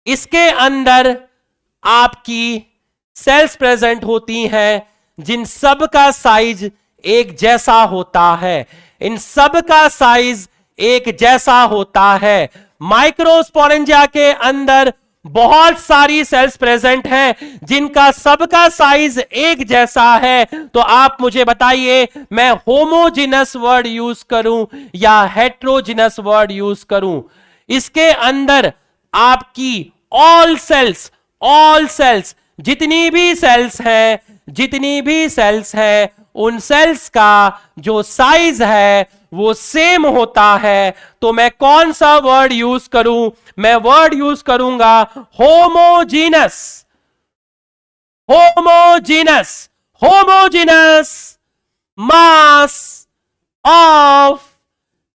इसके अंदर आपकी सेल्स प्रेजेंट होती हैं, जिन सब का साइज एक जैसा होता है, इन सब का साइज एक जैसा होता है। माइक्रोस्पोरेंजिया के अंदर बहुत सारी सेल्स प्रेजेंट हैं जिनका सबका साइज एक जैसा है। तो आप मुझे बताइए, मैं होमोजिनस वर्ड यूज करूं या हेट्रोजिनस वर्ड यूज करूं? इसके अंदर आपकी ऑल सेल्स जितनी भी सेल्स हैं, जितनी भी सेल्स हैं, उन सेल्स का जो साइज है वो सेम होता है। तो मैं कौन सा वर्ड यूज करूं? मैं वर्ड यूज करूंगा homogeneous, homogeneous, homogeneous mass of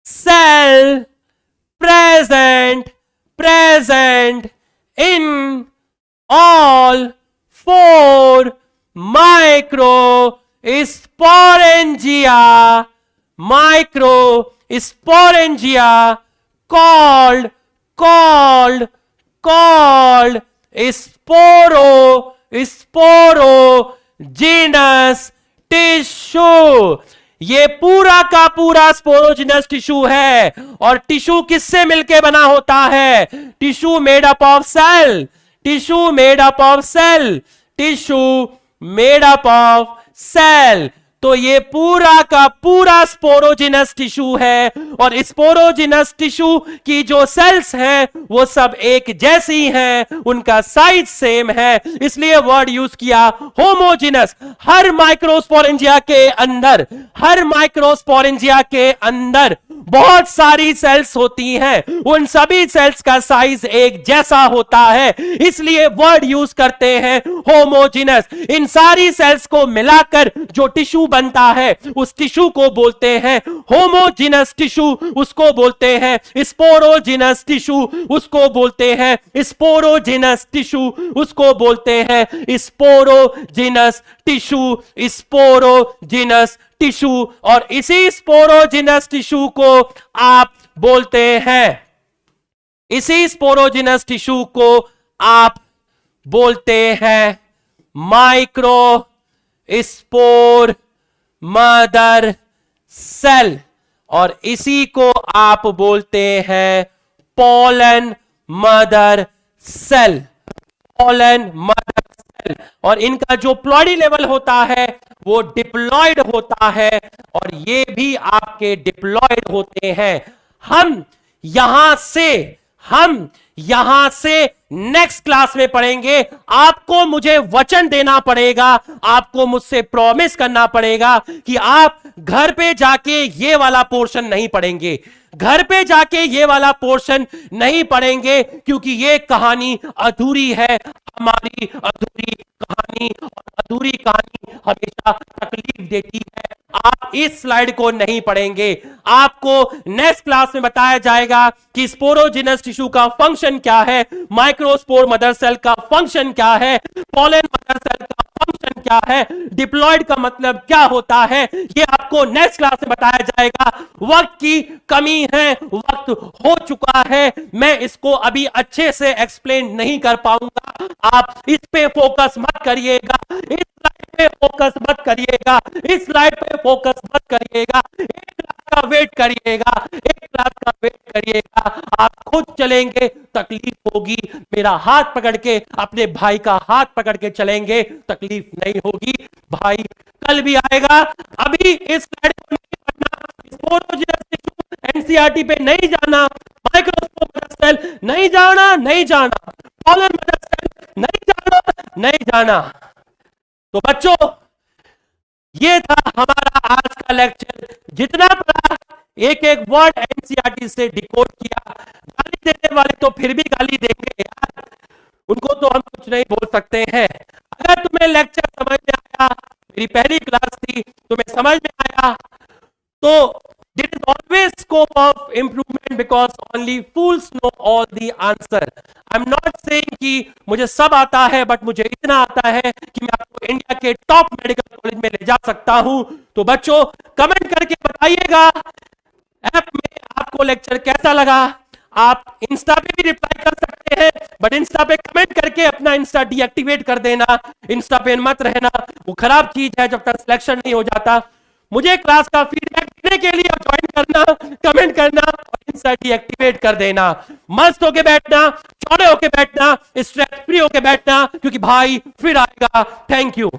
cell present in all 4 microsporangia called sporogenous tissue। ये पूरा का पूरा स्पोरोजिनस टिश्यू है। और टिश्यू किससे मिलके बना होता है? Tissue made up of cell, tissue made up of cell, tissue made up of cell. तो ये पूरा का पूरा स्पोरोजिनस टिश्यू है। और स्पोरोजिनस टिश्यू की जो सेल्स हैं वो सब एक जैसी हैं, उनका साइज सेम है, इसलिए वर्ड यूज किया होमोजिनस। हर माइक्रोस्पोरेंजिया के अंदर, हर माइक्रोस्पोरेंजिया के अंदर बहुत सारी सेल्स होती हैं, उन सभी सेल्स का साइज एक जैसा होता है, इसलिए वर्ड यूज करते हैं होमोजेनस। इन सारी सेल्स को मिलाकर जो टिश्यू बनता है उस टिश्यू को बोलते हैं होमोजेनस टिश्यू, उसको बोलते हैं स्पोरोजेनस टिश्यू, उसको बोलते हैं स्पोरोजेनस टिश्यू, उसको बोलते हैं स्पोरोजेनस टिश्यू, स्पोरोजेनस टिश्यू। और इसी स्पोरोजेनस टिश्यू को आप बोलते हैं, इसी स्पोरोजेनस टिश्यू को आप बोलते हैं माइक्रो स्पोर मदर सेल, और इसी को आप बोलते हैं pollen mother cell, pollen mother cell. और इनका जो प्लॉइडी लेवल होता है वो डिप्लॉयड होता है, और ये भी आपके डिप्लॉयड होते हैं। हम यहां से नेक्स्ट क्लास में पढ़ेंगे। आपको मुझे वचन देना पड़ेगा, आपको मुझसे प्रॉमिस करना पड़ेगा कि आप घर पे जाके ये वाला पोर्शन नहीं पढ़ेंगे, घर पे जाके ये वाला पोर्शन नहीं पढ़ेंगे, क्योंकि ये कहानी अधूरी है, हमारी अधूरी कहानी, और अधूरी कहानी हमेशा तकलीफ देती है। आप इस स्लाइड को नहीं पढ़ेंगे, आपको नेक्स्ट क्लास में बताया जाएगा कि स्पोरोजेनस टिश्यू का फंक्शन क्या है, माइक्रोस्पोर मदर सेल का फंक्शन क्या है, पोलन मदर सेल का फंक्शन क्या है, डिप्लॉयड का मतलब क्या होता है, ये आपको नेक्स्ट क्लास में बताया जाएगा। वक्त की कमी है, वक्त हो चुका है, मैं इसको अभी अच्छे से एक्सप्लेन नहीं कर पाऊंगा। आप इस पे फोकस मत करिएगा, इस स्लाइड पे फोकस मत करिएगा, इस स्लाइड पे फोकस मत करिएगा, एक क्लास का वेट करिएगा, एक क्लास का वेट करिएगा। आप खुद चलेंगे तकलीफ होगी, मेरा हाथ पकड़ के, अपने भाई का हाथ पकड़ के चलेंगे तकलीफ नहीं होगी। भाई कल भी आएगा, अभी इस स्लाइड को नहीं पढ़ना, स्पोरोजेनस टिश्यू एनसीईआरटी पे नहीं जाना, माइक्रोस्कोप मदर सेल नहीं जाना, नहीं जाना, पोलन मदर सेल नहीं जाना, नहीं जाना। तो बच्चों, ये था हमारा आज का लेक्चर। जितना पढ़ा एक एक वर्ड एनसीईआरटी से डिकोड किया। गाली देने वाले तो फिर भी गाली देंगे यार, उनको तो हम कुछ नहीं बोल सकते हैं। अगर तुम्हें लेक्चर समझ में आया, मेरी पहली क्लास थी, तुम्हें समझ में आया, तो there is always scope of improvement because only fools know all the answer. I'm not saying कि मुझे सब आता है, बट मुझे इतना आता है कि मैं आपको इंडिया के टॉप मेडिकल कॉलेज में ले जा सकता हूं। तो बच्चों, कमेंट करके बताइएगा ऐप में आपको लेक्चर कैसा लगा। आप इंस्टा पे भी रिप्लाई कर सकते हैं, बट इंस्टा पे कमेंट करके अपना इंस्टा डीएक्टिवेट कर देना, इंस्टा पे मत रहना, वो खराब चीज है जब तक सिलेक्शन नहीं हो जाता। मुझे क्लास का फीडबैक देने के लिए ज्वाइन करना, कमेंट करना और इंस्टा डीएक्टिवेट कर देना। मस्त होके बैठना, चौड़े होके बैठना, स्ट्रेस फ्री होके बैठना, क्योंकि भाई फिर आएगा। Thank you.